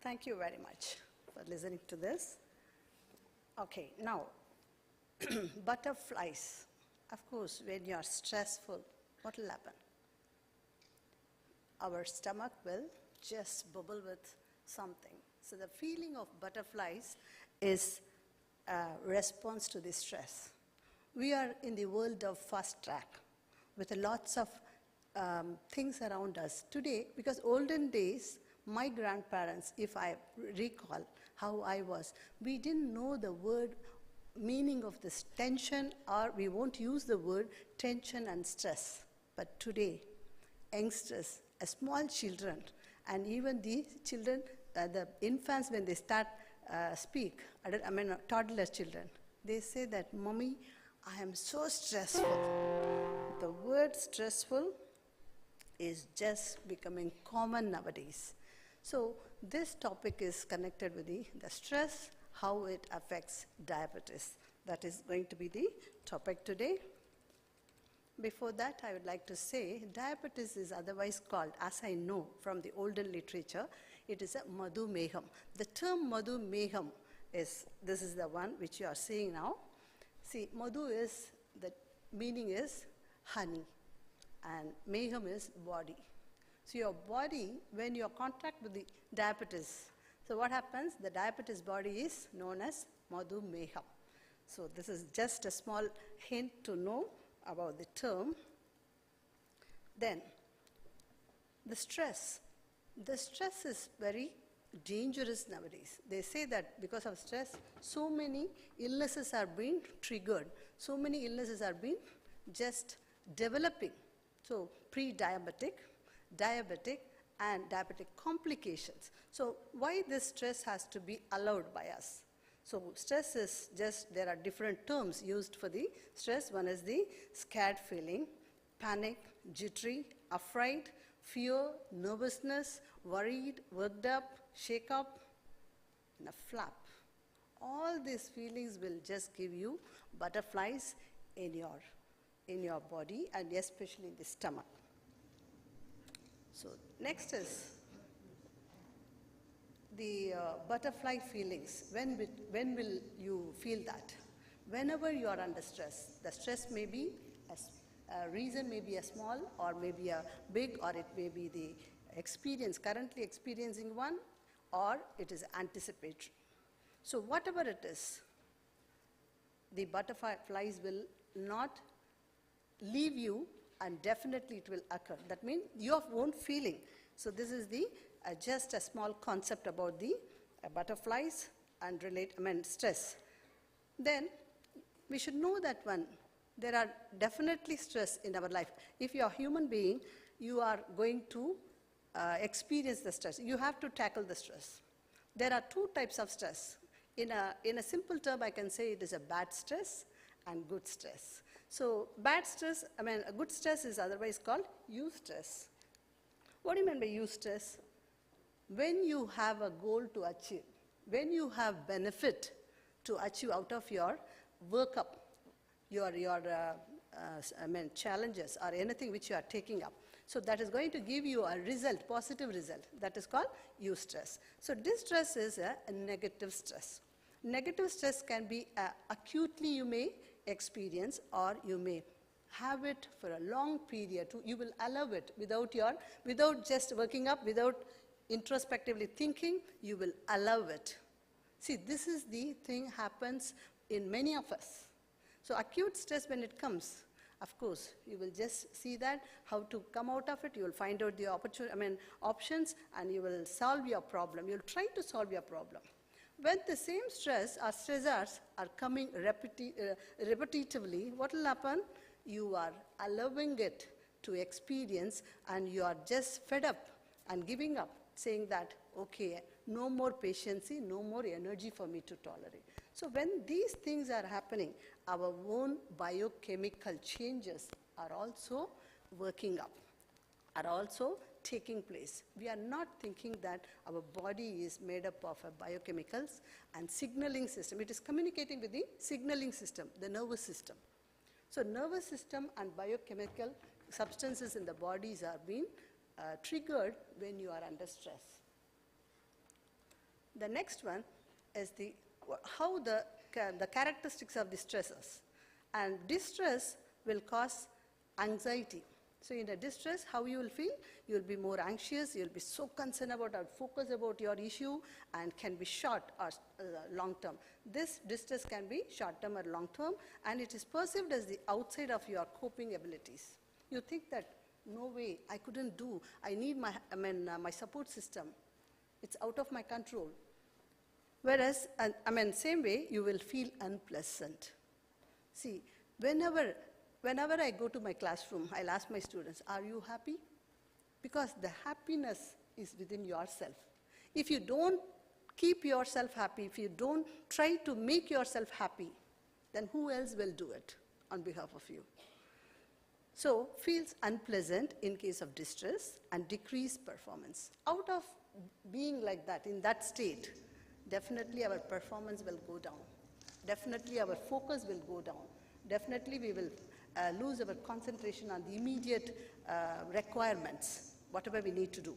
Thank you very much for listening to this. Okay, now, butterflies. Of course, when you are stressful, what will happen? Our stomach will just bubble with something. So the feeling of butterflies is a response to the stress. We are in the world of fast track with lots of things around us today, because olden days, my grandparents, if I recall how I was, we didn't know the word meaning of this tension, or we won't use the word tension and stress. But today, youngsters, small children, and even the children, the infants, when they start speak, toddler children, they say that, "Mommy, I am so stressful." The word stressful is just becoming common nowadays. So this topic is connected with the stress, how it affects diabetes. That is going to be the topic today. Before that, I would like to say diabetes is otherwise called, as I know from the older literature, it is a madhumeham. The term madhumeham is, this is the one which you are seeing now. See, madhu is, the meaning is honey, and meham is body. So your body, when you are contact with the diabetes, so what happens? The diabetes body is known as madhumeham. So this is just a small hint to know about the term. Then, the stress. The stress is very dangerous nowadays. They say that because of stress, so many illnesses are being triggered. So many illnesses are being just developing. So, pre-diabetic, diabetic, and diabetic complications. So, why this stress has to be allowed by us? So stress is just, there are different terms used for the stress. One is the scared feeling, panic, jittery, afraid, fear, nervousness, worried, worked up, shake up, and a flap. All these feelings will just give you butterflies in your body, and especially in the stomach. So next is the butterfly feelings. When will you feel that? Whenever you are under stress. The stress may be, a reason may be a small or maybe a big, or it may be the experience, currently experiencing one, or it is anticipatory. So whatever it is, the butterflies will not leave you, and definitely it will occur. That means your own feeling. So this is the just a small concept about the butterflies and stress. Then we should know that there are definitely stress in our life. If you are a human being, you are going to experience the stress. You have to tackle the stress. There are two types of stress. In a simple term, I can say it is a bad stress and good stress. So bad stress, a good stress is otherwise called eustress. What do you mean by eustress? When you have a goal to achieve, when you have benefit to achieve out of your workup, your challenges or anything which you are taking up. So that is going to give you a result, positive result. That is called eustress. So distress is a negative stress. Negative stress can be acutely you may experience, or you may have it for a long period. You will allow it without just working up, without introspectively thinking, you will allow it. See, this is the thing happens in many of us. So acute stress, when it comes, of course, you will just see that, how to come out of it. You will find out the options, and you will solve your problem. You will try to solve your problem. When the same stress or stressors are coming repetitively, what will happen? You are allowing it to experience, and you are just fed up and giving up, saying that, okay, no more patience, no more energy for me to tolerate. So when these things are happening, our own biochemical changes are also working up, are also taking place. We are not thinking that our body is made up of biochemicals and signaling system. It is communicating with the signaling system, the nervous system. So nervous system and biochemical substances in the bodies are being triggered when you are under stress. The next one is how the characteristics of the stresses. And distress will cause anxiety. So in a distress, how you will feel? You will be more anxious, you will be so concerned about or focused about your issue, and can be short or long term. This distress can be short term or long term, and it is perceived as the outside of your coping abilities. You think that, no way, I couldn't do, I need my support system. It's out of my control. Whereas, same way, you will feel unpleasant. See, whenever I go to my classroom, I'll ask my students, are you happy? Because the happiness is within yourself. If you don't keep yourself happy, if you don't try to make yourself happy, then who else will do it on behalf of you? So, feels unpleasant in case of distress and decreased performance. Out of being like that, in that state, definitely our performance will go down. Definitely our focus will go down. Definitely we will lose our concentration on the immediate requirements, whatever we need to do.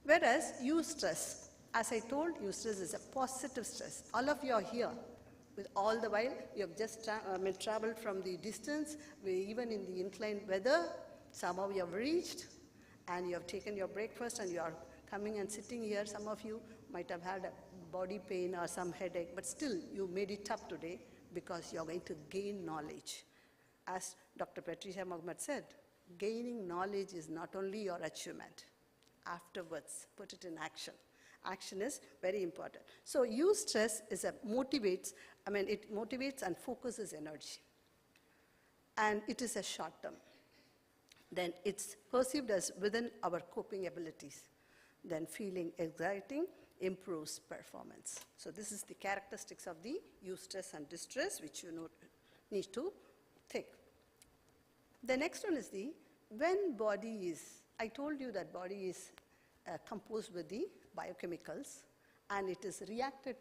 Whereas eustress, as I told, eustress is a positive stress. All of you are here. With all the while, you have just traveled from the distance, even in the inclined weather, somehow you have reached, and you have taken your breakfast, and you are coming and sitting here. Some of you might have had a body pain or some headache, but still you made it up today because you are going to gain knowledge. As Dr. Patricia Mohammed said, gaining knowledge is not only your achievement. Afterwards, put it in action. Action is very important. So eustress is it motivates and focuses energy. And it is a short term. Then it's perceived as within our coping abilities. Then feeling exciting improves performance. So this is the characteristics of the eustress and distress, which you need to think. The next one is when body is, I told you that body is composed with the biochemicals, and it is reacted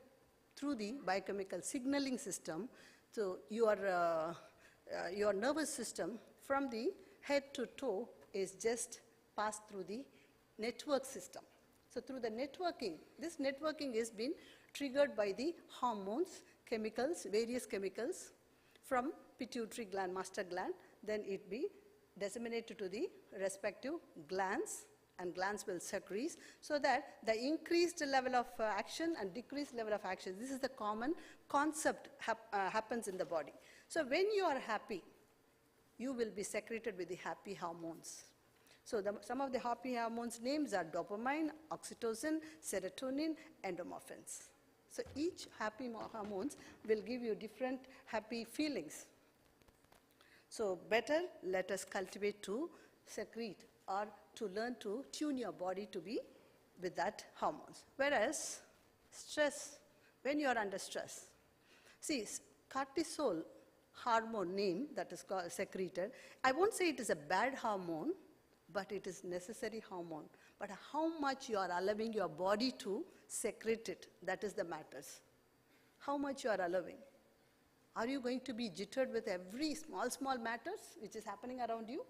through the biochemical signaling system. So your nervous system from the head to toe is just passed through the network system. So through the networking, this networking is been triggered by the hormones, chemicals, various chemicals from pituitary gland, master gland, then it be disseminated to the respective glands, and glands will secrete, so that the increased level of action and decreased level of action, this is the common concept happens in the body. So when you are happy, you will be secreted with the happy hormones. So some of the happy hormones names are dopamine, oxytocin, serotonin, endorphins. So each happy hormones will give you different happy feelings. So better let us cultivate to secrete or to learn to tune your body to be with that hormones. Whereas stress, when you are under stress, see cortisol hormone name that is called secreted, I won't say it is a bad hormone, but it is necessary hormone. But how much you are allowing your body to secrete it, that is the matters. How much you are allowing. Are you going to be jittered with every small matters which is happening around you,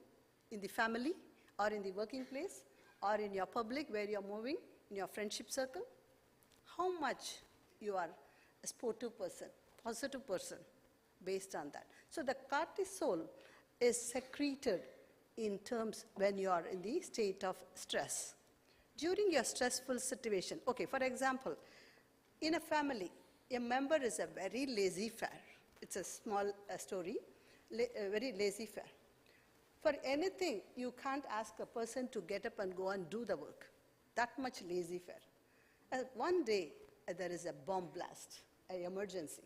in the family, or in the working place, or in your public where you are moving, in your friendship circle? How much you are a sportive person, positive person, based on that. So the cortisol is secreted in terms when you are in the state of stress. During your stressful situation, okay, for example, in a family, a member is a very laissez-faire. It's a small story, very laissez-faire. For anything, you can't ask a person to get up and go and do the work. That much laissez-faire. One day, there is a bomb blast, an emergency.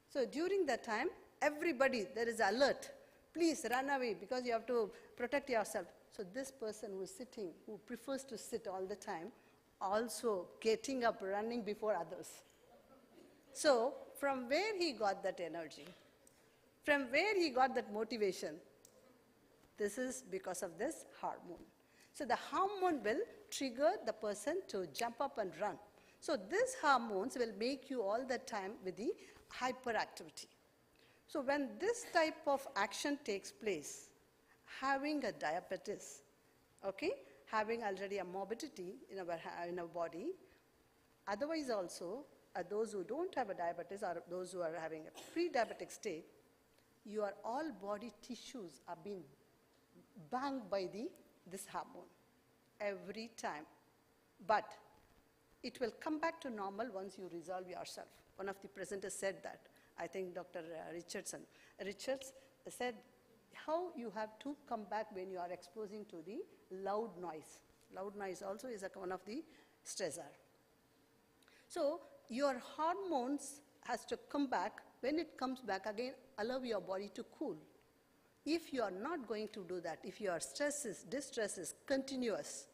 So during that time, everybody, there is alert. Please run away because you have to protect yourself. So this person who is sitting, who prefers to sit all the time, also getting up, running before others. So from where he got that energy? From where he got that motivation? This is because of this hormone. So the hormone will trigger the person to jump up and run. So these hormones will make you all the time with the hyperactivity. So when this type of action takes place, having a diabetes, okay, having already a morbidity in our body, otherwise also, those who don't have a diabetes or those who are having a pre-diabetic state, your all body tissues are being banged by this hormone every time. But it will come back to normal once you resolve yourself. One of the presenters said that. I think Dr. Richards said how you have to come back when you are exposing to the loud noise. Loud noise also is one of the stressor. So your hormones has to come back. When it comes back again, allow your body to cool. If you are not going to do that, if your distress is continuous,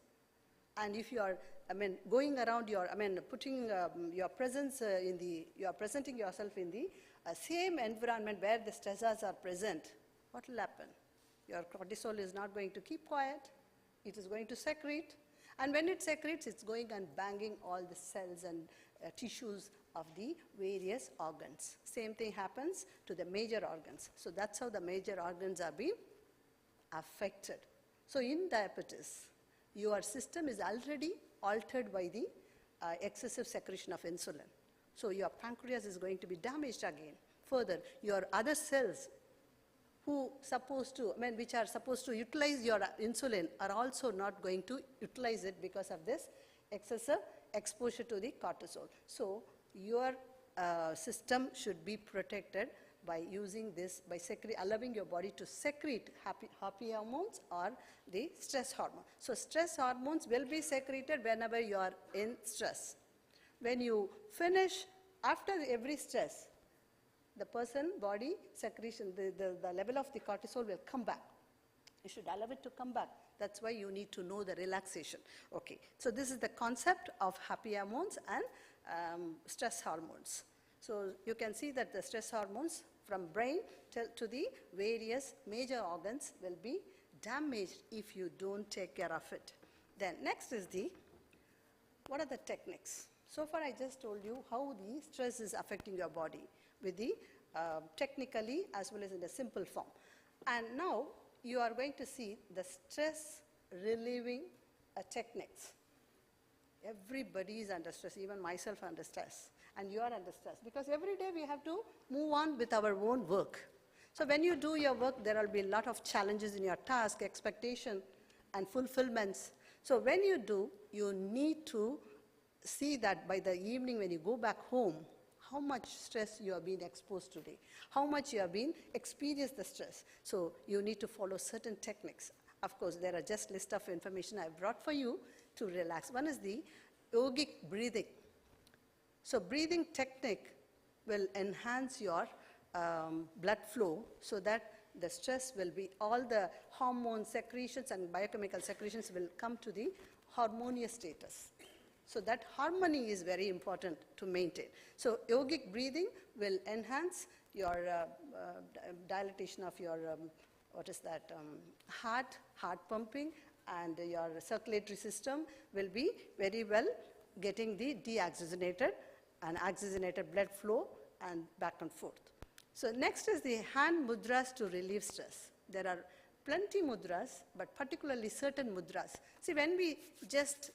and if you are, going around putting your presence you are presenting yourself in the same environment where the stressors are present, what will happen? Your cortisol is not going to keep quiet. It is going to secrete. And when it secretes, it's going and banging all the cells and tissues of the various organs. Same thing happens to the major organs. So that's how the major organs are being affected. So in diabetes, your system is already altered by the excessive secretion of insulin. So your pancreas is going to be damaged again. Further, your other cells which are supposed to utilize your insulin are also not going to utilize it because of this excessive exposure to the cortisol. So your system should be protected by using this, by allowing your body to secrete happy hormones or the stress hormone. So stress hormones will be secreted whenever you are in stress. When you finish, after every stress, the body secretion, the level of the cortisol will come back. You should allow it to come back. That's why you need to know the relaxation. Okay, so this is the concept of happy hormones and stress hormones. So you can see that the stress hormones from brain to the various major organs will be damaged if you don't take care of it. Then next is what are the techniques? So far I just told you how the stress is affecting your body with the technically as well as in the simple form. And now you are going to see the stress relieving techniques. Everybody is under stress, even myself under stress, and you are under stress because every day we have to move on with our own work. So when you do your work, there will be a lot of challenges in your task, expectation and fulfillments. So when you do, you need to see that by the evening when you go back home, how much stress you have been exposed today, how much you have been experienced the stress. So you need to follow certain techniques. Of course, there are just list of information I brought for you to relax. One is the yogic breathing. So breathing technique will enhance your blood flow so that the stress will be, all the hormone secretions and biochemical secretions will come to the harmonious status. So that harmony is very important to maintain. So yogic breathing will enhance your dilatation of your, heart pumping, and your circulatory system will be very well getting the deoxygenated and oxygenated blood flow and back and forth. So next is the hand mudras to relieve stress. There are plenty mudras, but particularly certain mudras. See, when we just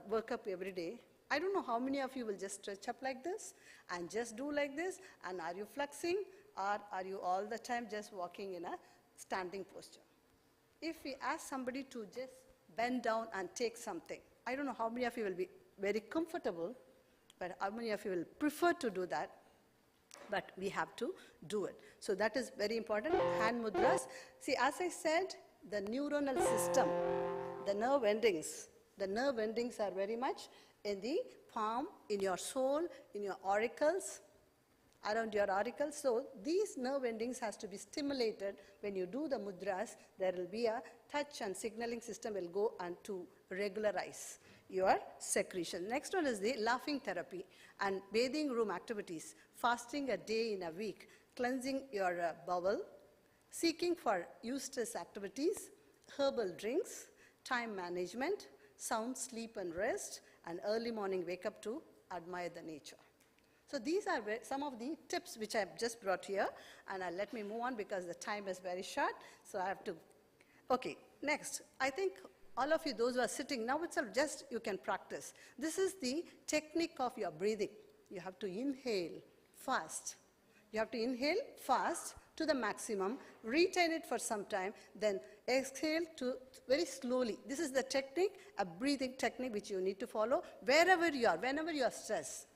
work up every day, I don't know how many of you will just stretch up like this and just do like this, and are you flexing, or are you all the time just walking in a standing posture? If we ask somebody to just bend down and take something, I don't know how many of you will be very comfortable, but how many of you will prefer to do that? But we have to do it. So that is very important, hand mudras. See, as I said, the neuronal system, the nerve endings are very much in the palm, in your soul, in your auricles, around your auricles. So these nerve endings has to be stimulated. When you do the mudras, there will be a touch and signaling system will go and to regularize your secretion. Next one is the laughing therapy and bathing room activities, fasting a day in a week, cleansing your bowel, seeking for eustress activities, herbal drinks, time management, sound sleep and rest, and early morning wake up to admire the nature. So these are some of the tips which I have just brought here, and let me move on because the time is very short, so I have to. Okay, next, I think all of you, those who are sitting, now itself just you can practice. This is the technique of your breathing. You have to inhale fast. You have to inhale fast to the maximum, retain it for some time, then exhale to very slowly. This is the technique, a breathing technique which you need to follow wherever you are, whenever you are stressed.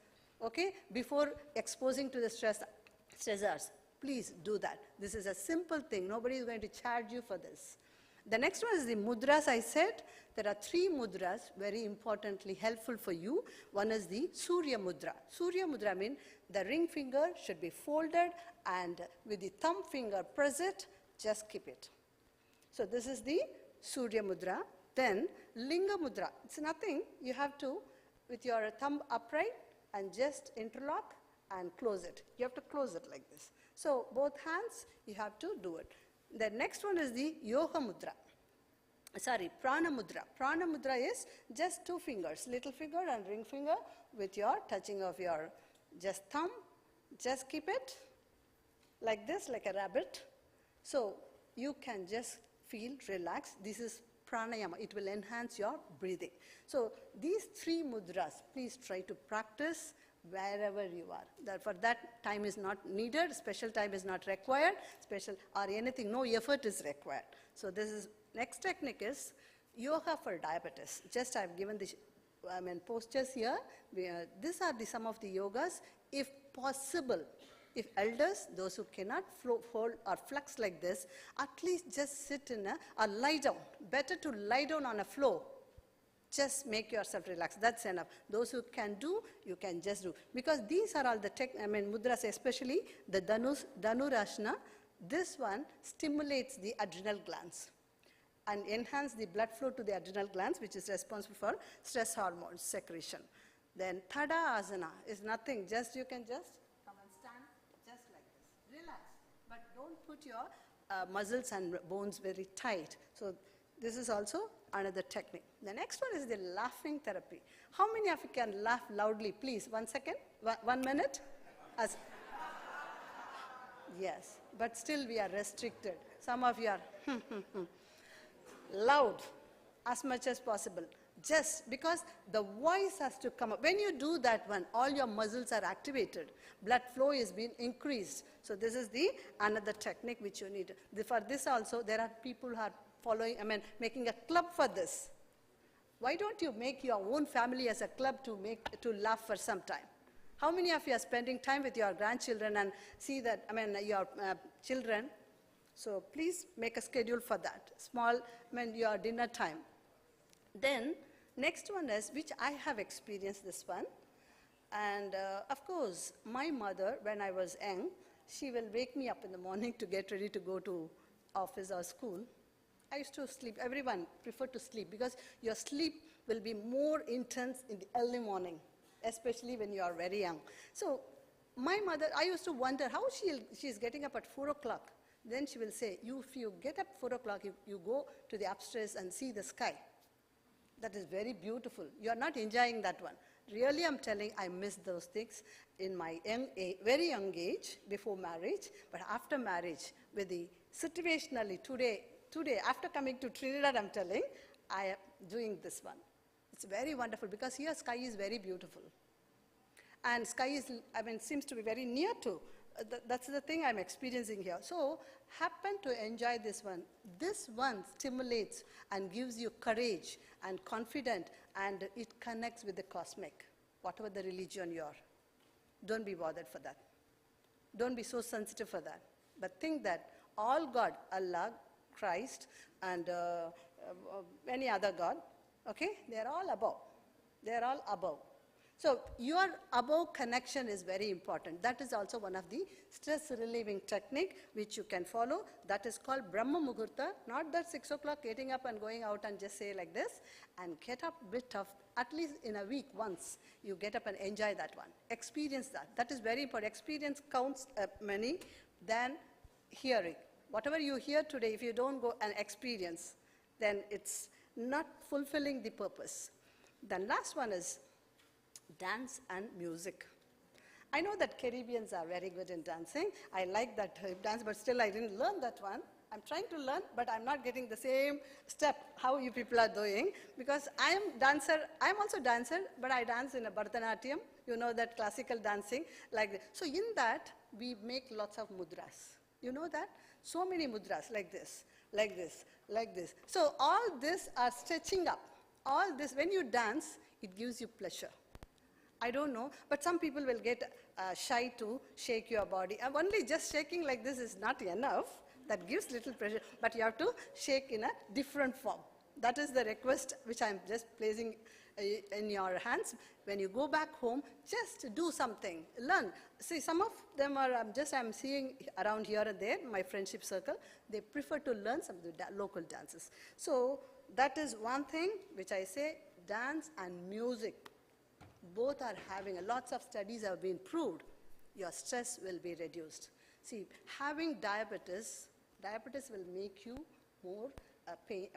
Okay, before exposing to the stressors, please do that. This is a simple thing. Nobody is going to charge you for this. The next one is the mudras. I said there are 3 mudras very importantly helpful for you. One is the Surya Mudra. Surya Mudra means the ring finger should be folded and with the thumb finger press it, just keep it. So this is the Surya Mudra. Then Linga Mudra. It's nothing. You have to, with your thumb upright, and just interlock and close it. You have to close it like this. So both hands, you have to do it. The next one is the Yoga Mudra. Prana Mudra. Prana Mudra is just 2 fingers, little finger and ring finger with your touching of your just thumb. Just keep it like this, like a rabbit. So you can just feel relaxed. This is pranayama. It will enhance your breathing. So these 3 mudras, please try to practice wherever you are. For that, time is not needed, special time is not required, special or anything, no effort is required. So this is, next technique is yoga for diabetes. Just I've given the postures here. These are some of the yogas. If possible, if elders, those who cannot fold or flex like this, at least just sit in or lie down. Better to lie down on a floor. Just make yourself relax. That's enough. Those who can do, you can just do. Because these are all the mudras, especially the Dhanurashna. This one stimulates the adrenal glands and enhance the blood flow to the adrenal glands, which is responsible for stress hormone secretion. Then Thada Asana is nothing. Just you can just come and stand just like this. Relax. But don't put your muscles and bones very tight. So this is also another technique. The next one is the laughing therapy. How many of you can laugh loudly? Please, 1 second, 1 minute. Yes, but still we are restricted. Some of you are loud as much as possible. Just because the voice has to come up. When you do that one, all your muscles are activated. Blood flow is being increased. So this is the another technique which you need. For this also, there are people who are following, making a club for this. Why don't you make your own family as a club to laugh for some time? How many of you are spending time with your grandchildren and see that, your children? So please make a schedule for that. Small, your dinner time. Then, next one is, which I have experienced this one. And of course, my mother, when I was young, she will wake me up in the morning to get ready to go to office or school. I used to sleep. Everyone prefer to sleep because your sleep will be more intense in the early morning, especially when you are very young. So my mother, I used to wonder how she's getting up at 4 o'clock. Then she will say, if you get up 4 o'clock, you go to the upstairs and see the sky. That is very beautiful. You are not enjoying that one. Really, I'm telling, I miss those things in my very young age, before marriage. But after marriage, with the situationally today, after coming to Trinidad, I'm telling, I am doing this one. It's very wonderful because here sky is very beautiful. And sky is, seems to be very near to. That's the thing I'm experiencing here. So, happen to enjoy this one. This one stimulates and gives you courage and confidence, and it connects with the cosmic, whatever the religion you are. Don't be bothered for that. Don't be so sensitive for that. But think that all God, Allah, Christ, and any other God, okay, they're all above. They're all above. So your above connection is very important. That is also one of the stress relieving technique which you can follow. That is called Brahma Muhurta. Not that 6 o'clock getting up and going out and just say like this. And get up a bit of, at least in a week once, you get up and enjoy that one. Experience that. That is very important. Experience counts many than hearing. Whatever you hear today, if you don't go and experience, then it's not fulfilling the purpose. Then last one is dance and music. I know that Caribbeans are very good in dancing. I like that dance, but still I didn't learn that one. I'm trying to learn, but I'm not getting the same step how you people are doing, because I'm also dancer, but I dance in a Bharatanatyam, you know, that classical dancing like that. So in that, we make lots of mudras. You know that? So many mudras like this, like this, like this. So all this are stretching up. All this, when you dance, it gives you pleasure. I don't know, but some people will get shy to shake your body. Only just shaking like this is not enough. That gives little pressure, but you have to shake in a different form. That is the request which I'm just placing in your hands. When you go back home, just do something, learn. See, some of them are I'm seeing around here and there, my friendship circle, they prefer to learn some of the local dances. So that is one thing which I say, dance and music. Both are having, lots of studies have been proved, your stress will be reduced. See, having diabetes will make you more pain,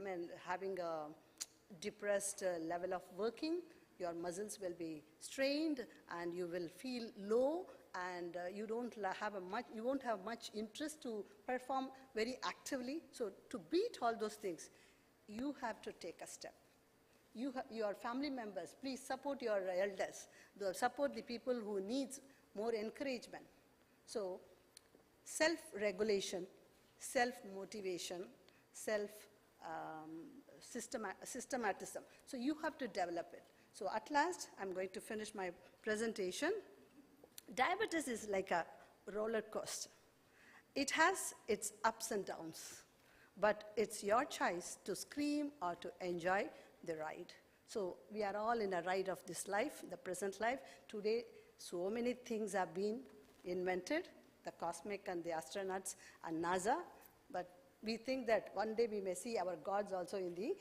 having a depressed level of working, your muscles will be strained and you will feel low, and you won't have much interest to perform very actively. So to beat all those things, you have to take a step. Your family members, please support your elders. Support the people who needs more encouragement. So self-regulation, self-motivation, systematism. So you have to develop it. So at last, I'm going to finish my presentation. Diabetes is like a roller coaster. It has its ups and downs, but it's your choice to scream or to enjoy the ride. So we are all in a ride of this life, the present life. Today, so many things have been invented, the cosmic and the astronauts and NASA, but we think that one day we may see our gods also in the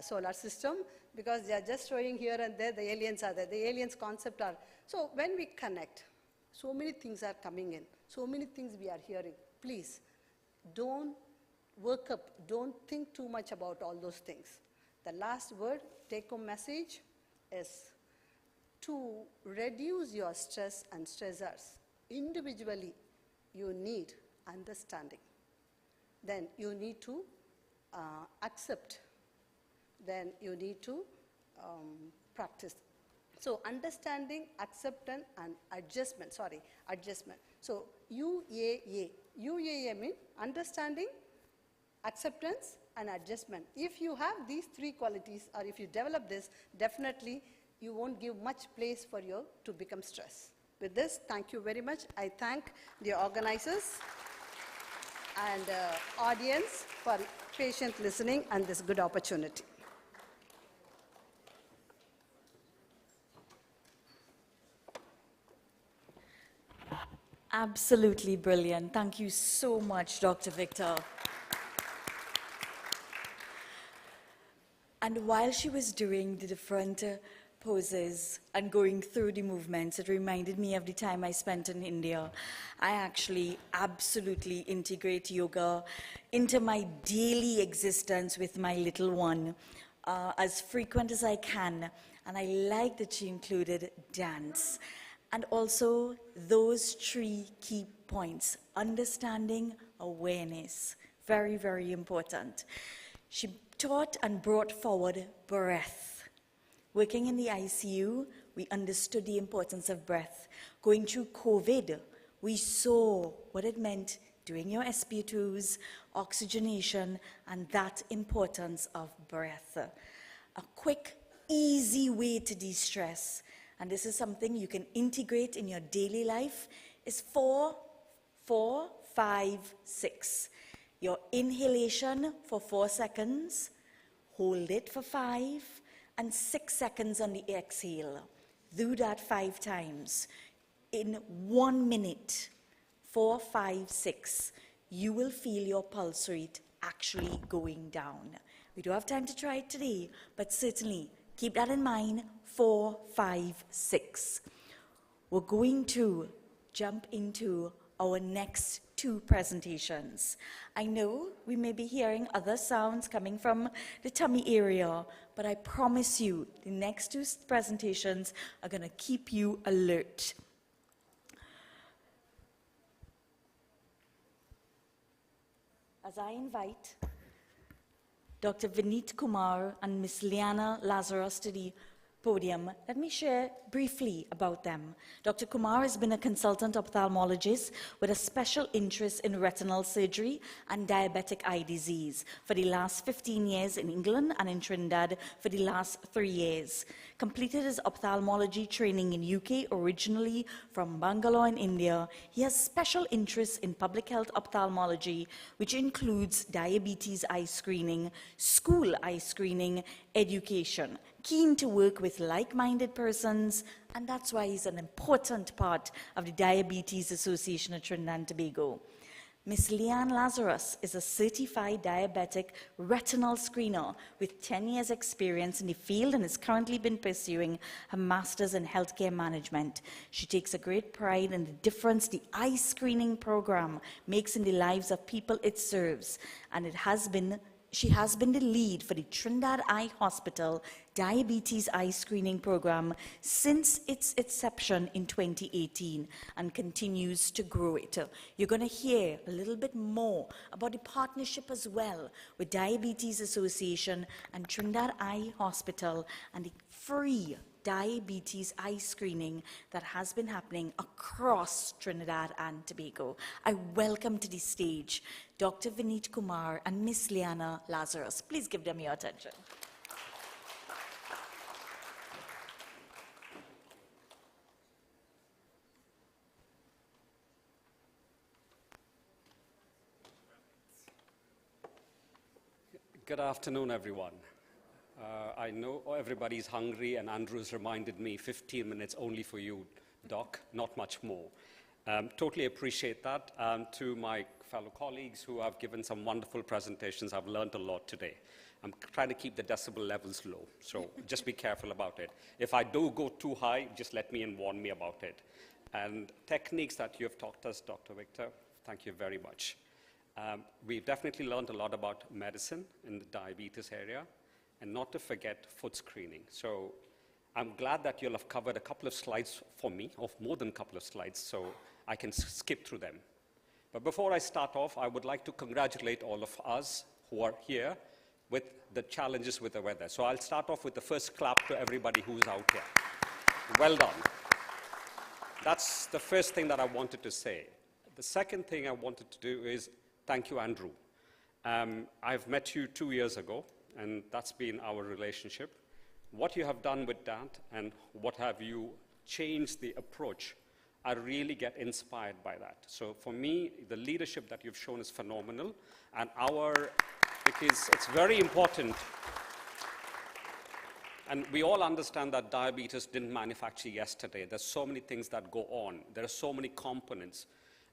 solar system, because they are just showing here and there, the aliens are there. The aliens concept are, so when we connect, so many things are coming in, so many things we are hearing. Please, don't work up, don't think too much about all those things. The last word, take-home message, is to reduce your stress and stressors. Individually, you need understanding. Then you need to accept. Then you need to practice. So understanding, acceptance, and adjustment. So UAA. UAA means understanding, acceptance, and adjustment. If you have these three qualities, or if you develop this, definitely you won't give much place for you to become stressed. With this, thank you very much. I thank the organizers and audience for patient listening and this good opportunity. Absolutely brilliant. Thank you so much, Dr. Victor. And while she was doing the different poses and going through the movements, it reminded me of the time I spent in India. I actually absolutely integrate yoga into my daily existence with my little one as frequent as I can. And I like that she included dance. And also those three key points: understanding, awareness. Very, very important. She taught and brought forward breath. Working in the ICU, we understood the importance of breath. Going through COVID, we saw what it meant doing your SpO2s, oxygenation, and that importance of breath. A quick, easy way to de-stress, and this is something you can integrate in your daily life, is 4, 5, 6. Your inhalation for 4 seconds, hold it for 5, and 6 seconds on the exhale. Do that 5 times. In 1 minute, 4, 5, 6, you will feel your pulse rate actually going down. We don't have time to try it today, but certainly keep that in mind. 4, 5, 6. We're going to jump into our next 2 presentations. I know we may be hearing other sounds coming from the tummy area, but I promise you the next 2 presentations are going to keep you alert. As I invite Dr. Vineet Kumar and Ms. Liana Lazarus to the podium, let me share briefly about them. Dr. Kumar has been a consultant ophthalmologist with a special interest in retinal surgery and diabetic eye disease for the last 15 years in England and in Trinidad for the last 3 years. Completed his ophthalmology training in UK, originally from Bangalore in India. He has special interests in public health ophthalmology, which includes diabetes eye screening, school eye screening, education. Keen to work with like-minded persons, and that's why he's an important part of the Diabetes Association of Trinidad and Tobago. Ms. Liana Lazarus is a certified diabetic retinal screener with 10 years experience in the field and has currently been pursuing her master's in healthcare management. She takes a great pride in the difference the eye screening program makes in the lives of people it serves, and it has been She has been the lead for the Trinidad Eye Hospital Diabetes Eye Screening Program since its inception in 2018 and continues to grow it. You're going to hear a little bit more about the partnership as well with Diabetes Association and Trinidad Eye Hospital and the free diabetes eye screening that has been happening across Trinidad and Tobago. I welcome to the stage Dr. Vineet Kumar and Miss Liana Lazarus. Please give them your attention. Good afternoon, everyone. I know everybody's hungry, and Andrew's reminded me 15 minutes only for you, Doc, not much more. Totally appreciate that. To my fellow colleagues who have given some wonderful presentations, I've learned a lot today. I'm trying to keep the decibel levels low, so just be careful about it. If I do go too high, just let me and warn me about it. And techniques that you have taught us, Dr. Victor, thank you very much. We've definitely learned a lot about medicine in the diabetes area, and not to forget foot screening. So I'm glad that you'll have covered a couple of slides for me, or more than a couple of slides, so I can skip through them. But before I start off, I would like to congratulate all of us who are here with the challenges with the weather. So I'll start off with the first clap to everybody who's out here. Well done. That's the first thing that I wanted to say. The second thing I wanted to do is thank you, Andrew. I've met you 2 years ago, and that's been our relationship. What you have done with that and what have you changed the approach, I really get inspired by that. So for me, the leadership that you've shown is phenomenal, and because it's very important, and we all understand that diabetes didn't manufacture yesterday. There's so many things that go on. There are so many components.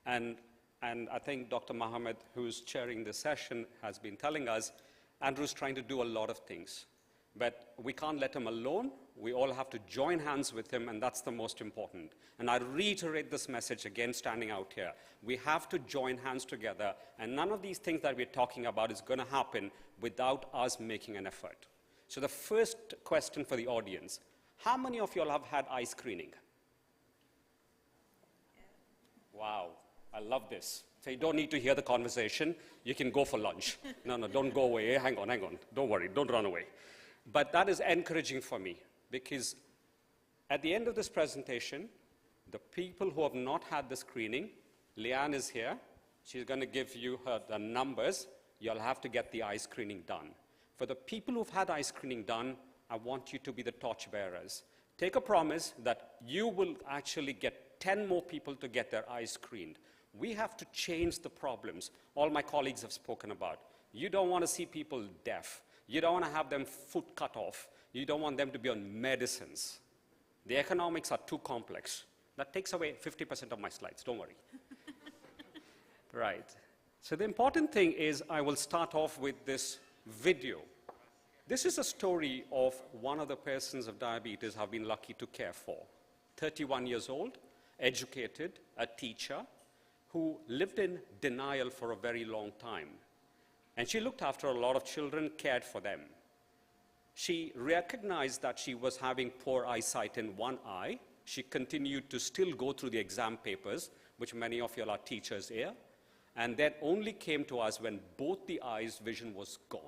And I think Dr. Mohammed, who's chairing this session, has been telling us Andrew's trying to do a lot of things, but we can't let him alone. We all have to join hands with him, and that's the most important. And I reiterate this message again, standing out here. We have to join hands together, and none of these things that we're talking about is going to happen without us making an effort. So the first question for the audience, how many of you all have had eye screening? Wow, I love this. So you don't need to hear the conversation. You can go for lunch. No, don't go away. Hang on. Don't worry. Don't run away. But that is encouraging for me, because at the end of this presentation, the people who have not had the screening, Leanne is here. She's going to give you the numbers. You'll have to get the eye screening done. For the people who've had eye screening done, I want you to be the torchbearers. Take a promise that you will actually get 10 more people to get their eyes screened. We have to change the problems all my colleagues have spoken about. You don't want to see people deaf. You don't want to have them foot cut off. You don't want them to be on medicines. The economics are too complex. That takes away 50% of my slides, don't worry. Right. So the important thing is I will start off with this video. This is a story of one of the persons of diabetes I've been lucky to care for. 31 years old, educated, a teacher, who lived in denial for a very long time. And she looked after a lot of children, cared for them. She recognized that she was having poor eyesight in one eye. She continued to still go through the exam papers, which many of you are teachers here, and that only came to us when both the eyes' vision was gone.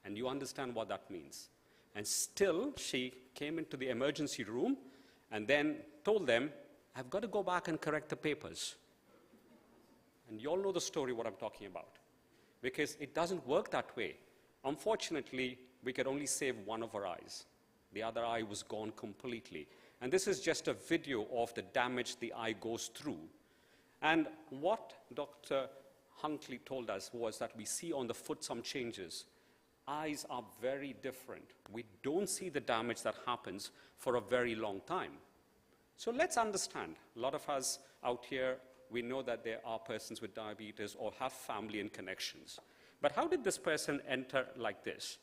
And you understand what that means. And still, she came into the emergency room and then told them, I've got to go back and correct the papers. And you all know the story, what I'm talking about. Because it doesn't work that way. Unfortunately, we could only save one of her eyes. The other eye was gone completely. And this is just a video of the damage the eye goes through. And what Dr. Huntley told us was that we see on the foot some changes. Eyes are very different. We don't see the damage that happens for a very long time. So let's understand. A lot of us out here, we know that there are persons with diabetes or have family and connections. But how did this person enter like this?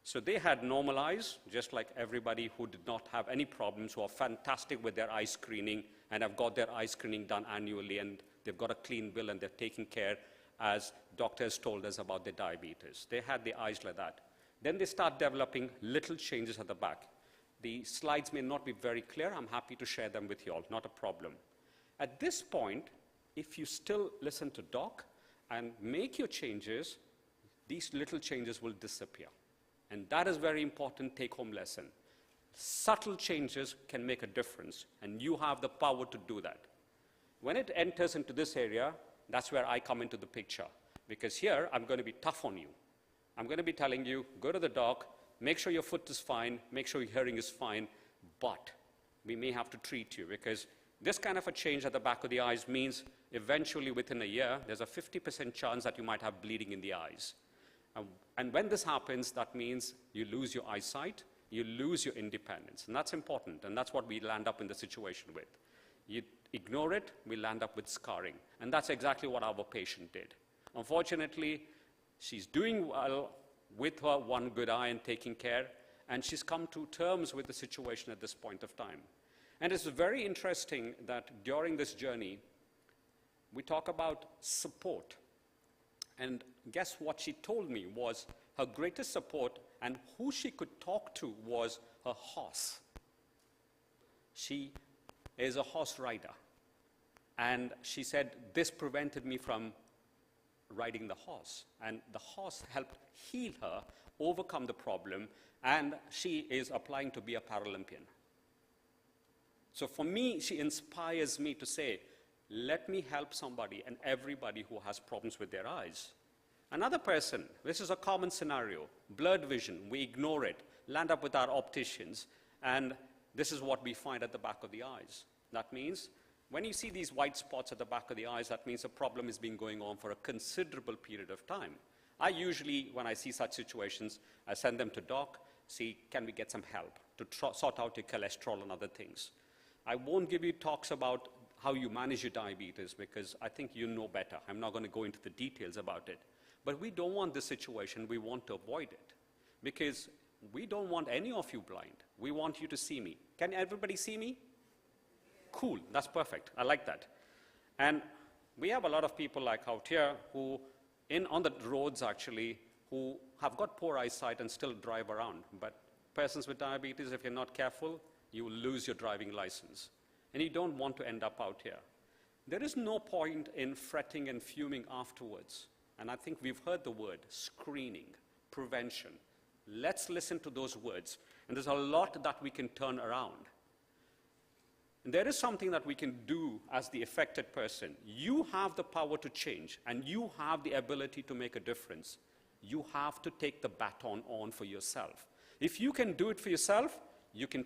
So they had normal eyes, just like everybody who did not have any problems, who are fantastic with their eye screening and have got their eye screening done annually, and they've got a clean bill and they're taking care as doctors told us about their diabetes. They had the eyes like that. Then they start developing little changes at the back. The slides may not be very clear. I'm happy to share them with you all, not a problem. At this point, if you still listen to doc and make your changes, these little changes will disappear. And that is very important take-home lesson. Subtle changes can make a difference, and you have the power to do that. When it enters into this area, that's where I come into the picture. Because here, I'm going to be tough on you. I'm going to be telling you, go to the doc, make sure your foot is fine, make sure your hearing is fine, but we may have to treat you, because this kind of a change at the back of the eyes means eventually within a year, there's a 50% chance that you might have bleeding in the eyes. And when this happens, that means you lose your eyesight, you lose your independence. And that's important, and that's what we land up in the situation with. You ignore it, we land up with scarring. And that's exactly what our patient did. Unfortunately, she's doing well with her one good eye and taking care, and she's come to terms with the situation at this point of time. And it's very interesting that during this journey, we talk about support. And guess what she told me was her greatest support and who she could talk to was her horse. She is a horse rider. And she said, this prevented me from riding the horse. And the horse helped heal her, overcome the problem, and she is applying to be a Paralympian. So for me, she inspires me to say, let me help somebody and everybody who has problems with their eyes. Another person, this is a common scenario, blurred vision, we ignore it, land up with our opticians, and this is what we find at the back of the eyes. That means when you see these white spots at the back of the eyes, that means a problem has been going on for a considerable period of time. I usually, when I see such situations, I send them to doc, see, can we get some help to sort out your cholesterol and other things. I won't give you talks about how you manage your diabetes because I think you know better. I'm not going to go into the details about it. But we don't want this situation. We want to avoid it because we don't want any of you blind. We want you to see me. Can everybody see me? Cool, that's perfect. I like that. And we have a lot of people like out here who, on the roads actually, who have got poor eyesight and still drive around. But persons with diabetes, if you're not careful, you will lose your driving license. And you don't want to end up out here. There is no point in fretting and fuming afterwards. And I think we've heard the word screening, prevention. Let's listen to those words. And there's a lot that we can turn around. And there is something that we can do as the affected person. You have the power to change, and you have the ability to make a difference. You have to take the baton on for yourself. If you can do it for yourself, you can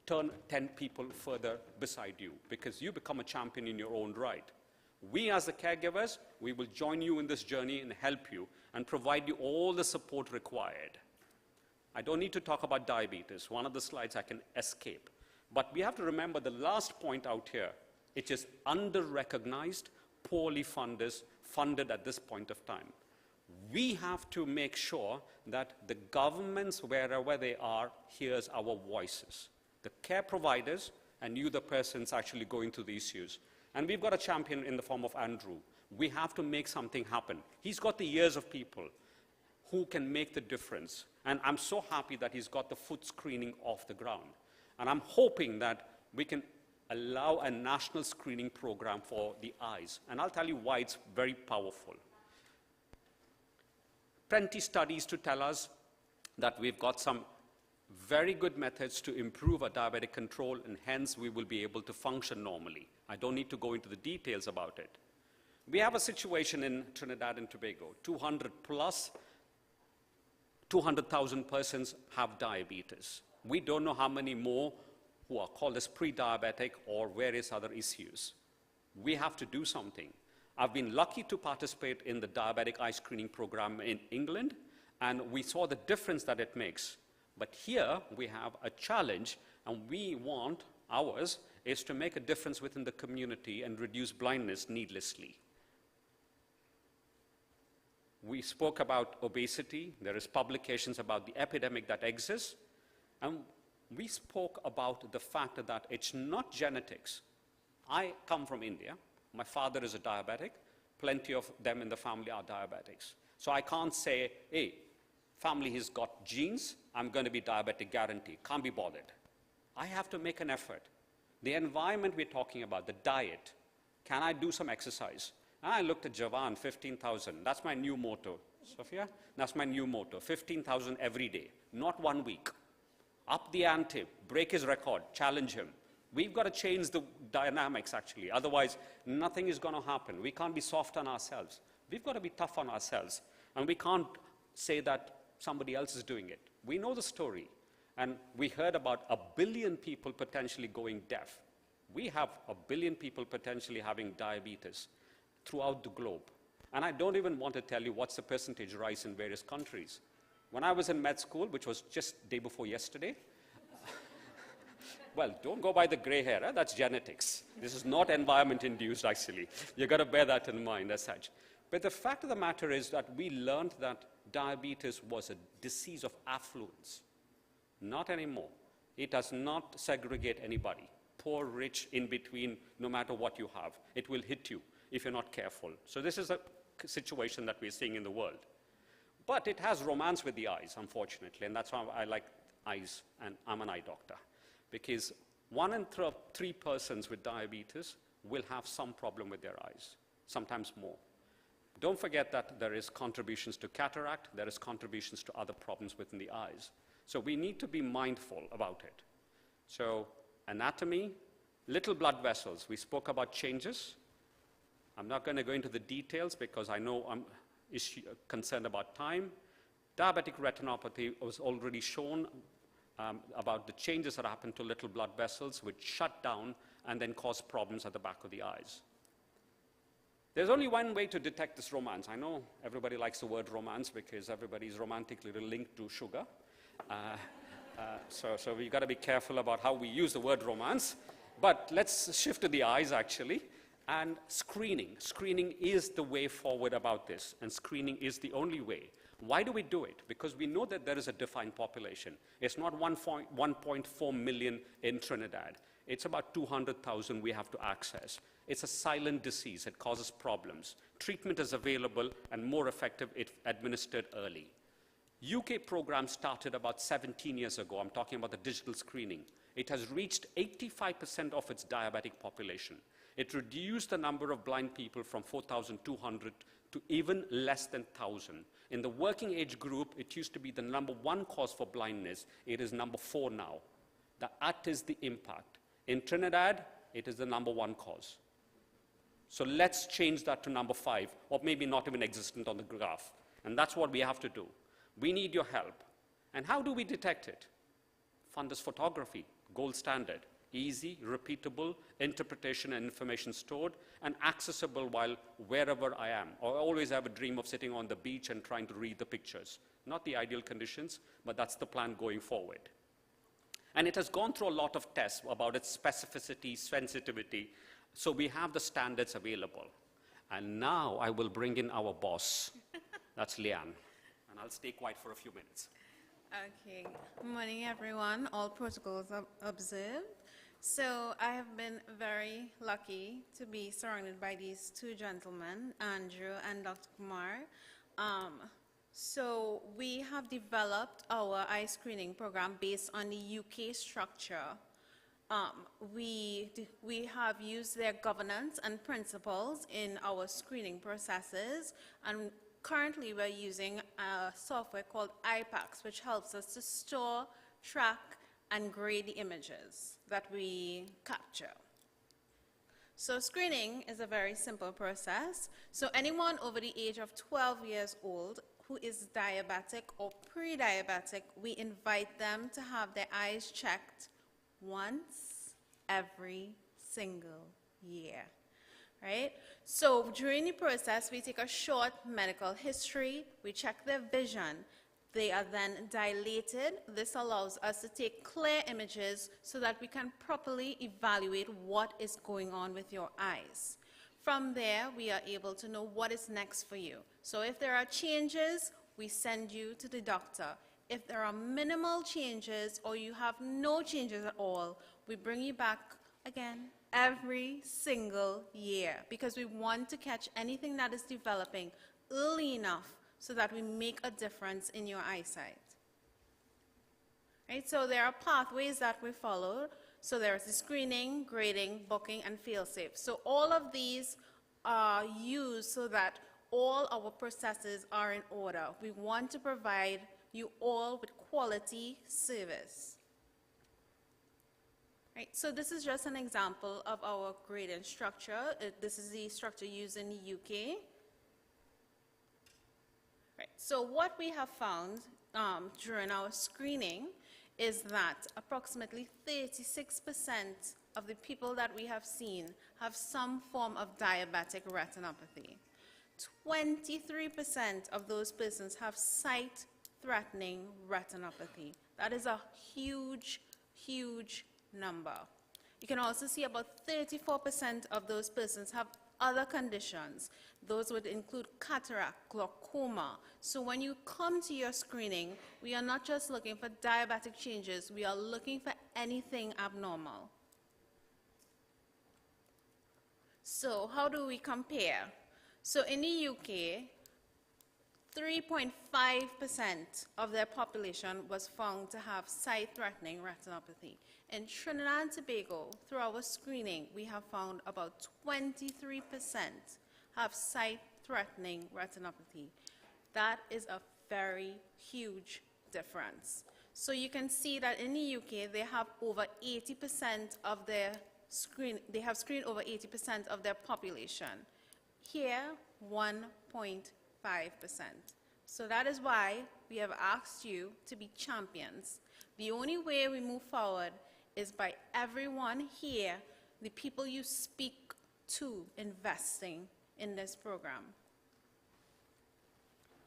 turn 10 people further beside you because you become a champion in your own right. We as the caregivers, we will join you in this journey and help you and provide you all the support required. I don't need to talk about diabetes. One of the slides I can escape. But we have to remember the last point out here. It is under-recognized, poorly funded at this point of time. We have to make sure that the governments, wherever they are, hears our voices. The care providers and you, the persons actually going through the issues. And we've got a champion in the form of Andrew. We have to make something happen. He's got the ears of people who can make the difference. And I'm so happy that he's got the foot screening off the ground. And I'm hoping that we can allow a national screening program for the eyes. And I'll tell you why it's very powerful. Plenty studies to tell us that we've got some very good methods to improve our diabetic control, and hence we will be able to function normally. I don't need to go into the details about it. We have a situation in Trinidad and Tobago. 200,000 persons have diabetes. We don't know how many more who are called as pre-diabetic or various other issues. We have to do something. I've been lucky to participate in the diabetic eye screening program in England, and we saw the difference that it makes. But here we have a challenge, and we want ours is to make a difference within the community and reduce blindness needlessly. We spoke about obesity. There is publications about the epidemic that exists. And we spoke about the fact that it's not genetics. I come from India. My father is a diabetic. plenty of them in the family are diabetics. So I can't say, hey, family has got genes, I'm going to be diabetic guarantee. Can't be bothered. I have to make an effort. The environment we're talking about, the diet, can I do some exercise? And I looked at Javan, 15,000. That's my new motto. Sophia, that's my new motto, 15,000 every day, not 1 week. Up the ante, break his record, challenge him. We've got to change the dynamics, actually. Otherwise, nothing is going to happen. We can't be soft on ourselves. We've got to be tough on ourselves. And we can't say that somebody else is doing it. We know the story. And we heard about 1 billion people potentially going deaf. We have 1 billion people potentially having diabetes throughout the globe. And I don't even want to tell you what's the percentage rise in various countries. When I was in med school, which was just day before yesterday, well, don't go by the gray hair, that's genetics. This is not environment-induced, actually. You've got to bear that in mind as such. But the fact of the matter is that we learned that diabetes was a disease of affluence. Not anymore. It does not segregate anybody. Poor, rich, in between, no matter what you have. It will hit you if you're not careful. So this is a situation that we're seeing in the world. But it has romance with the eyes, unfortunately, and that's why I like eyes, and I'm an eye doctor. Because 1 in 3 persons with diabetes will have some problem with their eyes, sometimes more. Don't forget that there is contributions to cataract, there is contributions to other problems within the eyes. So we need to be mindful about it. So anatomy, little blood vessels, we spoke about changes. I'm not going to go into the details because I know I'm concerned about time. Diabetic retinopathy was already shown about the changes that happen to little blood vessels which shut down and then cause problems at the back of the eyes. There's only one way to detect this romance. I know everybody likes the word romance because everybody is romantically linked to sugar. So we've got to be careful about how we use the word romance. But let's shift to the eyes, actually. And screening. Screening is the way forward about this, and screening is the only way. Why do we do it? Because we know that there is a defined population. It's not 1.4 million in Trinidad. It's about 200,000 we have to access. It's a silent disease. It causes problems. Treatment is available and more effective if administered early. UK program started about 17 years ago. I'm talking about the digital screening. It has reached 85% of its diabetic population. It reduced the number of blind people from 4,200 to even less than 1,000. In the working age group, it used to be the #1 cause for blindness. It is #4 now. That is the impact. In Trinidad, it is the #1 cause. So let's change that to #5, or maybe not even existent on the graph. And that's what we have to do. We need your help. And how do we detect it? Fundus photography, gold standard. Easy, repeatable, interpretation and information stored, and accessible while wherever I am. I always have a dream of sitting on the beach and trying to read the pictures. Not the ideal conditions, but that's the plan going forward. And it has gone through a lot of tests about its specificity, sensitivity, so we have the standards available. And now I will bring in our boss. That's Leanne. And I'll stay quiet for a few minutes. Okay. Good morning, everyone. All protocols observed. So I have been very lucky to be surrounded by these 2 gentlemen, Andrew and Dr. Kumar. So we have developed our eye screening program based on the UK structure. We have used their governance and principles in our screening processes, and currently we're using a software called IPAX, which helps us to store, track, and grade the images that we capture. So screening is a very simple process. So anyone over the age of 12 years old who is diabetic or pre-diabetic, we invite them to have their eyes checked once every single year, right? So during the process, we take a short medical history, we check their vision. They are then dilated. This allows us to take clear images so that we can properly evaluate what is going on with your eyes. From there, we are able to know what is next for you. So if there are changes, we send you to the doctor. If there are minimal changes or you have no changes at all, we bring you back again every single year because we want to catch anything that is developing early enough so that we make a difference in your eyesight. Right? So there are pathways that we follow. So there's the screening, grading, booking, and fail-safe. So all of these are used so that all our processes are in order. We want to provide you all with quality service. Right, so this is just an example of our grading structure. This is the structure used in the UK. Right, so what we have found during our screening is that approximately 36% of the people that we have seen have some form of diabetic retinopathy. 23% of those persons have sight-threatening retinopathy. That is a huge, huge number. You can also see about 34% of those persons have other conditions. Those would include cataract, glaucoma. So when you come to your screening, we are not just looking for diabetic changes, we are looking for anything abnormal. So how do we compare? So in the UK, 3.5% of their population was found to have sight-threatening retinopathy. In Trinidad and Tobago, through our screening, we have found about 23% have sight-threatening retinopathy. That is a very huge difference. So you can see that in the UK, they have over 80% of their they have screened over 80% of their population. Here, 1.5%. So that is why we have asked you to be champions. The only way we move forward is by everyone here, the people you speak to, investing in this program.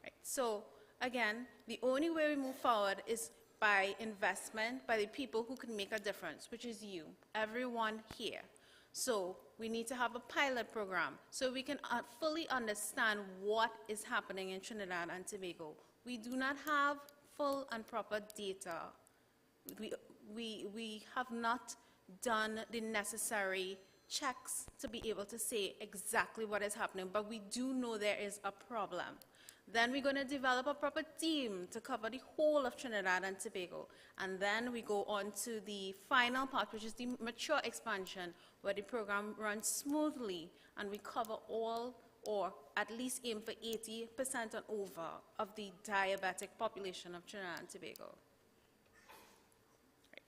Right. So again, the only way we move forward is by investment, by the people who can make a difference, which is you, everyone here. So we need to have a pilot program so we can fully understand what is happening in Trinidad and Tobago. We do not have full and proper data. We have not done the necessary checks to be able to say exactly what is happening, but we do know there is a problem. Then we're going to develop a proper team to cover the whole of Trinidad and Tobago. And then we go on to the final part, which is the mature expansion, where the program runs smoothly and we cover all, or at least aim for 80% and over of the diabetic population of Trinidad and Tobago.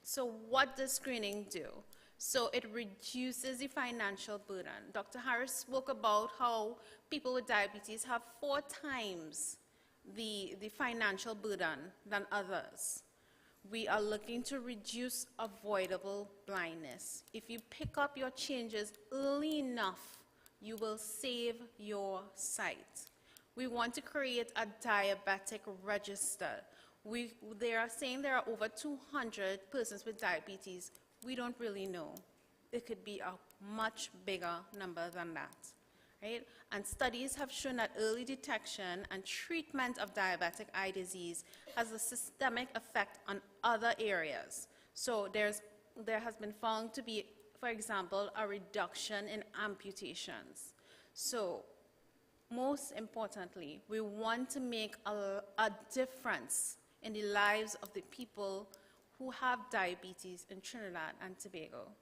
So what does screening do? So it reduces the financial burden. Dr. Harris spoke about how people with diabetes have 4 times the financial burden than others. We are looking to reduce avoidable blindness. If you pick up your changes early enough, you will save your sight. We want to create a diabetic register. They are saying there are over 200 persons with diabetes. We don't really know. It could be a much bigger number than that, right? And studies have shown that early detection and treatment of diabetic eye disease has a systemic effect on other areas. So there has been found to be, for example, a reduction in amputations. So most importantly, we want to make a difference in the lives of the people who have diabetes in Trinidad and Tobago.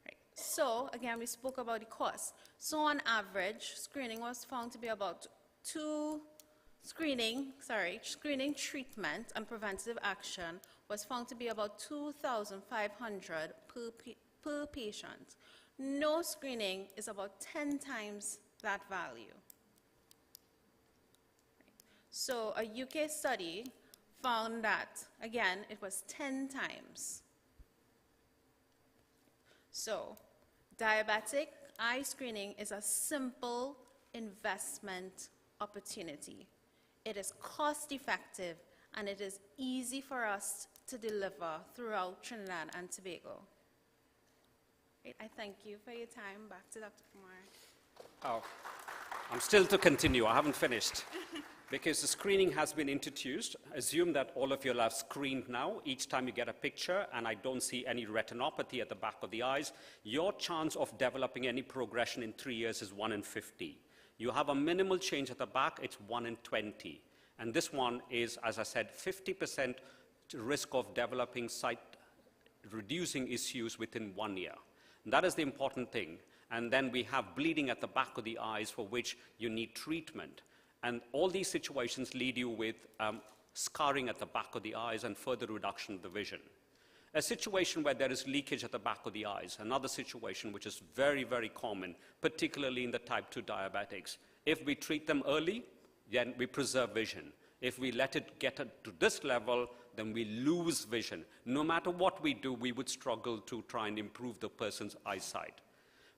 Right. So again, we spoke about the cost. So on average, screening was found to be about screening, treatment, and preventative action was found to be about $2,500 per patient. No screening is about 10 times that value. So a UK study found that, again, it was 10 times. So diabetic eye screening is a simple investment opportunity. It is cost effective and it is easy for us to deliver throughout Trinidad and Tobago. Right, I thank you for your time. Back to Dr. Kumar. Oh, I'm still to continue. I haven't finished. because the screening has been introduced. Assume that all of you have screened now. Each time you get a picture and I don't see any retinopathy at the back of the eyes, your chance of developing any progression in 3 years is 1 in 50. You have a minimal change at the back, it's 1 in 20. And this one is, as I said, 50% risk of developing sight-reducing issues within 1 year. And that is the important thing. And then we have bleeding at the back of the eyes for which you need treatment. And all these situations lead you with scarring at the back of the eyes and further reduction of the vision. A situation where there is leakage at the back of the eyes, another situation which is very, very common, particularly in the type 2 diabetics. If we treat them early, then we preserve vision. If we let it get to this level, then we lose vision. No matter what we do, we would struggle to try and improve the person's eyesight.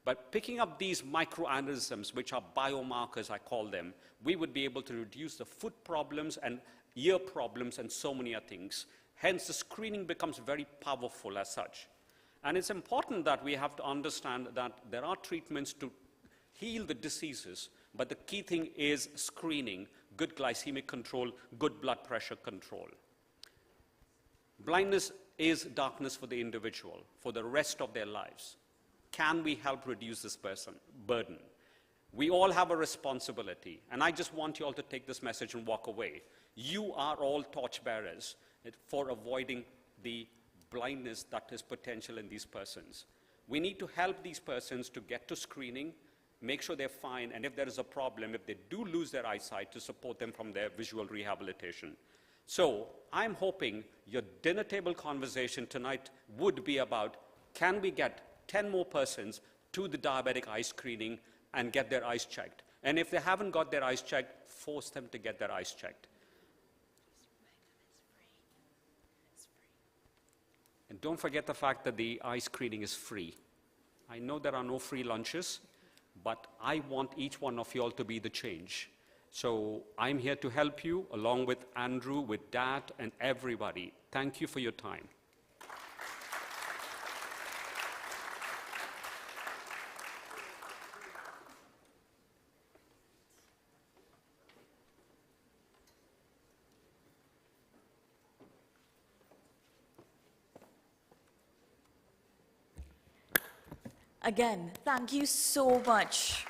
But picking up these microaneurysms, which are biomarkers, I call them, we would be able to reduce the foot problems and ear problems and so many other things. Hence, the screening becomes very powerful as such. And it's important that we have to understand that there are treatments to heal the diseases, but the key thing is screening, good glycemic control, good blood pressure control. Blindness is darkness for the individual for the rest of their lives. Can we help reduce this burden? We all have a responsibility, and I just want you all to take this message and walk away. You are all torchbearers for avoiding the blindness that is potential in these persons. We need to help these persons to get to screening, make sure they're fine, and if there is a problem, if they do lose their eyesight, to support them from their visual rehabilitation. So I'm hoping your dinner table conversation tonight would be about, can we get 10 more persons to the diabetic eye screening and get their eyes checked? And if they haven't got their eyes checked, force them to get their eyes checked. And don't forget the fact that the eye screening is free. I know there are no free lunches, but I want each one of you all to be the change. So I'm here to help you, along with Andrew, with Dad, and everybody. Thank you for your time. Again, thank you so much.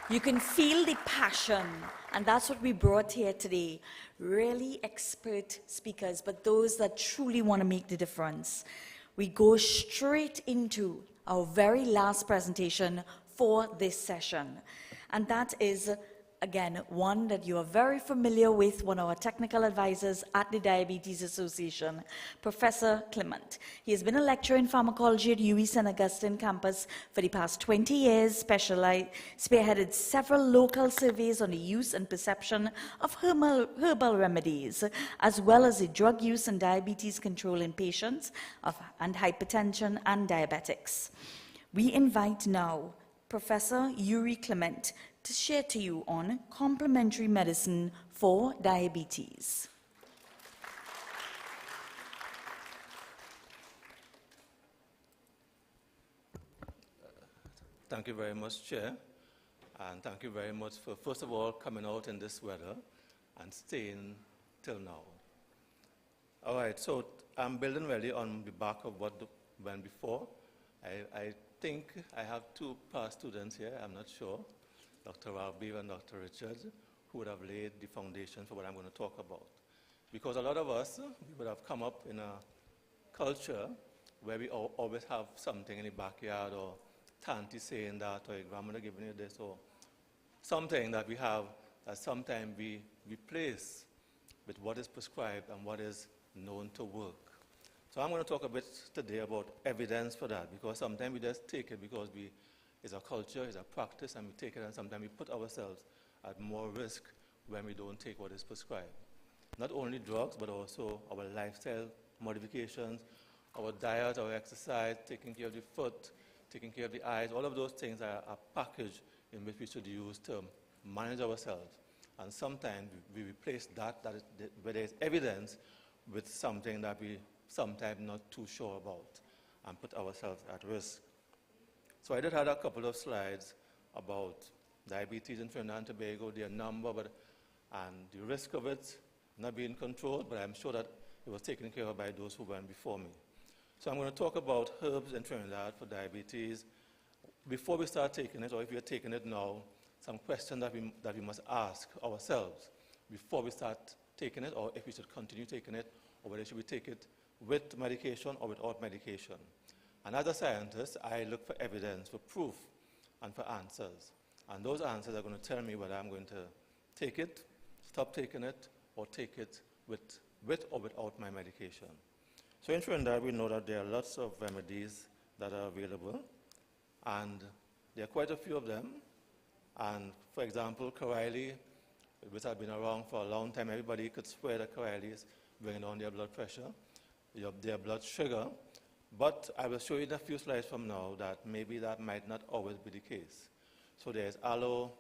You can feel the passion, and that's what we brought here today. Really expert speakers, but those that truly want to make the difference. We go straight into our very last presentation for this session, and that is, again, one that you are very familiar with, one of our technical advisors at the Diabetes Association, Professor Clement. He has been a lecturer in pharmacology at UWI St. Augustine campus for the past 20 years, spearheaded several local surveys on the use and perception of herbal remedies, as well as the drug use and diabetes control in patients and hypertension and diabetics. We invite now Professor Yuri Clement to share to you on complementary medicine for diabetes. Thank you very much, Chair, and thank you very much for, first of all, coming out in this weather and staying till now. All right, so I'm building really on the back of what went before. I think I have two past students here, I'm not sure, Dr. Rabi and Dr. Richards, who would have laid the foundation for what I'm going to talk about. Because a lot of us, we would have come up in a culture where we always have something in the backyard, or Tanti saying that, or your grandmother giving you this, or something that we have that sometimes we replace with what is prescribed and what is known to work. So I'm going to talk a bit today about evidence for that, because sometimes we just take it because it's a culture, it's a practice, and we take it, and sometimes we put ourselves at more risk when we don't take what is prescribed. Not only drugs, but also our lifestyle modifications, our diet, our exercise, taking care of the foot, taking care of the eyes, all of those things are a package in which we should use to manage ourselves. And sometimes we replace that where there is evidence, with something that we sometimes not too sure about, and put ourselves at risk. So I did have a couple of slides about diabetes in Trinidad and Tobago, their number, and the risk of it not being controlled, but I'm sure that it was taken care of by those who went before me. So I'm going to talk about herbs in Trinidad for diabetes. Before we start taking it, or if you're taking it now, some questions that we must ask ourselves before we start taking it, or if we should continue taking it, or whether should we take it with medication or without medication. And as a scientist, I look for evidence, for proof, and for answers. And those answers are going to tell me whether I'm going to take it, stop taking it, or take it with or without my medication. So in Trinidad, we know that there are lots of remedies that are available, and there are quite a few of them. And for example, Coralie, which has been around for a long time, everybody could swear that Coralie is bringing down their blood pressure, their blood sugar. But I will show you in a few slides from now that maybe that might not always be the case. So there's aloe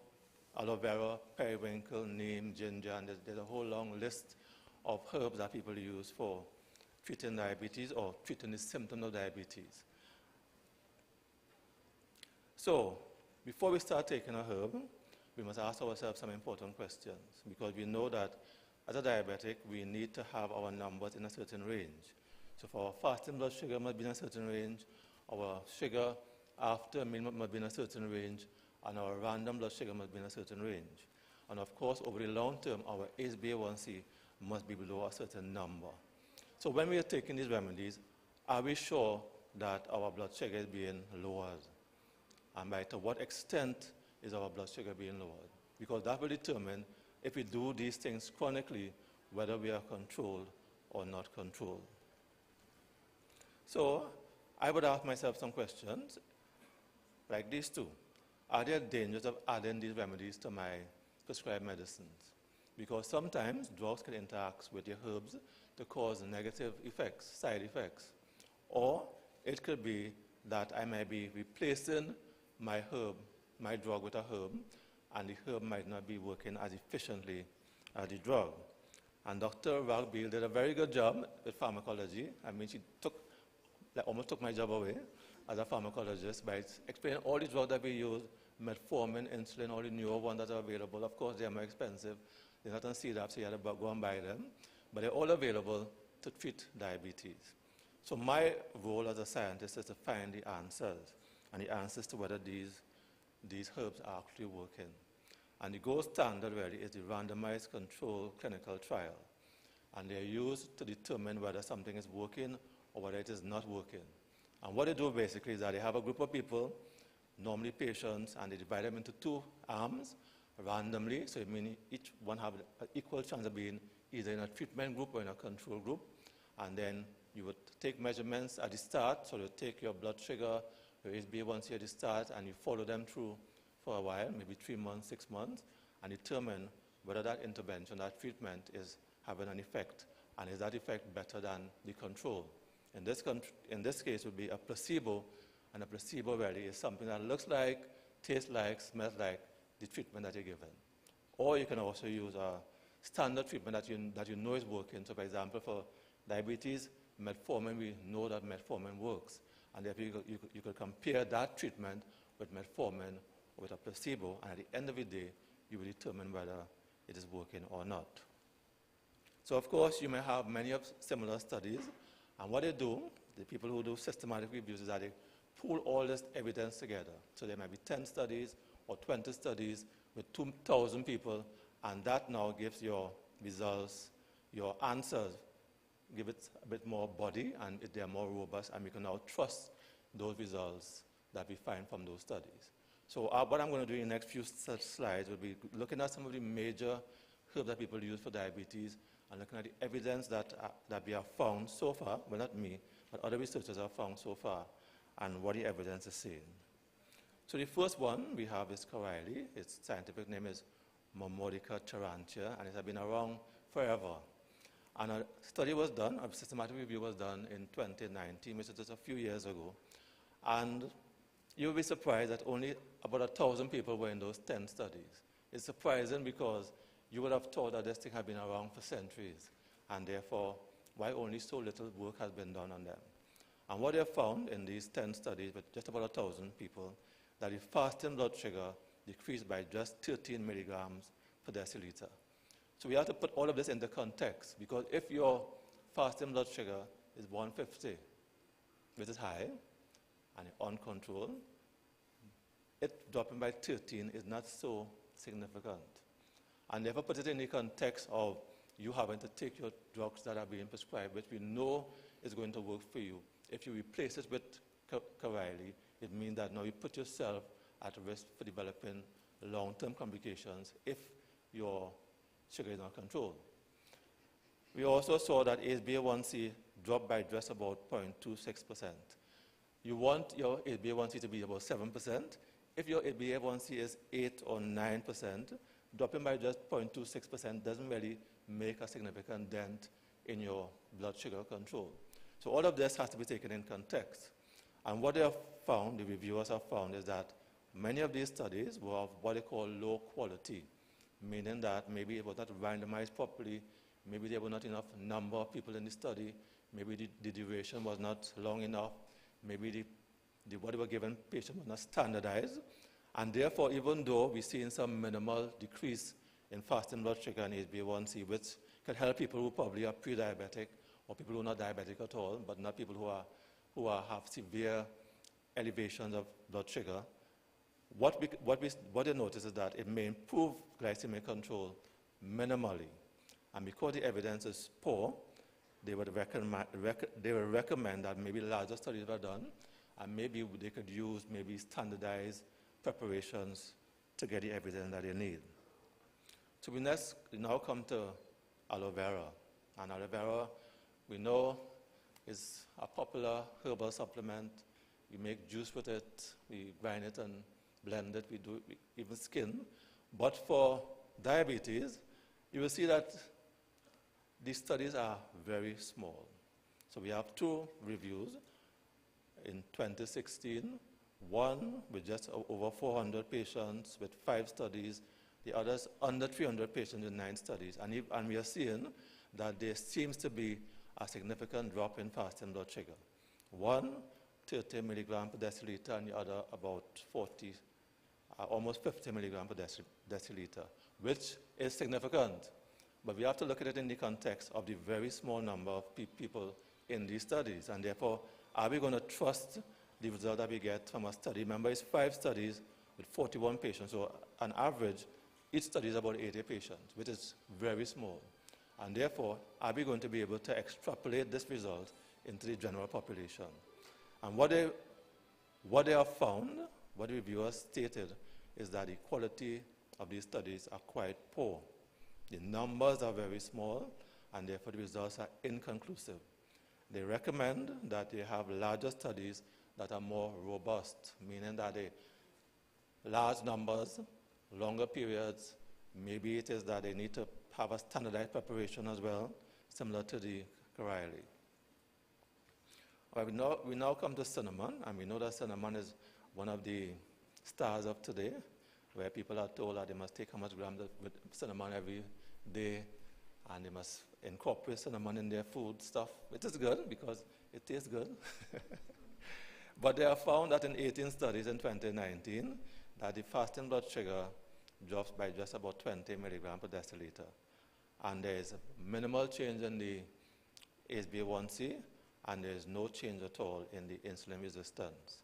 vera, periwinkle, neem, ginger, and there's a whole long list of herbs that people use for treating diabetes or treating the symptom of diabetes. So before we start taking a herb, we must ask ourselves some important questions, because we know that as a diabetic, we need to have our numbers in a certain range. So for our fasting blood sugar must be in a certain range, our sugar after a meal must be in a certain range, and our random blood sugar must be in a certain range. And of course, over the long term, our HbA1c must be below a certain number. So when we are taking these remedies, are we sure that our blood sugar is being lowered? And by to what extent is our blood sugar being lowered? Because that will determine, if we do these things chronically, whether we are controlled or not controlled. So I would ask myself some questions like these two. Are there dangers of adding these remedies to my prescribed medicines? Because sometimes drugs can interact with your herbs to cause negative effects, side effects. Or it could be that I may be replacing my drug with a herb, and the herb might not be working as efficiently as the drug. And Dr. Ragbeal did a very good job with pharmacology. I mean, she almost took my job away as a pharmacologist by explaining all the drugs that we use, metformin, insulin, all the newer ones that are available. Of course, they are more expensive. They're not on CDAP, so you have to go and buy them. But they're all available to treat diabetes. So my role as a scientist is to find the answers, and the answers to whether these herbs are actually working. And the gold standard really is the randomized control clinical trial. And they're used to determine whether something is working or whether it is not working. And what they do basically is that they have a group of people, normally patients, and they divide them into two arms randomly. So it means each one have an equal chance of being either in a treatment group or in a control group. And then you would take measurements at the start. So you take your blood sugar, your HbA1c at the start, and you follow them through for a while, maybe 3 months, 6 months, and determine whether that intervention, that treatment is having an effect, and is that effect better than the control. In this case, it would be a placebo, and a placebo really is something that looks like, tastes like, smells like the treatment that you're given. Or you can also use a standard treatment that you know is working. So for example, for diabetes, metformin, we know that metformin works. And therefore you could compare that treatment with metformin or with a placebo, and at the end of the day, you will determine whether it is working or not. So of course, you may have many of similar studies, and what they do, the people who do systematic reviews, is that they pool all this evidence together. So there might be 10 studies or 20 studies with 2,000 people, and that now gives your results, your answers, give it a bit more body, and they are more robust, and we can now trust those results that we find from those studies. So what I'm going to do in the next few slides will be looking at some of the major herbs that people use for diabetes, and looking at the evidence that we have found so far, well, not me, but other researchers have found so far, and what the evidence is saying. So the first one we have is Coralie. Its scientific name is Momordica tarantia, and it has been around forever. And a study was done, a systematic review was done in 2019, which is just a few years ago. And you'll be surprised that only about 1,000 people were in those 10 studies. It's surprising because you would have thought that this thing had been around for centuries, and therefore, why only so little work has been done on them. And what they have found in these 10 studies with just about 1,000 people, that the fasting blood sugar decreased by just 13 milligrams per deciliter. So we have to put all of this into context, because if your fasting blood sugar is 150, which is high, and uncontrolled, it dropping by 13 is not so significant. And therefore put it in the context of you having to take your drugs that are being prescribed, which we know is going to work for you. If you replace it with Carlton, it means that now you put yourself at risk for developing long-term complications if your sugar is not controlled. We also saw that HbA1c dropped by just about 0.26%. You want your HbA1c to be about 7%. If your HbA1c is 8 or 9%, dropping by just 0.26% doesn't really make a significant dent in your blood sugar control. So all of this has to be taken in context. And what they have found, the reviewers have found, is that many of these studies were of what they call low quality, meaning that maybe it was not randomized properly, maybe there were not enough number of people in the study, maybe the duration was not long enough, maybe what they were given patient was not standardized, and therefore, even though we're seeing some minimal decrease in fasting blood sugar and HbA1c, which can help people who probably are pre-diabetic or people who are not diabetic at all, but not people who have severe elevations of blood sugar, what they notice is that it may improve glycemic control minimally. And because the evidence is poor, they would recommend that maybe larger studies were done, and maybe they could use maybe standardized preparations to get the evidence that they need. So we now come to aloe vera. And aloe vera, we know, is a popular herbal supplement. We make juice with it, we grind it and blend it, we do even skin. But for diabetes, you will see that these studies are very small. So we have two reviews in 2016, one with just over 400 patients with 5 studies, the others under 300 patients in 9 studies. And we are seeing that there seems to be a significant drop in fasting blood sugar. One, 30 milligrams per deciliter, and the other about 40, almost 50 milligrams per deciliter, which is significant. But we have to look at it in the context of the very small number of people in these studies. And therefore, are we going to trust the result that we get from a study? Remember, it's 5 studies with 41 patients. So on average, each study is about 80 patients, which is very small. And therefore, are we going to be able to extrapolate this result into the general population? And what they have found, what the reviewers stated, is that the quality of these studies are quite poor. The numbers are very small, and therefore the results are inconclusive. They recommend that they have larger studies that are more robust, meaning that they large numbers, longer periods. Maybe it is that they need to have a standardized preparation as well, similar to the Carlton. All right, we now come to cinnamon, and we know that cinnamon is one of the stars of today, where people are told that they must take how much grams of cinnamon every day, and they must incorporate cinnamon in their food stuff, which is good because it tastes good. But they have found that in 18 studies in 2019, that the fasting blood sugar drops by just about 20 milligrams per deciliter. And there is minimal change in the HbA1c, and there is no change at all in the insulin resistance.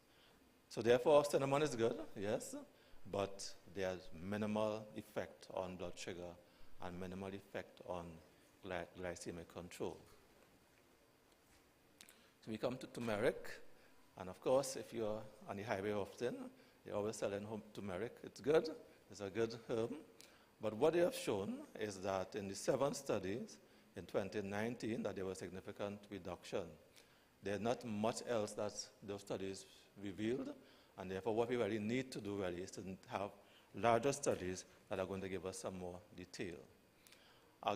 So therefore, cinnamon is good, yes, but there's minimal effect on blood sugar and minimal effect on glycemic control. So we come to turmeric, and of course, if you're on the highway often, they're always selling home turmeric. It's good, it's a good herb. But what they have shown is that in the 7 studies in 2019, that there was significant reduction. There's not much else that those studies revealed, and therefore what we really need to do really is to have larger studies that are going to give us some more detail.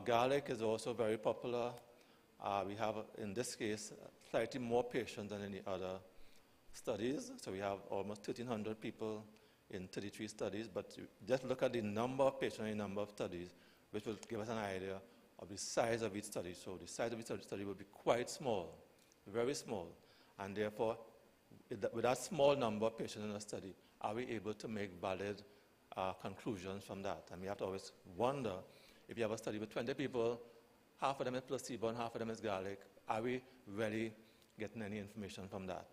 Garlic is also very popular. We have, in this case, slightly more patients than in the other studies. So we have almost 1,300 people in 33 studies, but just look at the number of patients and the number of studies, which will give us an idea of the size of each study. So the size of each study will be quite small, very small, and therefore, with that small number of patients in a study, are we able to make valid conclusions from that. And we have to always wonder, if you have a study with 20 people, half of them is placebo and half of them is garlic, are we really getting any information from that?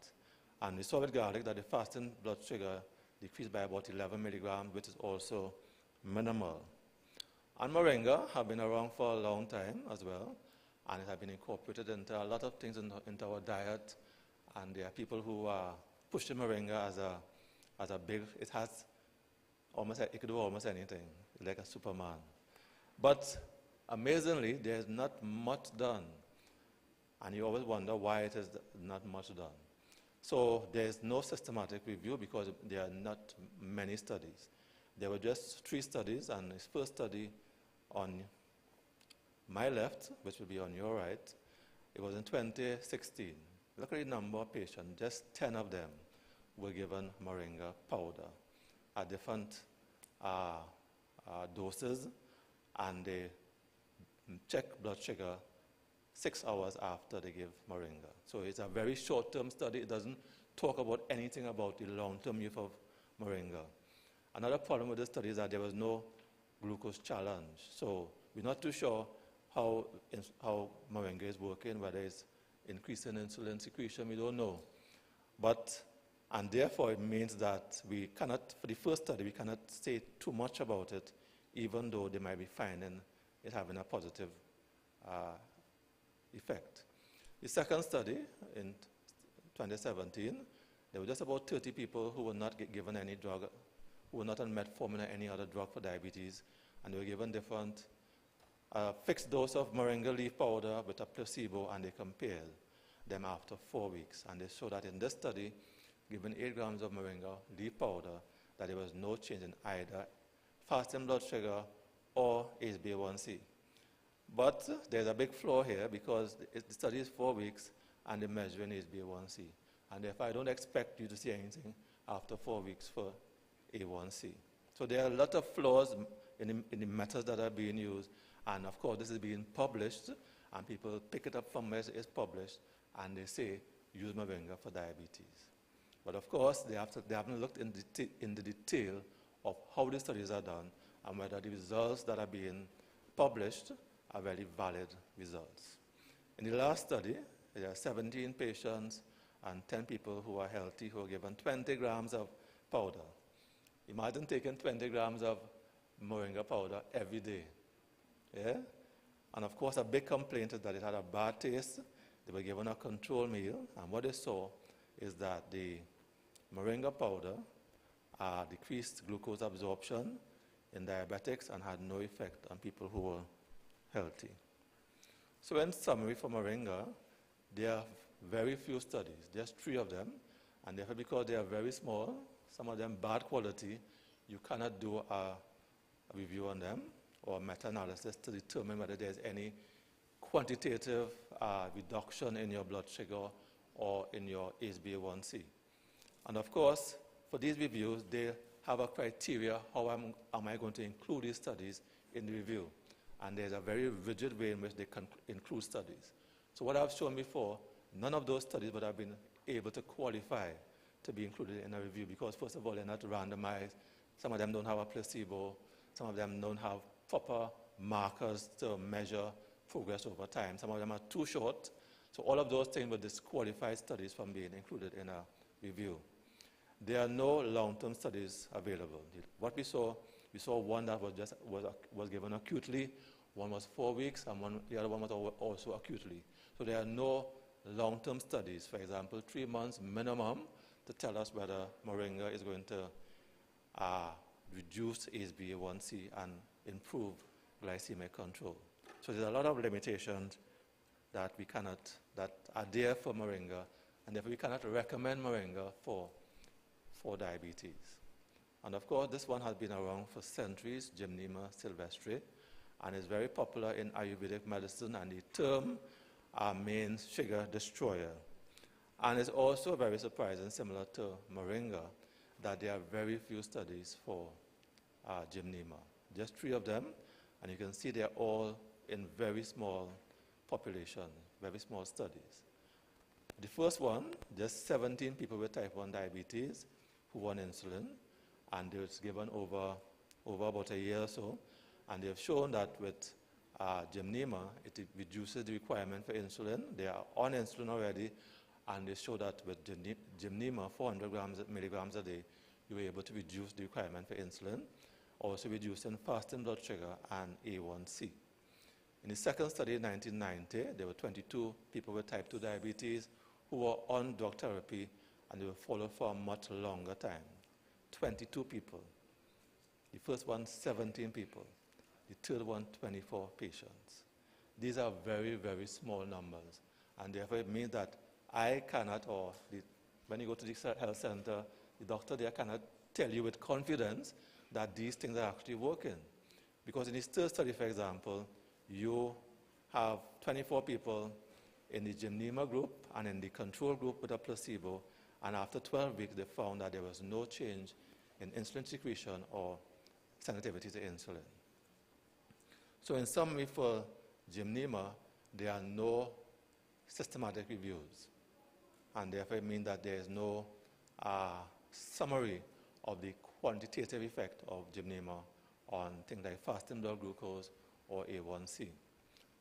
And we saw with garlic that the fasting blood sugar decreased by about 11 milligrams, which is also minimal. And moringa have been around for a long time as well, and it has been incorporated into a lot of things into our diet. And there are people who are pushing moringa as a big, it could do almost anything, like a Superman. But amazingly, there's not much done. And you always wonder why it is not much done. So there's no systematic review because there are not many studies. There were just 3 studies, and this first study on my left, which will be on your right, it was in 2016. Look at the number of patients, just 10 of them were given moringa powder at different doses, and they checked blood sugar 6 hours after they gave moringa. So it's a very short-term study. It doesn't talk about anything about the long-term use of moringa. Another problem with this study is that there was no glucose challenge. So we're not too sure how moringa is working, whether it's increasing insulin secretion, we don't know. And therefore it means that we cannot, for the first study, we cannot say too much about it, even though they might be finding it having a positive effect. The second study in 2017, there were just about 30 people who were not given any drug, who were not on metformin or any other drug for diabetes, and they were given different fixed dose of moringa leaf powder with a placebo, and they compared them after 4 weeks. And they showed that in this study, given 8 grams of moringa leaf powder, that there was no change in either fasting blood sugar or HbA1c. But there's a big flaw here because the study is 4 weeks and they're measuring HbA1c. And therefore, I don't expect you to see anything after 4 weeks for A1c. So there are a lot of flaws in the methods that are being used. And of course, this is being published, and people pick it up from where it's published, and they say, use moringa for diabetes. But of course, they haven't looked in the detail of how the studies are done and whether the results that are being published are very valid results. In the last study, there are 17 patients and 10 people who are healthy who are given 20 grams of powder. Imagine taking 20 grams of moringa powder every day. Yeah? And of course, a big complaint is that it had a bad taste. They were given a control meal, and what they saw is that the moringa powder decreased glucose absorption in diabetics and had no effect on people who were healthy. So in summary for moringa, there are very few studies, just 3 of them, and therefore because they are very small, some of them bad quality, you cannot do a review on them or meta-analysis to determine whether there's any quantitative reduction in your blood sugar or in your HbA1c. And of course, for these reviews, they have a criteria, how am I going to include these studies in the review? And there's a very rigid way in which they can include studies. So what I've shown before, none of those studies would have been able to qualify to be included in a review because, first of all, they're not randomized. Some of them don't have a placebo. Some of them don't have proper markers to measure progress over time. Some of them are too short. So all of those things would disqualify studies from being included in a review. There are no long-term studies available. What we saw one that was given acutely, one was 4 weeks, and the other one was also acutely. So there are no long-term studies, for example, 3 months minimum to tell us whether moringa is going to reduce HbA1c and improve glycemic control. So there's a lot of limitations that are there for moringa, and therefore we cannot recommend moringa for diabetes. And of course, this one has been around for centuries, Gymnema sylvestre, and is very popular in Ayurvedic medicine, and the term means sugar destroyer. And it's also very surprising, similar to moringa, that there are very few studies for Gymnema. Just 3 of them, and you can see they're all in very small population, very small studies. The first one, just 17 people with type 1 diabetes who were on insulin, and they was given over over about a year or so, and they've shown that with Gymnema, it reduces the requirement for insulin. They are on insulin already, and they show that with Gymnema, 400 milligrams a day, you were able to reduce the requirement for insulin, also reducing fasting blood sugar and A1C. In the second study in 1990, there were 22 people with type 2 diabetes who were on drug therapy, and they were followed for a much longer time. 22 people. The first one, 17 people. The third one, 24 patients. These are very, very small numbers, and therefore it means that I cannot, when you go to the health center, the doctor there cannot tell you with confidence that these things are actually working. Because in this third study, for example, you have 24 people in the Gymnema group and in the control group with a placebo, and after 12 weeks they found that there was no change in insulin secretion or sensitivity to insulin. So in summary, for Gymnema, there are no systematic reviews, and therefore it means that there is no summary of the quantitative effect of Gymnema on things like fasting blood glucose or A1C.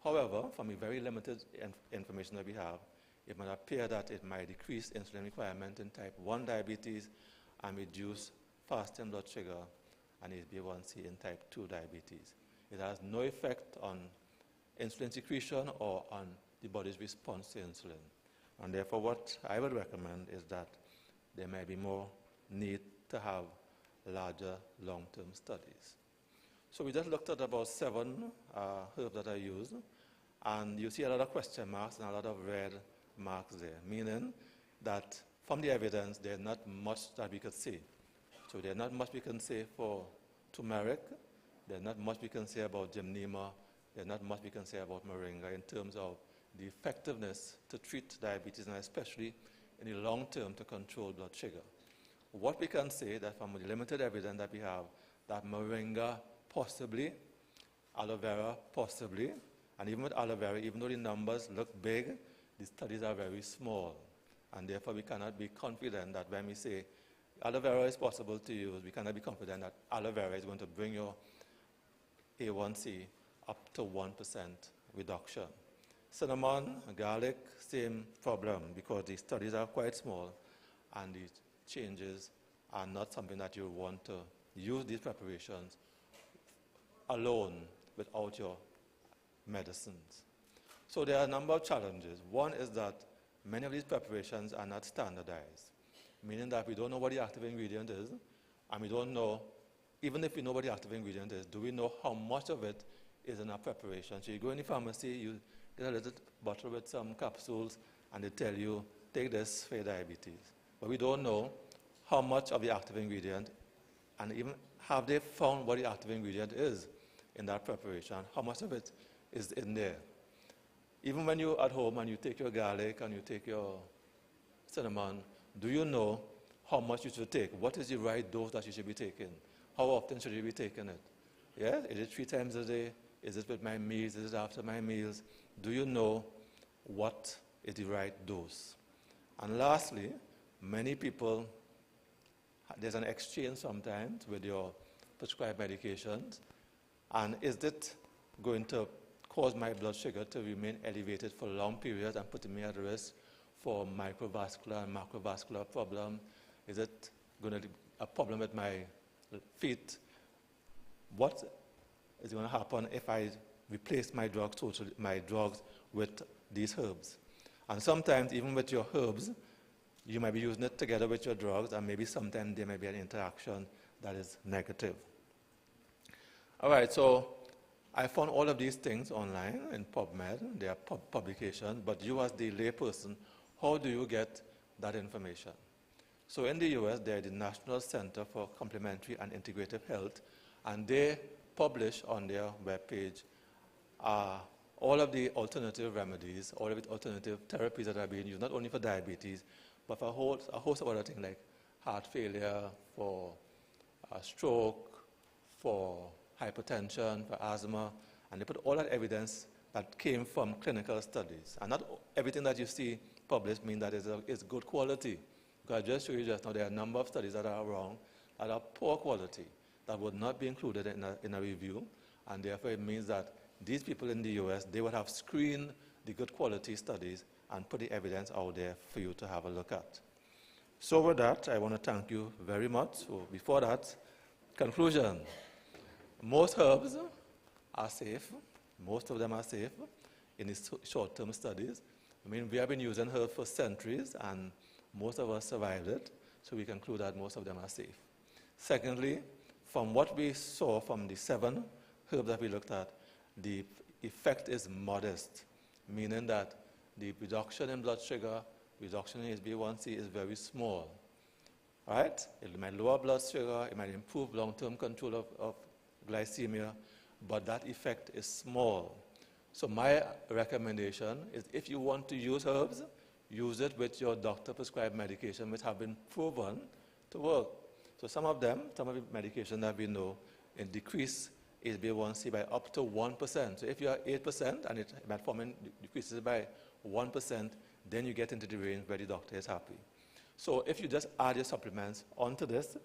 However, from the very limited information that we have, it might appear that it might decrease insulin requirement in type 1 diabetes and reduce fasting blood sugar and HbA1c in type 2 diabetes. It has no effect on insulin secretion or on the body's response to insulin. And therefore, what I would recommend is that there may be more need to have larger long-term studies. So we just looked at about 7 herbs that are used, and you see a lot of question marks and a lot of red marks there, meaning that from the evidence, there's not much that we could say. So there's not much we can say for turmeric, there's not much we can say about Gymnema, there's not much we can say about moringa in terms of the effectiveness to treat diabetes, and especially in the long term to control blood sugar. What we can say that from the limited evidence that we have, that moringa possibly, aloe vera possibly, and even with aloe vera, even though the numbers look big, the studies are very small, and therefore we cannot be confident that when we say aloe vera is possible to use, we cannot be confident that aloe vera is going to bring your A1C up to 1% reduction. Cinnamon, garlic, same problem, because the studies are quite small and the changes are not something that you want to use these preparations alone without your medicines. So there are a number of challenges. One is that many of these preparations are not standardized, meaning that we don't know what the active ingredient is, and we don't know, even if we know what the active ingredient is, do we know how much of it is in our preparation? So you go in the pharmacy, you get a little bottle with some capsules, and they tell you, take this for your diabetes. But we don't know how much of the active ingredient, and even have they found what the active ingredient is in that preparation, how much of it is in there. Even when you're at home and you take your garlic and you take your cinnamon, do you know how much you should take? What is the right dose that you should be taking? How often should you be taking it? Yeah? Is it 3 times a day? Is it with my meals? Is it after my meals? Do you know what is the right dose? And lastly, many people, there's an exchange sometimes with your prescribed medications, and is it going to cause my blood sugar to remain elevated for long periods and putting me at risk for microvascular and macrovascular problem? Is it going to be a problem with my feet? What is going to happen if I replace my drugs with these herbs? And sometimes, even with your herbs, you might be using it together with your drugs, and maybe sometimes there may be an interaction that is negative. All right, so I found all of these things online in PubMed. They are publications, but you as the layperson, how do you get that information? So in the US, there is the National Center for Complementary and Integrative Health, and they publish on their webpage all of the alternative remedies, all of the alternative therapies that are being used, not only for diabetes, but for a host of other things like heart failure, for stroke, for hypertension, for asthma, and they put all that evidence that came from clinical studies. And not everything that you see published means that it's good quality. Because I just showed you just now there are a number of studies that are wrong, that are poor quality. that would not be included in a review, and therefore it means that these people in the US, they would have screened the good quality studies and put the evidence out there for you to have a look at. So with that, I want to thank you very much. So before that, conclusion. Most herbs are safe. Most of them are safe in the short-term studies. I mean, we have been using herbs for centuries, and most of us survived it, so we conclude that most of them are safe. Secondly, from what we saw from the 7 herbs that we looked at, the effect is modest, meaning that the reduction in blood sugar, reduction in HbA1c is very small. Right? It might lower blood sugar, it might improve long-term control of glycemia, but that effect is small. So my recommendation is if you want to use herbs, use it with your doctor-prescribed medication, which have been proven to work. So some of the medications that we know decrease HbA1c by up to 1%. So if you are 8% and metformin decreases by 1%, then you get into the range where the doctor is happy. So if you just add your supplements onto this,